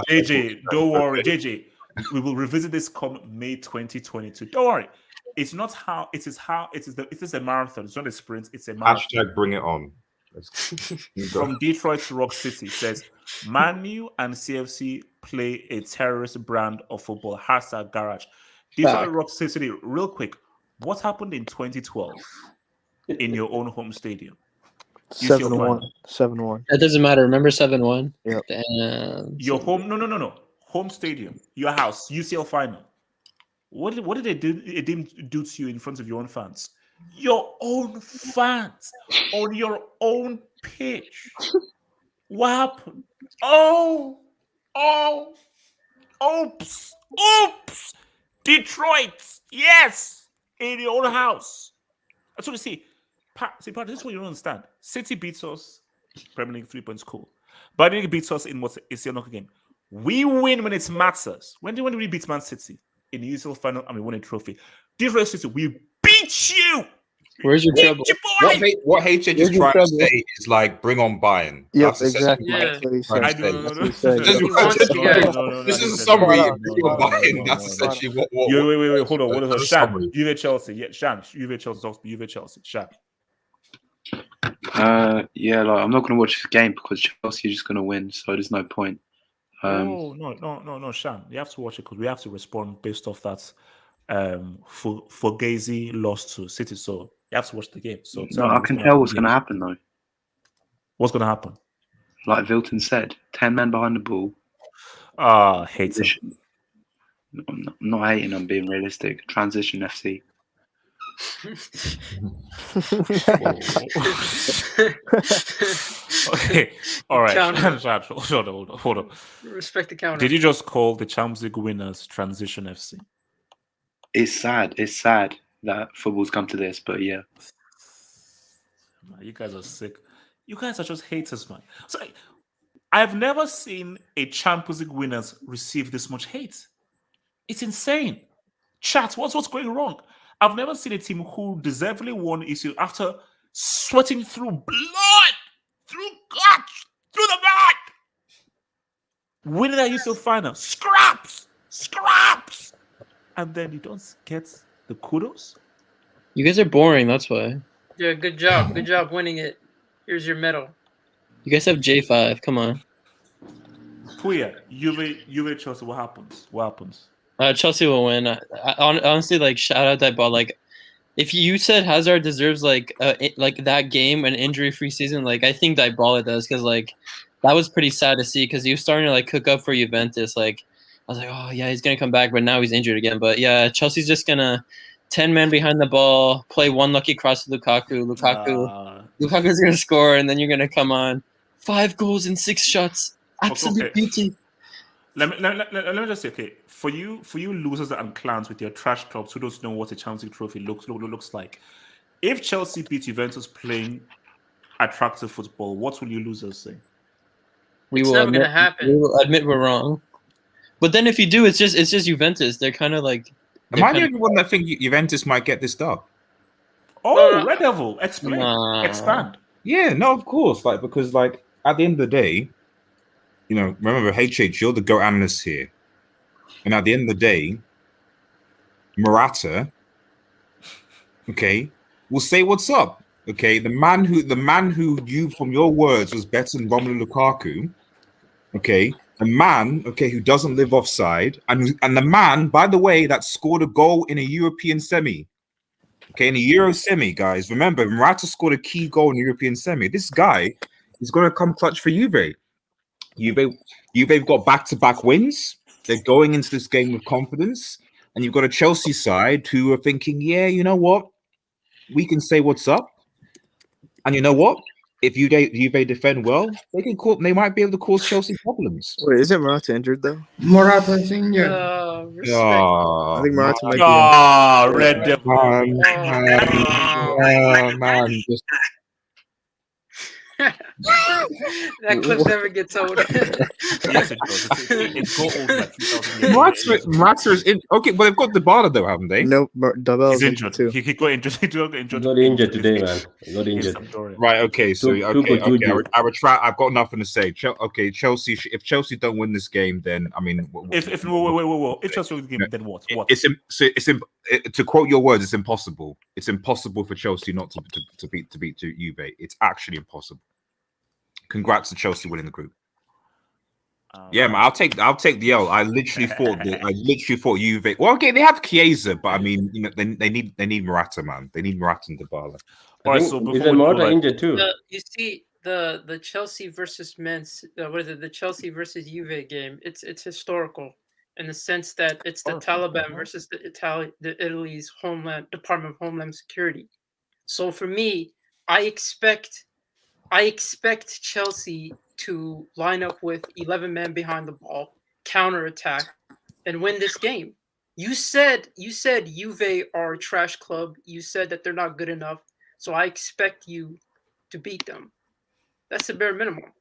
JJ, don't worry, JJ. We will revisit this come May 2022. Don't worry. It's not how. It is how. It is a marathon. It's not a sprint. It's a marathon. Hashtag bring it on. From Detroit to Rock City says Man U and CFC play a terrorist brand of football. Hashtag garage. Detroit Rock City, real quick. What happened in 2012 in your own home stadium? 7-1. 7-1. That doesn't matter. Remember 7-1? Yeah. Your home? No. Home stadium. Your house. UCL final. What did they do to you in front of your own fans? Your own fans on your own pitch. What happened? Oops. Detroit, yes, in your own house. That's what you see. Pat, this is what you don't understand. City beats us, Premier League 3 points, cool. But League beats us in what's a knock again. We win when it matters. When did we beat Man City in the UCL final and we won a trophy? Detroit City, we beat you. Where's your trouble? What HH is trying to say is like, bring on Bayern. Yep, exactly. Yeah. This is a summary. Bring on Bayern. That's essentially what. Wait. Hold on. What is that? Shan, Juve Chelsea. Yeah, Shan, Juve Chelsea. Juve Chelsea. Shan. Yeah, like I'm not going to watch this game because Chelsea is just going to win, so there's no point. No, Shan. You have to watch it because we have to respond based off that. Fugazi lost to City, so you have to watch the game. So I can tell what's going to happen though. What's going to happen? Like Vilton said, 10 men behind the ball. Hate it. I'm not hating. I'm being realistic. Transition FC. Okay, all right. Hold on. Respect the counter. Did you just call the Champions League winners Transition FC? It's sad. It's sad that football's come to this, but yeah. You guys are sick. You guys are just haters, man. So I've never seen a Champions League winners receive this much hate. It's insane. Chat, what's going wrong? I've never seen a team who deservedly won issue after sweating through blood, through guts, through the mud. Winning that UCL final. Scraps. And then you don't get the kudos. You guys are boring. That's why. Yeah, good job. Good job winning it. Here's your medal. You guys have J5. Come on. Puya, Juve, Chelsea. What happens? Chelsea will win. Honestly, like shout out that ball. Like, if you said Hazard deserves like that game, an injury-free season, like I think Dybala does, because like that was pretty sad to see, because he was starting to like cook up for Juventus. Like I was like, oh yeah, he's gonna come back, but now he's injured again. But yeah, Chelsea's just gonna 10 men behind the ball, play one lucky cross to Lukaku. Lukaku's gonna score, and then you're gonna come on 5 goals and 6 shots. Absolute beauty. Let me just say, okay, for you losers and clowns with your trash clubs who don't know what a Champions League trophy looks like, if Chelsea beat Juventus playing attractive football, what will you losers say? It's never gonna happen. We will admit we're wrong. But then if you do, it's just Juventus. They're kind of like. Am I the only one that think Juventus might get this dub? Oh, Red Devil, expand. Yeah, no, of course. Like, because like at the end of the day, you know, remember, HH, you're the GOAT analyst here. And at the end of the day, Morata, okay, will say what's up. Okay, the man who you, from your words, was better than Romelu Lukaku. Okay, the man, okay, who doesn't live offside, and the man, by the way, that scored a goal in a European semi. Okay, in a Euro semi, guys. Remember, Morata scored a key goal in the European semi. This guy is going to come clutch for Juve. Juve got back-to-back wins. They're going into this game with confidence. And you've got a Chelsea side who are thinking, yeah, you know what? We can say what's up. And you know what? If Juve defend well, they might be able to cause Chelsea problems. Wait, isn't Morata injured though? Morata's injured. I think Morata might be. Red Devil. Man. That clip never gets old. Yes, it does. It's got old like 2000 years. Morata is in. Okay, but they've got Dybala though, haven't they? No, Dybala's injured too. He got injured. He got injured today, man. He got injured. Right. Okay. So I retract. I've got nothing to say. Okay, Chelsea. If Chelsea don't win this game, then I mean, if Chelsea win the game, then what? To quote your words, it's impossible. It's impossible for Chelsea not to beat Juve. It's actually impossible. Congrats to Chelsea winning the group. Yeah, man, I'll take the L. I literally thought Juve. Well, okay, they have Chiesa, but I mean, you know, they need Morata, man. They need Morata and Dybala. All right, so is Morata injured too? You see the Chelsea versus the Chelsea versus Juve game. It's historical in the sense that it's the Taliban versus the Italy's Department of Homeland Security. So for me, I expect Chelsea to line up with 11 men behind the ball, counterattack, and win this game. You said Juve are a trash club. You said that they're not good enough. So I expect you to beat them. That's the bare minimum.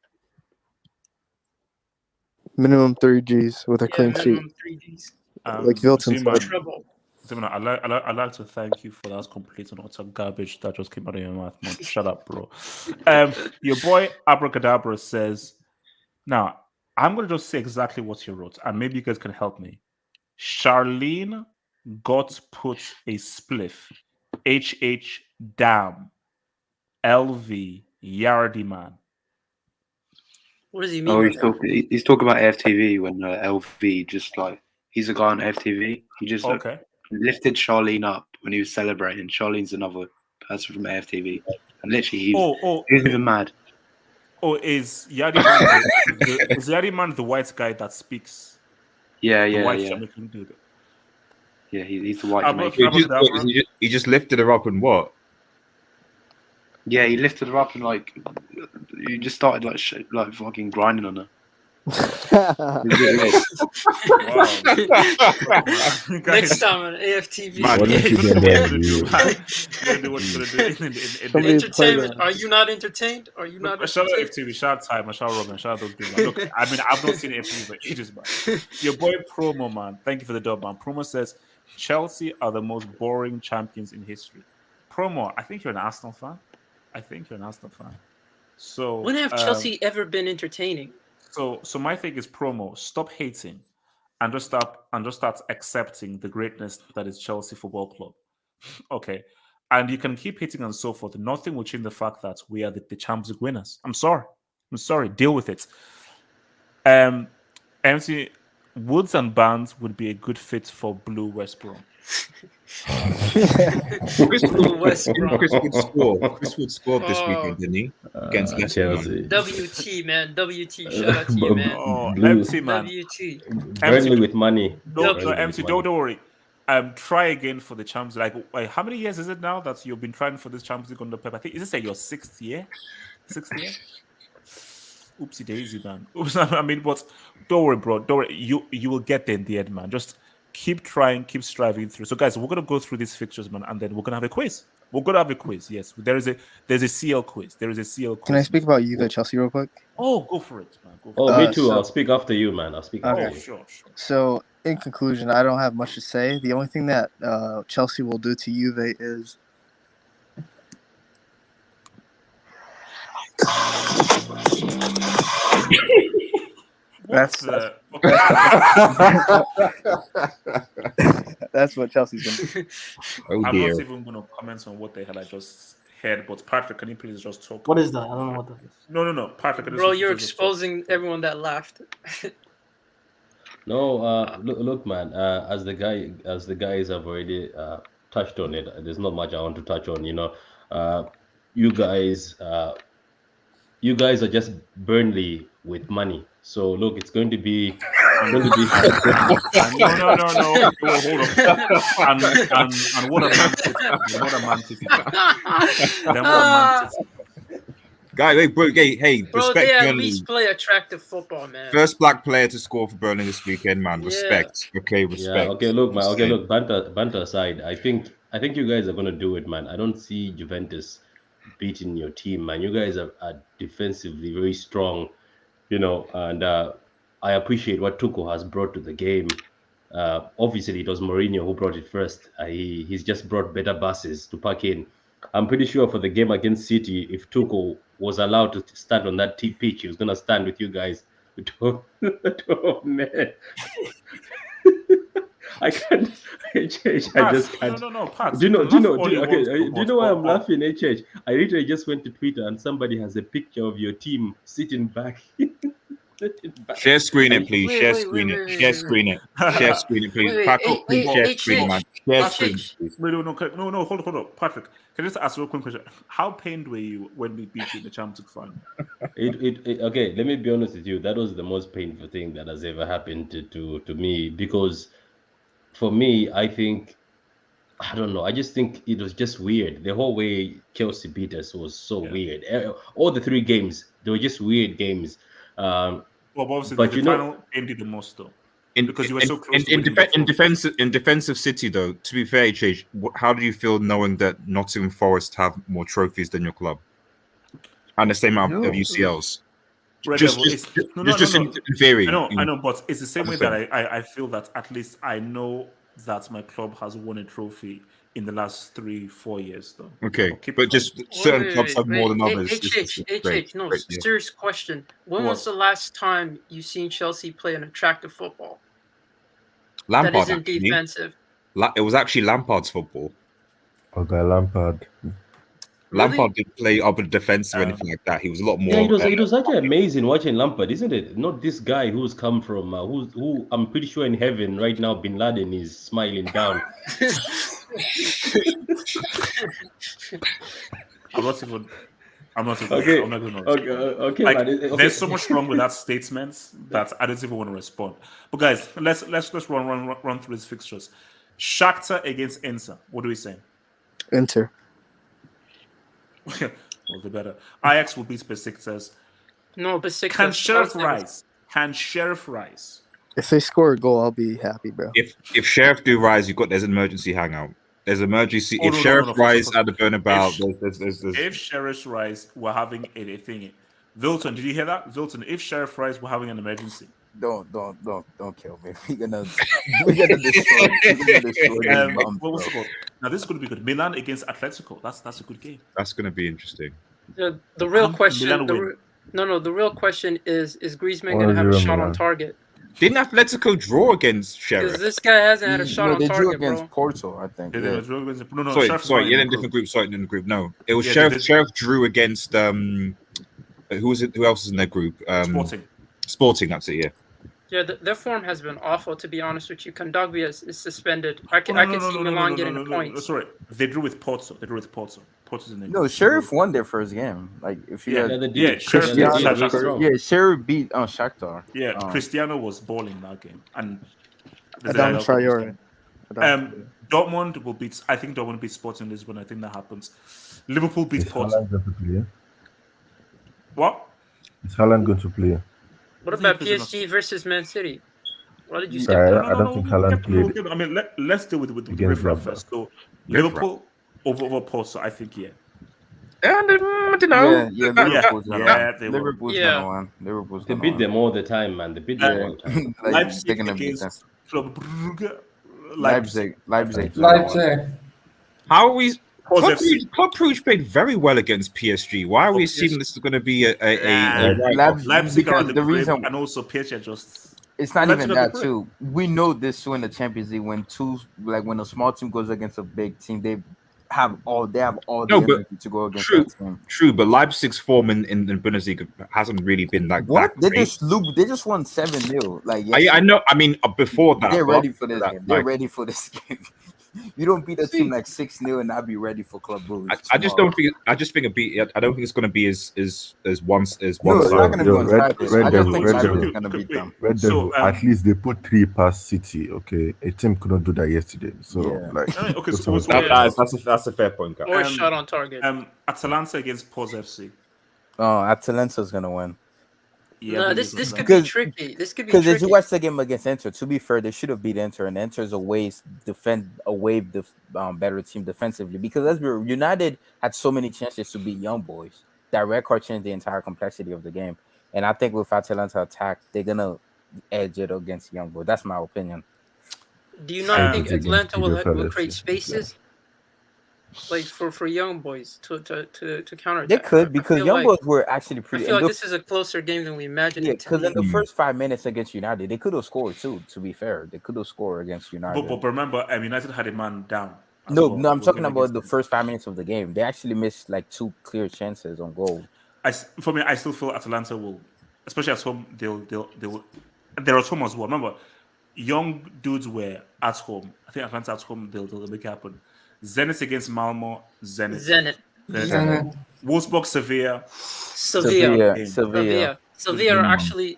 Minimum 3 Gs with a clean sheet. 3 Gs. Like Vilton said. I'd like to thank you for that complete and utter garbage that just came out of your mouth, man. Shut up, bro. Your boy Abracadabra says, now, I'm going to just say exactly what you wrote, and maybe you guys can help me. Charlene got put a spliff. HH damn. LV Yardy man. What does he mean? Oh, he's talking about FTV when LV just like, he's a guy on FTV. He just lifted Charlene up when he was celebrating. Charlene's another person from AFTV, and literally he was even mad. Oh, is Yardy man the white guy that speaks? Yeah, the white Jamaican dude. Yeah, he's the white Jamaican. He just lifted her up and what? Yeah, he lifted her up and like he just started like fucking grinding on her. Next time on AFTV. Entertainment. Are you not entertained? Are you not? Shout out FTV, shout out Time, shout out Robin, shout out those people. Look, I mean, I've not seen FTV for ages, man. Your boy Promo, man. Thank you for the dub, man. Promo says Chelsea are the most boring champions in history. Promo, I think you're an Arsenal fan. So when have Chelsea ever been entertaining? So my thing is, Promo, stop hating and just start accepting the greatness that is Chelsea Football Club. Okay. And you can keep hitting and so forth. Nothing will change the fact that we are the Champions League winners. I'm sorry. Deal with it. MC Woods and Barnes would be a good fit for Blue West Brom. Chris Wood scored this weekend, didn't he? Against Leicester. Chelsea. WT, man. WT. Shout out to you, man. MC, man. WT. Burnley with money. MC, don't worry. Try again for the Champions League. Like, how many years is it now that you've been trying for this Champions League under Pep? I think is this your sixth year? Oopsie daisy, man. Oops, I mean, but don't worry, bro. Don't worry. You will get there in the end, man. Just keep trying, keep striving through. So, guys, we're gonna go through these fixtures, man, and then we're gonna have a quiz. Yes, there's a CL quiz. Can I speak about Juve Chelsea real quick? Oh, go for it, man. Me too. I'll speak after you, man. After you. Sure. So, in conclusion, I don't have much to say. The only thing that Chelsea will do to Juve is that's what Chelsea's going to do. I'm not even going to comment on what the hell I just heard, but Patrick, can you please just talk? What is that? I don't know what that is. No. Patrick, bro, you're exposing everyone that laughed. No, look, man. As the guys have already touched on it, there's not much I want to touch on. You guys are just Burnley with money. So look, it's going to be. No. Hold on. And what a Man City. Guy, hey, bro, respect they at Burnley. least play attractive football, man. First black player to score for Burnley this weekend, man. Respect. Yeah. Okay, respect. Yeah, okay, look, man. Okay, look, banter aside, I think you guys are gonna do it, man. I don't see Juventus beating your team, man. You guys are defensively very strong, and I appreciate what Tuchel has brought to the game. Obviously, it was Mourinho who brought it first. He's just brought better buses to park in. I'm pretty sure for the game against City, if Tuchel was allowed to stand on that pitch, he was going to stand with you guys. Oh, man. I can't. I just can't. No, Pat. Do you know why I'm laughing, HH? I literally just went to Twitter and somebody has a picture of your team sitting back. Share screen it, please. Share screen it. Share screen it, please. Patrick, please share screen, man. Share screen, please. No, hold on. Patrick, can I just ask you a quick question? How pained were you when we beat you in the Champions League final? Okay, let me be honest with you. That was the most painful thing that has ever happened to me, because for me, I don't know. I just think it was just weird. The whole way Chelsea beat us was so weird. All the three games, they were just weird games. Obviously, but the final ended the most, though. Because you were so close in defense of City, though, to be fair, HH, how do you feel knowing that Nottingham Forest have more trophies than your club? And the same amount of UCLs? Just in theory. I know, but it's the same way that I feel that at least I know that my club has won a trophy in the last 3-4 years, though. Okay, but just certain clubs have more than others. Serious question. When was the last time you seen Chelsea play an attractive football? Lampard, that isn't defensive. It was actually Lampard's football. Okay, Lampard. Lampard didn't play up in defense or anything like that. He was a lot more. Yeah, it was actually amazing watching Lampard, isn't it? Not this guy who's come from who I'm pretty sure in heaven right now. Bin Laden is smiling down. I'm not even. Okay. I'm not going to. Okay. Like, okay. There's so much wrong with that statement that I don't even want to respond. But guys, let's run through these fixtures. Shakhtar against Inter. What do we say? Inter. Well, the better. Ajax will beat Besiktas. No, Besiktas. Can Sheriff rise? If they score a goal, I'll be happy, bro. If Sheriff do rise, there's an emergency hangout. There's emergency. If Sheriff rise at the Bernabeu, there's. If Sheriff rise, we're having a thing. Wilton, did you hear that? Wilton, if Sheriff rise, we're having an emergency. Don't kill me. We're gonna destroy. Now this is going to be good. Milan against Atletico. That's a good game. That's going to be interesting. The real question. The real question is Griezmann going to have a shot on target? Didn't Atletico draw against Sheriff? Because this guy hasn't had a shot No, on they drew target, against bro. Porto, I think. No, Sorry, Sheriff's not yeah, in in a different group. Sorry, in the group. No, it was Yeah, Sheriff. Sheriff drew against who was it? Who else is in their group? Sporting. Sporting. That's it. Yeah. Yeah, their form has been awful, to be honest with you. Kondogbia is suspended. I can see Milan getting the points. Sorry, they drew with Porto. Porto's in the No, Sheriff won their first game. Like if you Sheriff Sheriff beat Shakhtar. Yeah, Cristiano was balling that game, and Adam Traore. Dortmund will beat. I think Dortmund beat Sporting Lisbon. I think that happens. Liverpool beat Porto. What? Is Haaland going to play? What about PSG versus Man City? What did you say? I don't think Haaland played. I mean, let's deal with the riff first. So Liverpool over Porto, I think, yeah. And I don't know. Liverpool's gonna win. Liverpool's they beat them all the time, man. They beat them all the time. Leipzig against Club Brugge. Leipzig. How are we? Club Brugge played very well against PSG. Why are we assuming this is going to be a Leipzig are the reason, and also PSG just. It's not even that too. We know this too in the Champions League when when a small team goes against a big team, they have all the energy to go against that team. True, but Leipzig's form in the Bundesliga hasn't really been like what? That They just won 7-0. Like I know. I mean, before that, they're ready for this game. They're ready for this game. You don't beat a team like 6-0 and not be ready for Club Brugge. I just don't think. I just think I don't think it's going to be as one No, it's not going to be one Red Devil. going to beat them. Red Devil. At least they put 3 past City. Okay, a team couldn't do that yesterday. So Okay, that's a fair point. Or shot on target. Atalanta against POS FC. Oh, Atalanta's going to win. Yeah, no, this could be tricky. This could be tricky. Because if you watch the game against Inter, to be fair, they should have beat Inter, and Inter is a better team defensively. Because let's be real, United had so many chances to beat Young Boys. That record changed the entire complexity of the game, and I think with Atalanta attack, they're gonna edge it against Young Boys. That's my opinion. Do you not think Atlanta will create spaces? Like for Young Boys to counter. They could because Young Boys were actually pretty. I feel like this is a closer game than we imagined. Yeah, because in the first 5 minutes against United, they could have scored too. To be fair, they could have scored against United. But remember, United had a man down. No, I'm talking about the first 5 minutes of the game. They actually missed like 2 clear chances on goal. For me, I still feel Atalanta will, especially at home, they're at home as well. Remember, young dudes were at home. I think Atalanta at home, they'll make it happen. Zenit against Malmo. Zenit. Wolfsburg, Sevilla. Sevilla are actually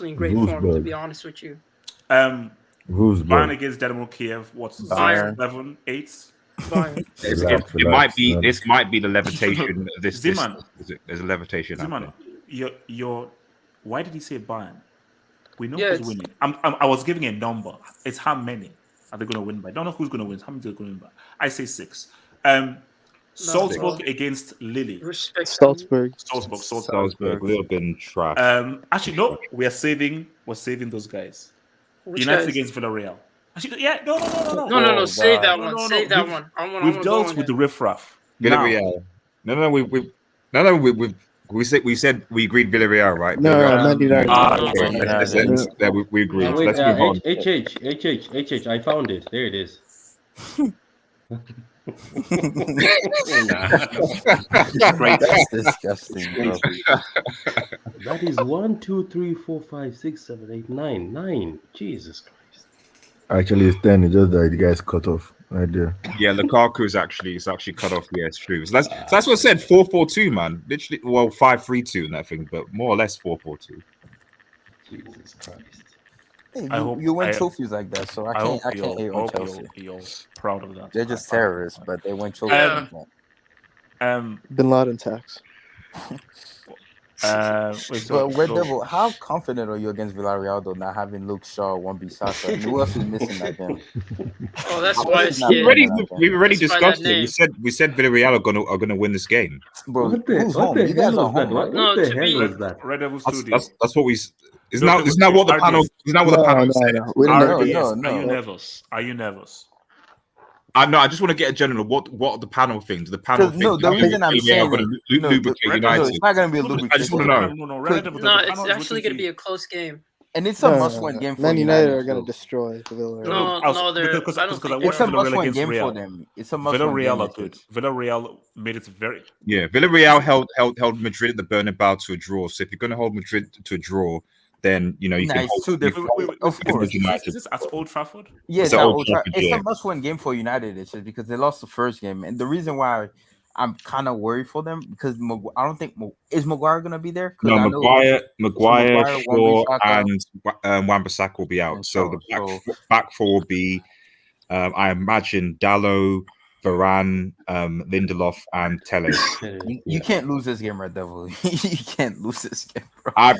in great form, to be honest with you. Bayern against Dynamo Kiev. What's Bayern? 11-8. Bayern. This might be the levitation. Ziman. There's a levitation. Ziman, why did he say Bayern? We know who's winning. I was giving a number. It's how many are they going to win by? I don't know who's going to win. How many are they going to win by? I say 6. Salzburg against Lille. Salzburg. We've been trash. Actually, no. We're saving those guys. Which United guys? against Villarreal. Actually, yeah. No. No. Save that one. Save that one. We've dealt with the riffraff. Villarreal. No. We said we agreed Villarreal, right? No, Man United. We agreed. Wait, Let's move on. HH, I found it. There it is. That's disgusting, bro. That is 1, 2, 3, 4, 5, 6, 7, 8, 9. 9. Jesus Christ. Actually, it's 10. It's just that the guy's cut off right there. Yeah, Lukaku is actually cut off. Yeah, it's true. So that's what I said. 4-4-2, man. Literally, 5-3-2 and that thing, but more or less 4-4-2. Jesus Christ. Hey, you win trophies like that, so I can't hate on Chelsea. You're proud of that. They're just terrorists, but they win trophies. Bin Laden tax. Devil, how confident are you against Villarreal though, not having Luke Shaw, Wan-Bissaka? Who else is missing that game? Oh, that's why we already discussed it. We said Villarreal are gonna win this game. Bro, what the hell is that? What the hell is that? Red Devil Studio. That's what we. Isn't that what the panel said? No. Are you nervous? No, I just want to get a general. What the panel thinks? The panel thinks. No, the reason I'm saying lubricate United. It's not going to be a lubrication. I just want to know. No, it's actually going to be a close game. And it's a must-win game for Man United. United are going to destroy Villarreal. Because I watched Villarreal against Real. It's a must-win game. Villarreal are good. Villarreal made it very. Yeah, Villarreal held Madrid at the Bernabeu to a draw. So if you're going to hold Madrid to a draw, then you can hold. Two different. Of course. Is this at Old Trafford? Yeah, it's at Old Trafford. It's a must-win game for United. It's just because they lost the first game, and the reason why I'm kind of worried for them because I don't think is Maguire going to be there. No, Maguire, Shaw, and Wan-Bissaka will be out. So the back four will be, I imagine, Dalot, Varane, Lindelof, and Telles. You can't lose this game, Red Devil. You can't lose this game, bro. I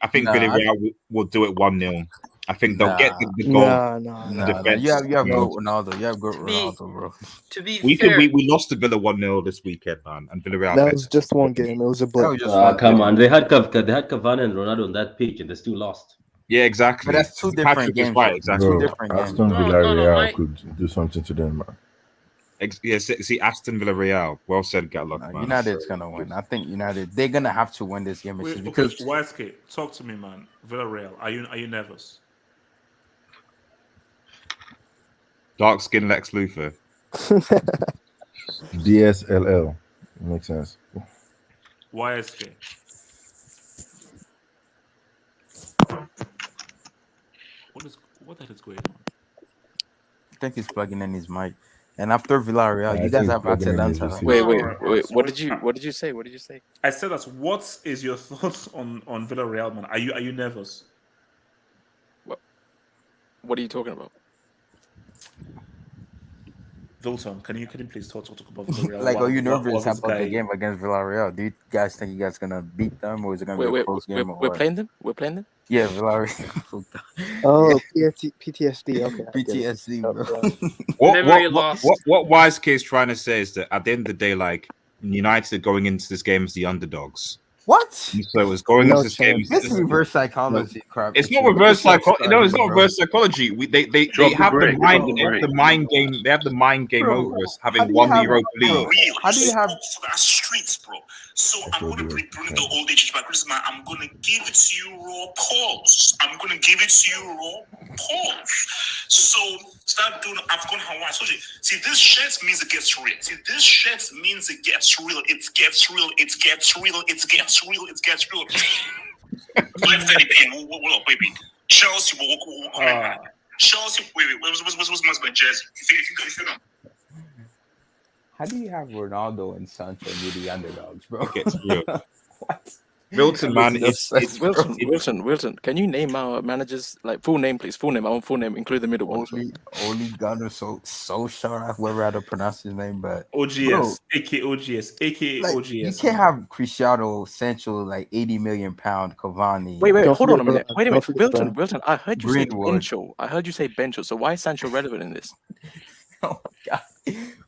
think Villarreal will do it 1-0. I think they'll get the goal. You have good Ronaldo. You have good Ronaldo, bro. To be fair, we lost to Villa 1-0 this weekend, man, and Villarreal. That was just one game. It was a blip. Come on, they had Cavani and Ronaldo on that pitch, and they still lost. Yeah, exactly. But that's two different games. Right, exactly. Bro, Aston Villarreal could do something to them, man. Yeah, see, Aston Villarreal. Well said, Gatlock, man. United's gonna win. I think United. They're gonna have to win this game because YSK, talk to me, man. Villarreal, are you nervous? Dark skin Lex Luthor. DSLL. Makes sense. YSK. What is going on? I think he's plugging in his mic. And after Villarreal, you guys have Atalanta. Wait. What did you say? What did you say? I said that. What is your thoughts on Villarreal, man? Are you nervous? What are you talking about? Vilton, can you please talk about Villarreal? Like, are you nervous about the game against Villarreal? Do you guys think you guys gonna beat them, or is it gonna be a close game? We're playing them. We're playing them. Yeah, Villarreal. Oh, PTSD. Okay. PTSD, bro. What Wise Case trying to say is that at the end of the day, like United are going into this game as the underdogs. What? So it was going into this game. This is reverse psychology crap. It's not reverse psychology. No, it's not reverse psychology. They have the mind game. They have the mind game over us having won the Europa League. How do you have streets, bro? So I'm gonna bring the old age back. Man, I'm gonna give it to you raw pause. So start doing Afghan Hawaii. So see, this shirt means it gets real. It gets real. 5:30 p.m. What up, baby? Chelsea. Chelsea. Wait. What's my jersey? If you know. How do you have Ronaldo and Sancho be the underdogs, bro? It's real. What? Wilton, man, Wilton. Can you name our managers full name, please? Full name. I want full name, include the middle one. Only Gunnar, so sure whoever had to pronounce his name, but OGS, aka OGS. You can't have Cristiano, Sancho, like 80 million pound, Cavani. Wait, hold on a minute. Wait a minute, Wilton. I heard you say Bencho. I heard you say Bencho. So why is Sancho relevant in this? Oh my god,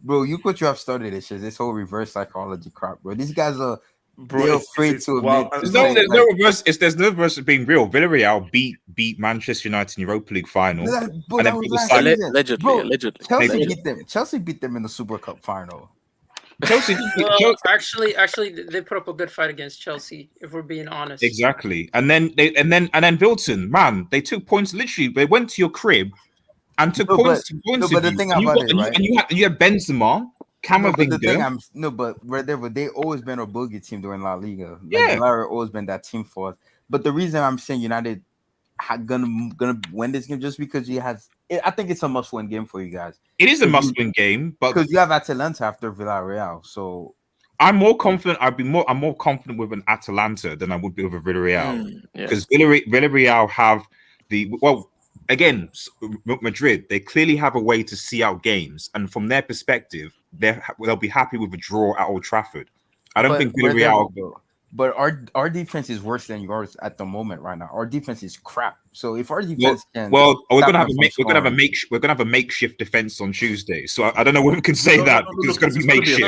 bro! You could have started this whole reverse psychology crap, bro. These guys are. They're afraid to admit. There's no reverse. There's no reverse of being real. Villarreal beat Manchester United in Europa League final, allegedly. Chelsea beat them in the Super Cup final. Actually, they put up a good fight against Chelsea. If we're being honest, exactly. And then Vilton, man, they took points. Literally, they went to your crib and took points. But the thing about it, right? And you had Benzema. They always been a boogie team during La Liga. Villarreal always been that team for us. But the reason I'm saying United gonna win this game just because I think it's a must-win game for you guys. It is a must-win game, but because you have Atalanta after Villarreal, so I'm more confident. I'm more confident with an Atalanta than I would be with a Villarreal because Villarreal have again, Madrid, they clearly have a way to see out games, and from their perspective, they'll be happy with a draw at Old Trafford. I don't think Villarreal. But our defense is worse than yours at the moment right now. Our defense is crap. So if our defense we're gonna have a makeshift defense on Tuesday. So I don't know whether we can say that because it's gonna be makeshift. So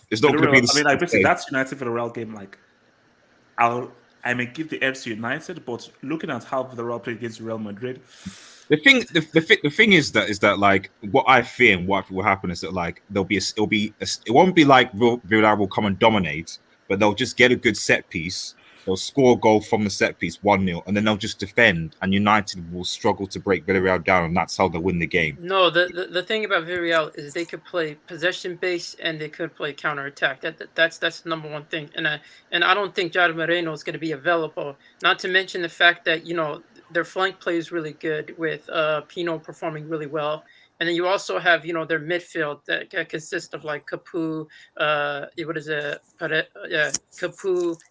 it's not gonna be. Basically, that's United Villarreal game. Like, I may give the edge to United, but looking at how Villarreal played against Real Madrid, the thing is that like what I fear and what will happen is that like it won't be like Villarreal will come and dominate, but they'll just get a good set piece They'll score a goal from the set piece, 1-0, and then they'll just defend, and United will struggle to break Villarreal down, and that's how they win the game. No, the thing about Villarreal is they could play possession based and they could play counter attack. That's the number one thing. And I don't think Jair Moreno is going to be available. Not to mention the fact that their flank play is really good with Pino performing really well. And then you also have, their midfield that consists of like Capu, Capu,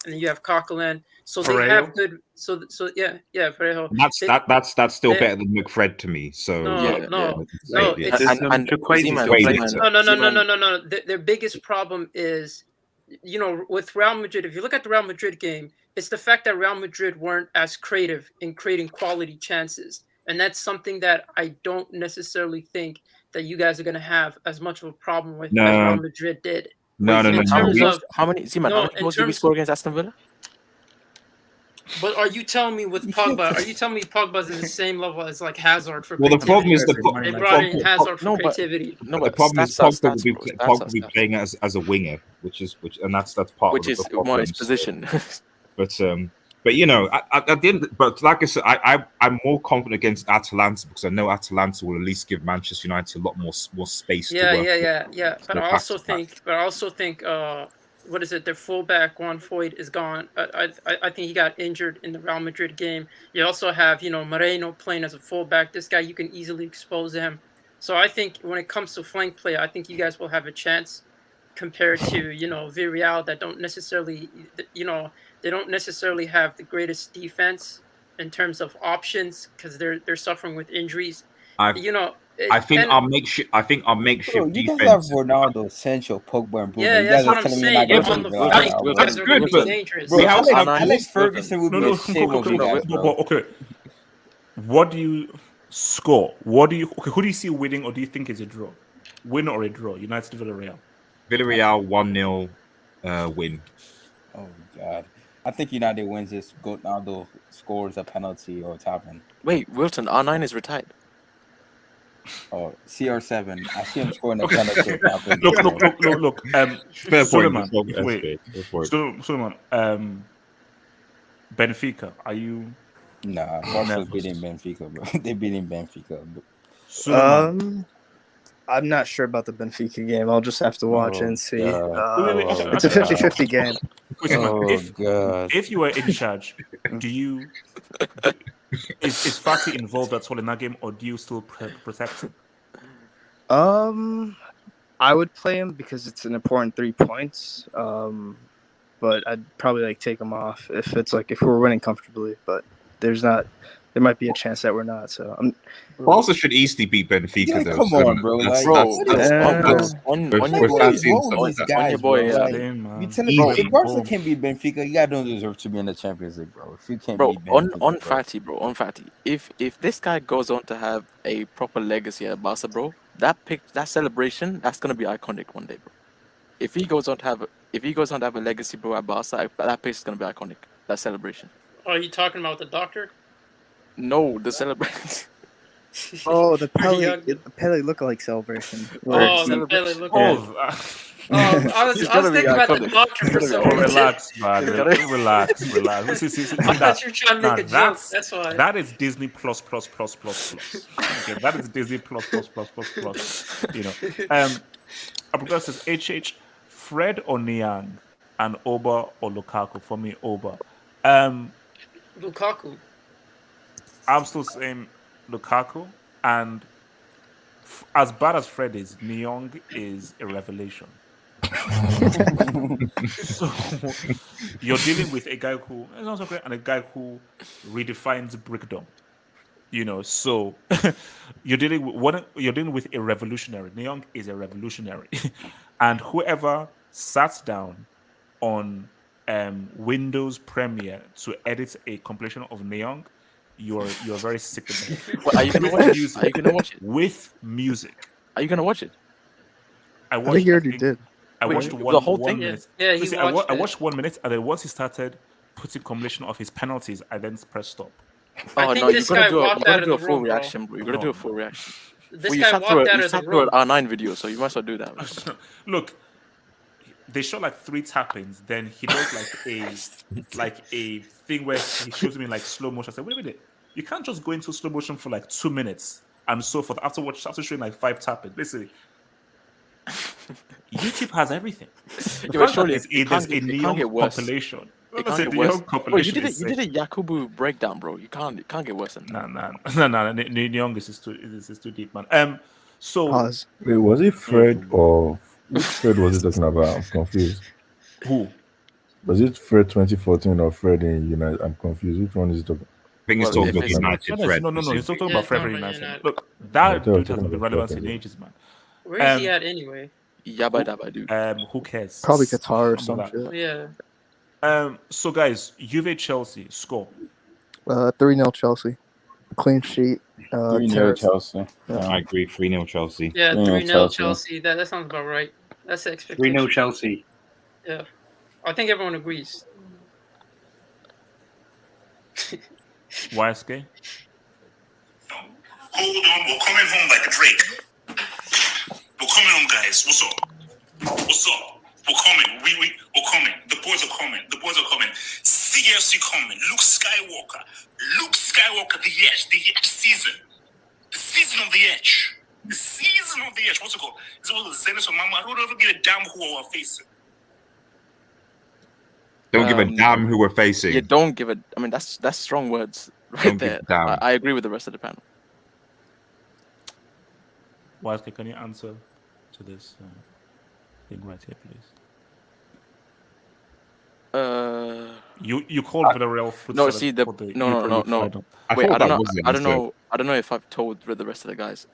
and then you have Coquelin. So Parejo. they have good. So Parejo. That's still better than McFred to me. So No. Their biggest problem is, with Real Madrid. If you look at the Real Madrid game, it's the fact that Real Madrid weren't as creative in creating quality chances. And that's something that I don't necessarily think that you guys are going to have as much of a problem with as Real Madrid did. How many goals did we score against Aston Villa? But are you telling me with Pogba? Are you telling me Pogba's in the same level as like Hazard for? Well, the problem is they brought in Hazard for creativity. The problem is Pogba will be playing as a winger, and that's part of the problem. His position. But at the end, but like I said, I'm more confident against Atalanta because I know Atalanta will at least give Manchester United a lot more space. Yeah. But I also think, what is it? Their fullback Juan Foyt is gone. I think he got injured in the Real Madrid game. You also have Moreno playing as a fullback. This guy, you can easily expose him. So I think when it comes to flank play, I think you guys will have a chance compared to Villarreal that don't necessarily they don't necessarily have the greatest defense in terms of options because they're suffering with injuries. I think our makeshift You defense. guys have Ronaldo, Sancho, Pogba, and Bruno. Yeah, you that's guys what are I'm telling me saying. you're If not on the going flank, to you guys are going to be dangerous. Bro, Alex Ferguson would be ashamed of you guys, bro. Okay. What do you score? Who do you see winning, or do you think is a draw? Win or a draw? United Villarreal. Villarreal 1-0 win. Oh God. I think United wins this. Ronaldo scores a penalty or tapping. Wait, Wilton, R9 is retired. Oh, CR7. I see him scoring a penalty. Look. Suleiman, wait. Suleiman, Benfica, are you? Nah, Barca's beating Benfica, bro. They're beating Benfica. I'm not sure about the Benfica game. I'll just have to watch and see. It's a 50-50 game. If you were in charge, is Fati involved at all in that game, or do you still protect him? I would play him because it's an important 3 points. But I'd probably take him off if we're winning comfortably. But there might be a chance that we're not. So Barca should easily beat Benfica. Yeah, though. come on, bro. If Barca can beat Benfica, you guys don't deserve to be in the Champions League, bro. If you can't beat Benfica, on Fati, if this guy goes on to have a proper legacy at Barca, bro, that celebration, that's gonna be iconic one day, bro. If he goes on to have a legacy, bro, at Barca, that place is gonna be iconic. That celebration. Are you talking about the doctor? No, the celebration. Oh, the Pele lookalike celebration. The Pele lookalike. I was thinking about the doctor for some reason. Relax, man. Relax. I thought you were trying to make a joke. That's why. That is Disney plus. Okay, that is Disney plus. Abdullah says HH, Fred or Niang, and Oba or Lukaku. For me, Oba. Lukaku. I'm still saying Lukaku, and as bad as Fred is, Nyong is a revelation. So you're dealing with a guy who is also great and a guy who redefines brickdom. So you're dealing with a revolutionary. Nyong is a revolutionary, and whoever sat down on Windows Premiere to edit a compilation of Nyong, you're very sick of it. Well, are you gonna watch it? Are you gonna watch it with music? Are you gonna watch it? I think you already did. I watched the whole thing. Minute. Yeah, I watched 1 minute, and then once he started putting compilation of his penalties, I then pressed stop. Oh no, you're gonna do a full reaction, bro. You're gonna do a full reaction. This guy walked out of the room. You sat through an R9 video, so you must not do that. Look, they show like 3 tap-ins, then he does like a thing where he shows me in like slow motion. I said, wait a minute, you can't just go into slow motion for like 2 minutes and so forth after showing like 5 tap-ins. Basically, YouTube has everything. Yeah, but surely it There's a can't neon get worse. compilation. It can't get worse. Bro, you did a Yakubu breakdown, bro. It can't get worse than that. No. Neon is too deep, man. So Pause. Wait, was it Fred or which Fred was he talking about? I'm confused. Who? Was it Fred 2014 or Fred in United? I'm confused. Which one is he talking? I think he's talking about United. Fred. No. He's talking about Fred United. Look, Yeah, that they were dude talking hasn't been about relevant Fred, in yeah. ages, man. Where is he at anyway? Yabba dabba dude. Who cares? Probably Qatar or some shit. Yeah. So guys, Juve Chelsea score. 3-0 Chelsea. Clean sheet. 3-0 Chelsea. I agree. 3-0 Chelsea. Yeah, 3-0 3-0 Chelsea. That sounds about right. That's the expectation. 3-0 Chelsea. Yeah. I think everyone agrees. YSK? Hold on, we're coming home like Drake. We're coming home, guys. What's up? We're coming. We're coming. The boys are coming. CFC coming. Luke Skywalker, the Edge season. The season of the Edge. What's it called? Is it called Zenith or Mama? I don't give a damn who we're facing. Don't give a damn who we're facing. Yeah, don't give a. I mean, that's strong words right there. I agree with the rest of the panel. YSK, can you answer to this thing right here, please? You called for the real foot. No, see no. Wait, I don't know if I've told the rest of the guys.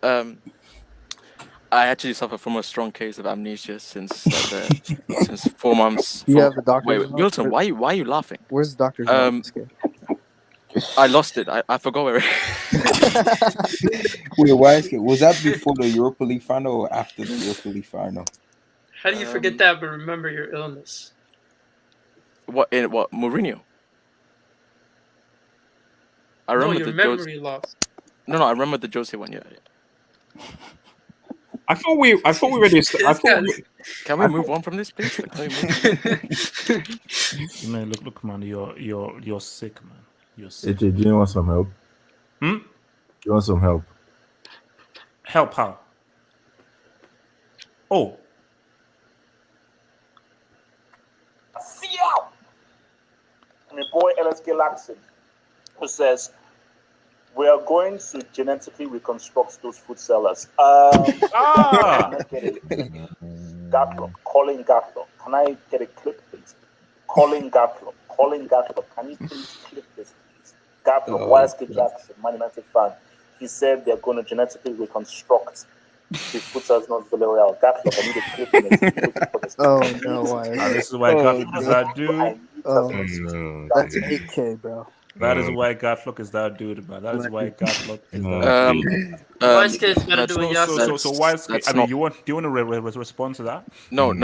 I actually suffer from a strong case of amnesia since 4 months. You have a doctor. Wait, Milton, why are you laughing? Where's the doctor's note? I lost it. I forgot where. Wait, why was that before the Europa League final or after the Europa League final? How do you forget that but remember your illness? What Mourinho? I remember your memory loss. No, I remember the Jose one. Yeah. I thought we already. Can we move on from this, please? Man, look, man, you're sick, man. You're sick. AJ, do you want some help? You want some help? Help how? Oh. See ya! My boy LSK Laxon, who says, we are going to genetically reconstruct those food sellers. Gatlock, calling Gatlock. Can I get a clip, please? Calling Gatlock. Can you please clip this, please? Gatlock, YSK Jackson, Man United fan. He said they're going to genetically reconstruct the food sellers, not Villarreal. Gatlock, I need a clip in this. Oh, no, why? This is why Gatlock is that dude. That's 8K, bro. That is why Gatlock is that dude, man. That is why Gatlock is that dude. So YSK, I mean, do you want to respond to that? No,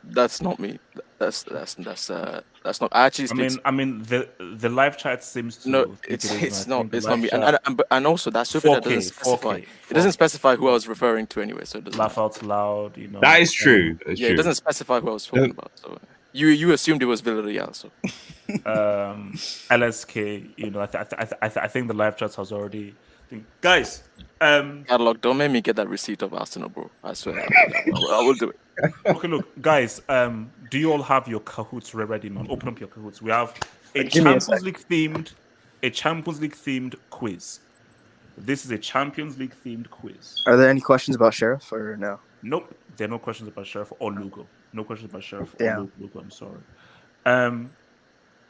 that's not me. That's not. I actually. I mean, the live chat seems to. No, it's not me. And also that super doesn't specify. It doesn't specify who I was referring to anyway. So it doesn't laugh out loud. You know. That is true. It doesn't specify who I was talking about. So you assumed it was Villarreal. So. LSK, you know, I think the live chat has already. Guys, Catalog, don't make me get that receipt of Arsenal, bro. I swear, I will do it. Okay, look, guys, do you all have your Kahoots ready, man? Open up your Kahoots. We have a Champions League themed quiz. This is a Champions League themed quiz. Are there any questions about Sheriff or no? Nope, there are no questions about Sheriff or Lugo. No questions about Sheriff or Lugo. I'm sorry.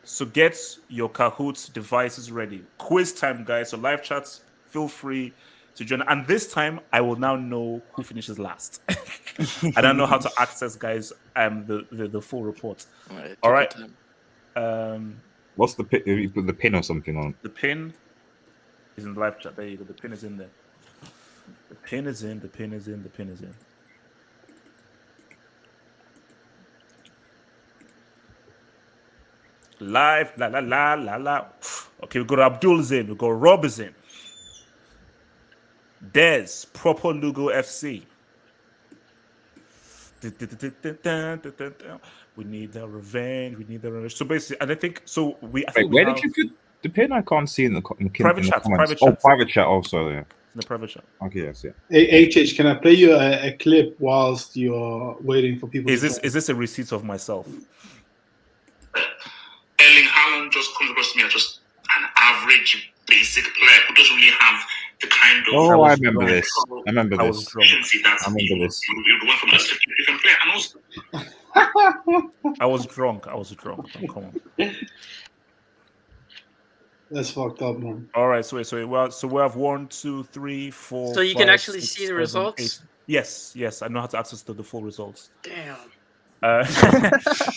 So get your Kahoots devices ready. Quiz time, guys. So live chats, feel free to join. And this time, I will now know who finishes last. I don't know how to access, guys, the full report. All right. What's the pin? You put the pin or something on? The pin is in the live chat. There you go. The pin is in there. The pin is in. Live, la. Okay, we got Abdul's in. We got Rob is in. Des, proper Lugo FC. We need the revenge. We need the revenge. So basically, and I think so. Wait, where did you put the pin? I can't see in the private in the chat. comments. Private chat. Also, yeah. In the private chat. Okay, yes, yeah. Hey, HH, can I play you a clip whilst you're waiting for people? Is this a receipt of myself? Erling Haaland just comes across to me as just an average, basic player who doesn't really have the kind of. Oh, I remember this. I remember I this. was drunk. I remember this. You went from just a different player, and also. I was drunk. Don't come on. That's fucked up, man. All right, so we have 1, 2, 3, 4. So you 5, can actually 6, see the 7, results? 8. Yes, I know how to access the full results. Damn.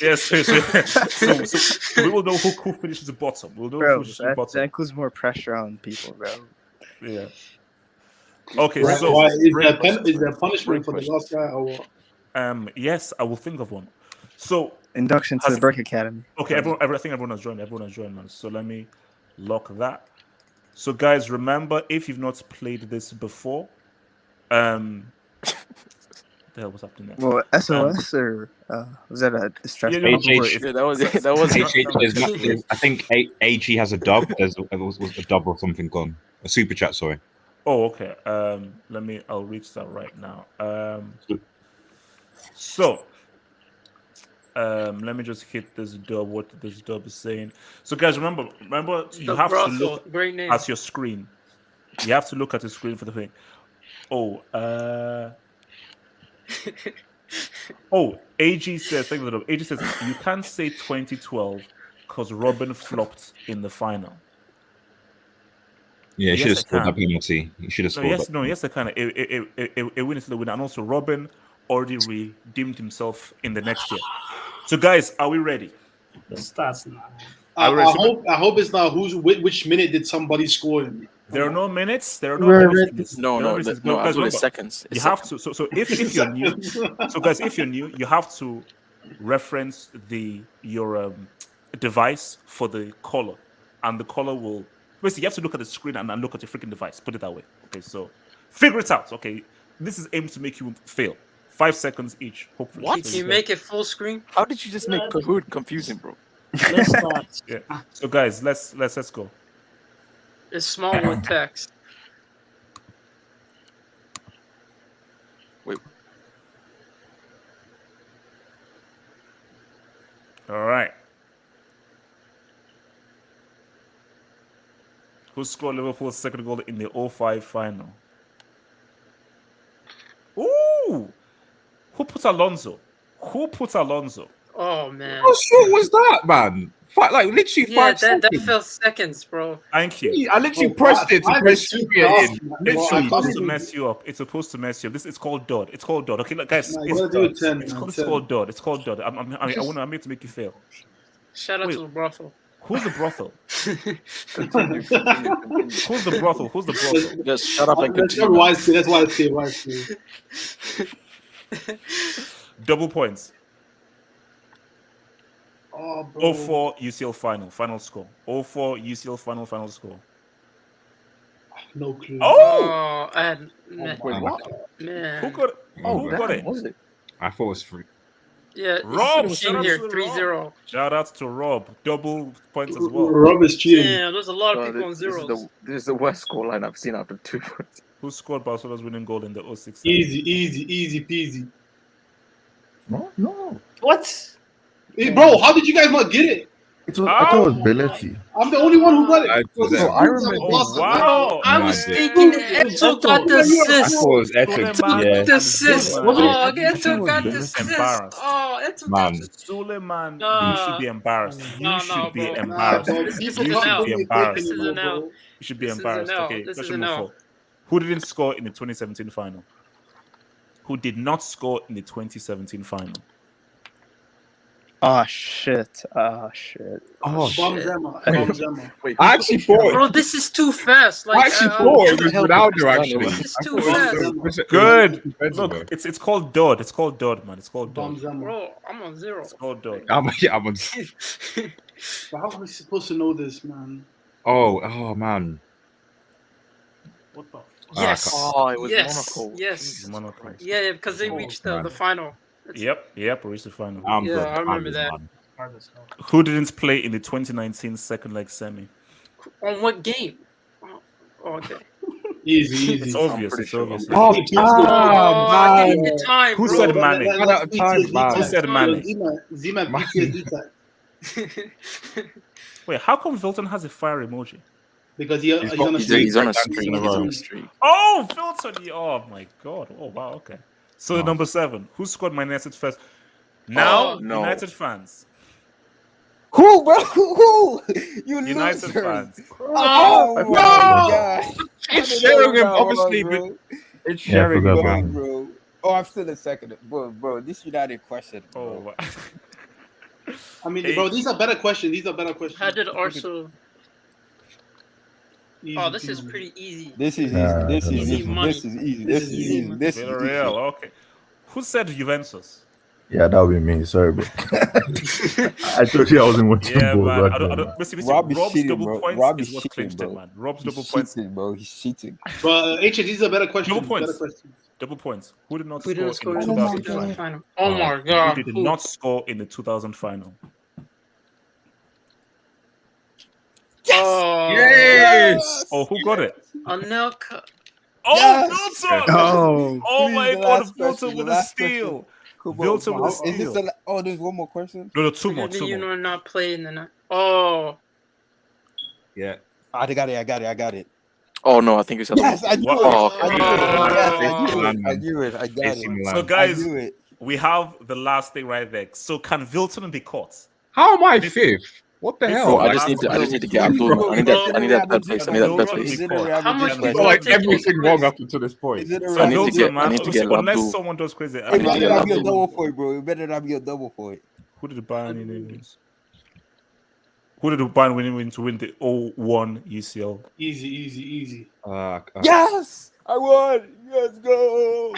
Yes, so we will know who finishes the bottom. We'll know who finishes the bottom. That includes more pressure on people, bro. Yeah. Okay, Right, so why, is there punishment for the last guy or what? Yes, I will think of one. So induction to the Brick Academy. Okay, I think everyone has joined. Man. So let me lock that. So guys, remember, if you've not played this before, the hell was happening there? Well, SOS or was that a distress? Yeah, that was. I think AG has a dub. There was a dub or something gone. A super chat, sorry. Oh, okay. I'll reach that right now. So let me just hit this dub. What this dub is saying. So guys, remember, you have to look at your screen. You have to look at the screen for the thing. AG says, AG says you can't say 2012 because Robin flopped in the final. Yeah, he should have scored that penalty. He should have scored that. Yes, I can. A win is the winner, and also Robin already redeemed himself in the next year. So guys, are we ready? The stats now. I hope it's not which minute did somebody score in. There are no minutes. There are no minutes. No. Guys, remember, seconds. You have to. So if you're new, guys, if you're new, you have to reference your device for the color, and the color will. Basically, you have to look at the screen and look at your freaking device. Put it that way. Okay, so figure it out. Okay, this is aimed to make you fail. 5 seconds each. Hopefully. What? Can you make it full screen? How did you just make Kahoot confusing, bro? Let's start. Yeah. So guys, let's go. It's small with text. Wait. All right. Who scored Liverpool's second goal in the 05 final? Ooh! Who put Alonso? Oh man! How short was that, man? Like literally 5 seconds. That felt seconds, bro. Thank you. I literally pressed it to press Syria in. Literally, it's supposed to mess you up. It's supposed to mess you up. It's called Dodd. It's called Dodd. Okay, look, guys, it's called Dodd. It's called Dodd. I'm here to make you fail. Shout out to the brothel. Who's the brothel? Who's the brothel? Just shut up and continue. That's why I say. Double points. Oh, bro. 04 UCL final score. 04 UCL final score. No clue. Oh! Man. Who got it? I thought it was free. Yeah, Rob, shout here 3-0. Shout out to Rob. Double points as well. Rob is cheating. Yeah, there's a lot of people on zeros. This is the worst scoreline I've seen after 2 points. Who scored Barcelona's winning goal in the 06? Easy peasy. No. What? Hey, bro, how did you guys not get it? I thought it was Belletti. I'm the only one who got it. I remember. Wow. I was thinking Eto got the assist. I thought it was Eto. Yeah. The assist. Eto got the assist. Oh, Eto got the Suleiman, you should be embarrassed. You should be embarrassed. You should be embarrassed. You should be embarrassed. Okay, question number 4. Who didn't score in the 2017 final? Who did not score in the 2017 final? Oh shit! Wait, I actually thought. Bro, this is too fast. Like, I actually thought it was Ronaldo. Actually, this is too fast. Good. Look, it's called Dodd. It's called Dodd, man. It's called Dodd. Bro, I'm on 0. It's called Dodd. I'm on. But how are we supposed to know this, man? Oh man. What the? Yes. Oh, it was Monaco. Yes. Monaco. Yeah, because they reached the final. Yep, reached the final. I remember that. Who didn't play in the 2019 second leg semi? On what game? Oh, okay. Easy. It's obvious. It's obvious. I didn't get time, Who bro. said Mane? Who said Mane? Z-Man PTSD time. Wait, how come Vilton has a fire emoji? Because he's on a streak. He's on a streak. Oh, Vilton! Oh my god! Oh wow. Okay. So number 7. Who scored Man United first? Now, no. United fans. Who, bro? Who? You United losers. fans. Oh my god! It's Sheringham, obviously, but it's Yeah, I forgot about Sheringham, him. bro. Oh, I'm still in second, bro. This United question. Bro. I mean, bro, these are better questions. How did Arsenal? Oh, this is pretty easy. This is Nah, easy. This is easy easy. money. This is easy. This is easy. This is Villarreal. easy. Okay. Who said Juventus? Yeah, that would be me. Sorry, bro. I told you I wasn't watching Yeah, ball. man. Right I now. don't, basically, Rob is Rob's cheating, double bro. points Rob is is what cheating, clinched bro. it, man. Rob's double He's points. cheating, bro. He's cheating. But these are better questions. Double points. Better questions. Double points. Who did not Who didn't score score in the in the 2000 final? final? Oh my god. Who did not score in the 2000 final? Oh, yes. Oh, who got it? Anelka. Oh, Yes. Vilton! Oh, Oh please, my the god, last Vilton question, with the a last steal. question. Come on, Vilton with a is this steal. oh, there's one more question. No, two more. Did you know not play in the night? Oh, Yeah. I got it. Oh no, I think it's Yes, I knew it. Oh, I knew it. Yes, I AC knew it. I got AC it. Milan. So, guys, I knew it. we have the last thing right there. So, can Vilton be caught? How am I 5th? What the This hell? bro, I just need to get Abdul. I need that third place. I need that third Vilton place. be caught. how much Can do I you feel Vilton like be everything caught? wrong up until this point. Is it a So, I need to Vilton, get- man, I need to get unless Abdul. someone does crazy. It better get not be a Abdul. double point, bro. It better not be a double point. Who did the Bayern lose? Who did the Bayern win to win the 0-1 UCL? Easy. Yes, I won. Let's go.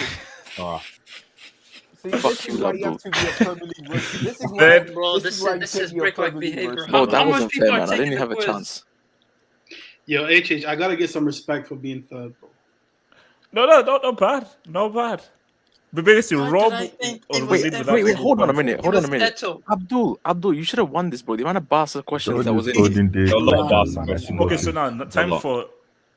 See, Fuck this you, is why you Abdul. have to be a Premier League rookie. This is why, Then- bro, this is why you this can't is be a brick-like Premier League behavior. rookie. Bro, How that much wasn't people fair, are man. I taking didn't the have a quiz? chance. Yo, HH, I gotta get some respect for being third, bro. No, not bad. But basically, How Rob did I think it or was Wait, Wait, hold on a minute. It Hold on was a minute. Eto. Abdul, you should have won this, bro. The amount of Barca questions that was in. Golden Day. A lot of Golden Barca Day, questions. Okay, so now time lot. for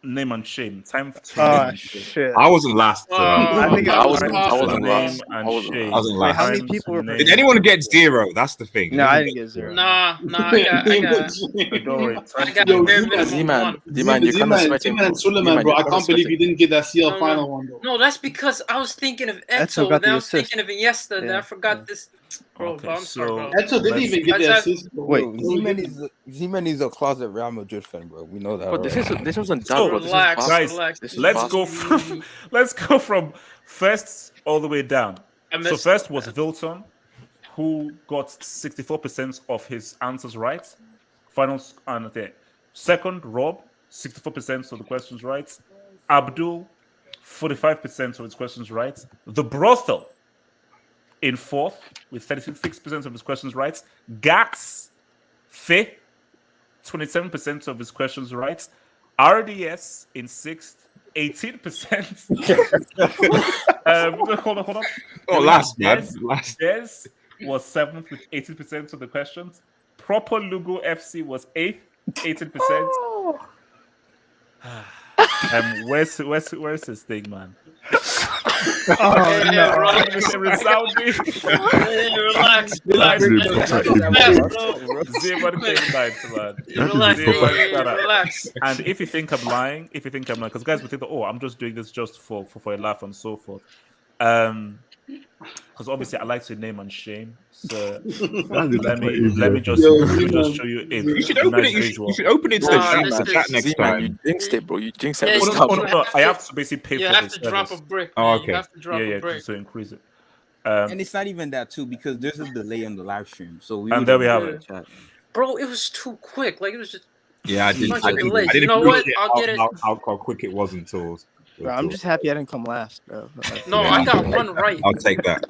name and shame. Time for Oh name and shame. shit. I wasn't last. I think I it wasn't Time for last. name I and wasn't shame. I wasn't Wait, last. how many Time people to were name- Did anyone get 0? That's the thing. No, I didn't get 0. Nah, I got Don't worry. I Time got to bare name- minimum Z-Man, one. Z-Man, you can't sweat him, Z-Man bro. Suleiman, Z-Man, bro. you I can't can't sweat believe him. you didn't get that CL No, final one, though. No, that's because I was thinking of Eto Eto, got then the I was assist. thinking of Iniesta, then Yeah, I forgot this. Bro, Okay, but I'm sorry, so- bro. Eto didn't Let's- even get the assist, bro. Wait, Z-Man is a closet Real Madrid fan, bro. We know that. But already. this wasn't So, done, bro. This was relax, Barca. guys, relax. This is let's Barca. go from let's go from first all the way down. I So missed first was Vilton, who got 64% of his answers right. Finals and there. Second, Rob, 64% of the questions right. Abdul, 45% of his questions right. The Brothel in fourth with 36% of his questions right. Gax, fifth, 27% of his questions right. RDS in sixth, 18%. Hold on. Oh, last, man. Des, Last. Des was seventh with 18% of the questions. Proper Lugo FC was eighth, 18%. Where's this thing, man? Oh, no. Resounding. Relax. Relax. Relax. And if you think I'm lying, because guys will think that, oh, I'm just doing this just for a laugh and so forth. Because obviously I like to name and shame. So let me just show you a You should open it. You should open it to the chat next Z-Man, time. you jinxed it, bro. You jinxed Yeah, it. it's No, I have to basically pay You for have this to drop a service. brick. Oh, Man. okay. You have to drop a brick. So increase it. And it's not even that too, because there's a delay on the live stream. So we And there we have it. Chat. Bro, it was too quick. Like, it was just... Yeah, I didn't. Bunch I of didn't. delays. I didn't You know what? appreciate I'll get it. how quick it was until. Bro, I'm just happy I didn't come last, bro. No, I got one right. I'll take that.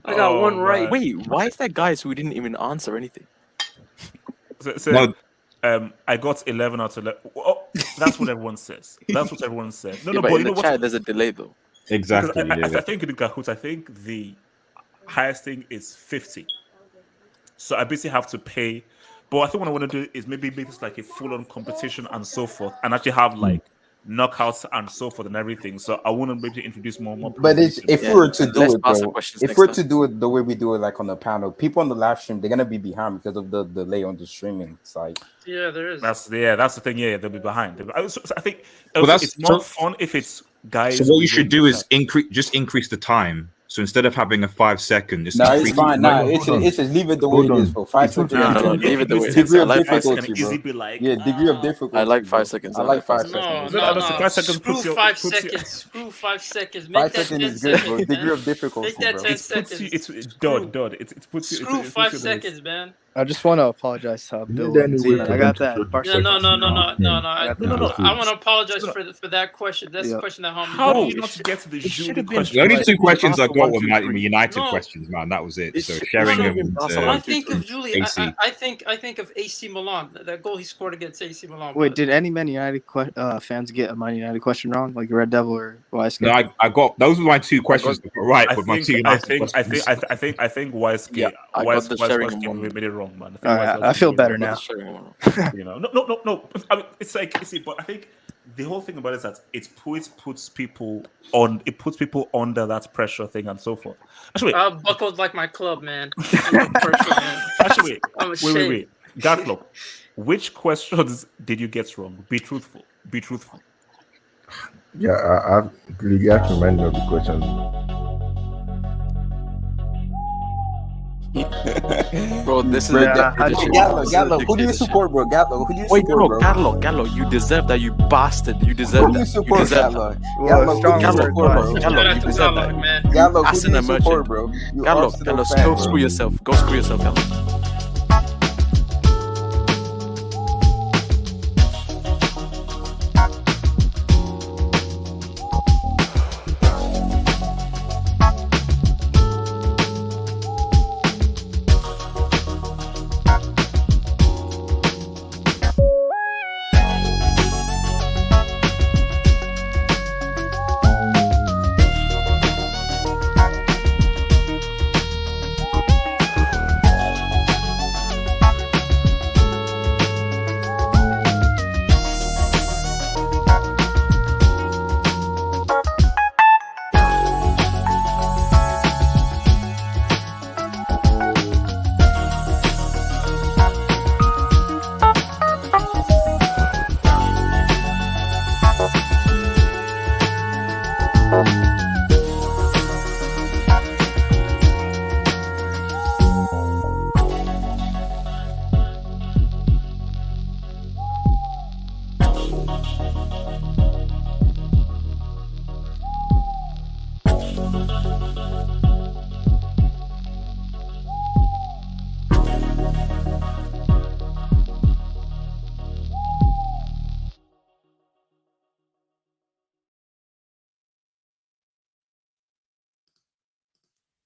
I got one right. Wait, why is there guys who didn't even answer anything? So, I got 11 out of 11. Oh, that's what everyone says. That's what everyone says. No, Yeah, no, but but in you know the what? chat, there's a delay though. Exactly. I think in Kahoot, I think highest thing is 50. So I basically have to pay. But I think what I want to do is maybe make this like a full-on competition and so forth, and actually have like knockouts and so forth and everything. So I want to maybe introduce more. But if we were to do it, bro, if we're to do it the way we do it, like on the panel, people on the live stream, they're gonna be behind because of the delay on the streaming side. Yeah, there is. That's the thing. Yeah, they'll be behind. So I think that's it's more fun if it's guys. So what you should do is increase the time. So instead of having a 5 second, just it's fine. It's just leave it the way it is, bro. 5 seconds. Leave it the way it is. Degree of I like difficulty, bro. Yeah, degree of difficulty. I like 5 seconds. I like 5 seconds. No. 5 seconds. Screw 5 seconds. Screw 5 seconds. Make 5 that seconds 10 is good, bro. seconds, Degree man. of difficulty, Make that bro. 10 seconds. It's done. It puts you. Screw 5 seconds, man. I just want to apologize to Abdul. I got that. No. I want to apologize for that question. That's the question that How did you not get to the Julie question? The only 2 questions I got were United questions, man. That was it. So Sheringham. When I think of Julie, I think of AC Milan. That goal he scored against AC Milan. Wait, did any Man United fans get a Man United question wrong, like Red Devil or Weiss? No, I got those were my 2 questions right. But my 2 I think Weiss made it wrong, man. I feel better now. You know, no. I mean, it's like, you see, but I think the whole thing about it is that it puts people under that pressure thing and so forth. Actually, I buckled like my club, man. Actually, wait. Gatlock, which questions did you get wrong? Be truthful. Yeah, I really have to remind me of the questions. Bro, this is Gallo, who do you support, bro? Gallo, who do you support, bro? Gallo, you deserve that, you bastard. You deserve that. You support Gallo. Gallo, you deserve that. Gallo, who do you support, bro? Gallo, go screw yourself. Go screw yourself, Gallo.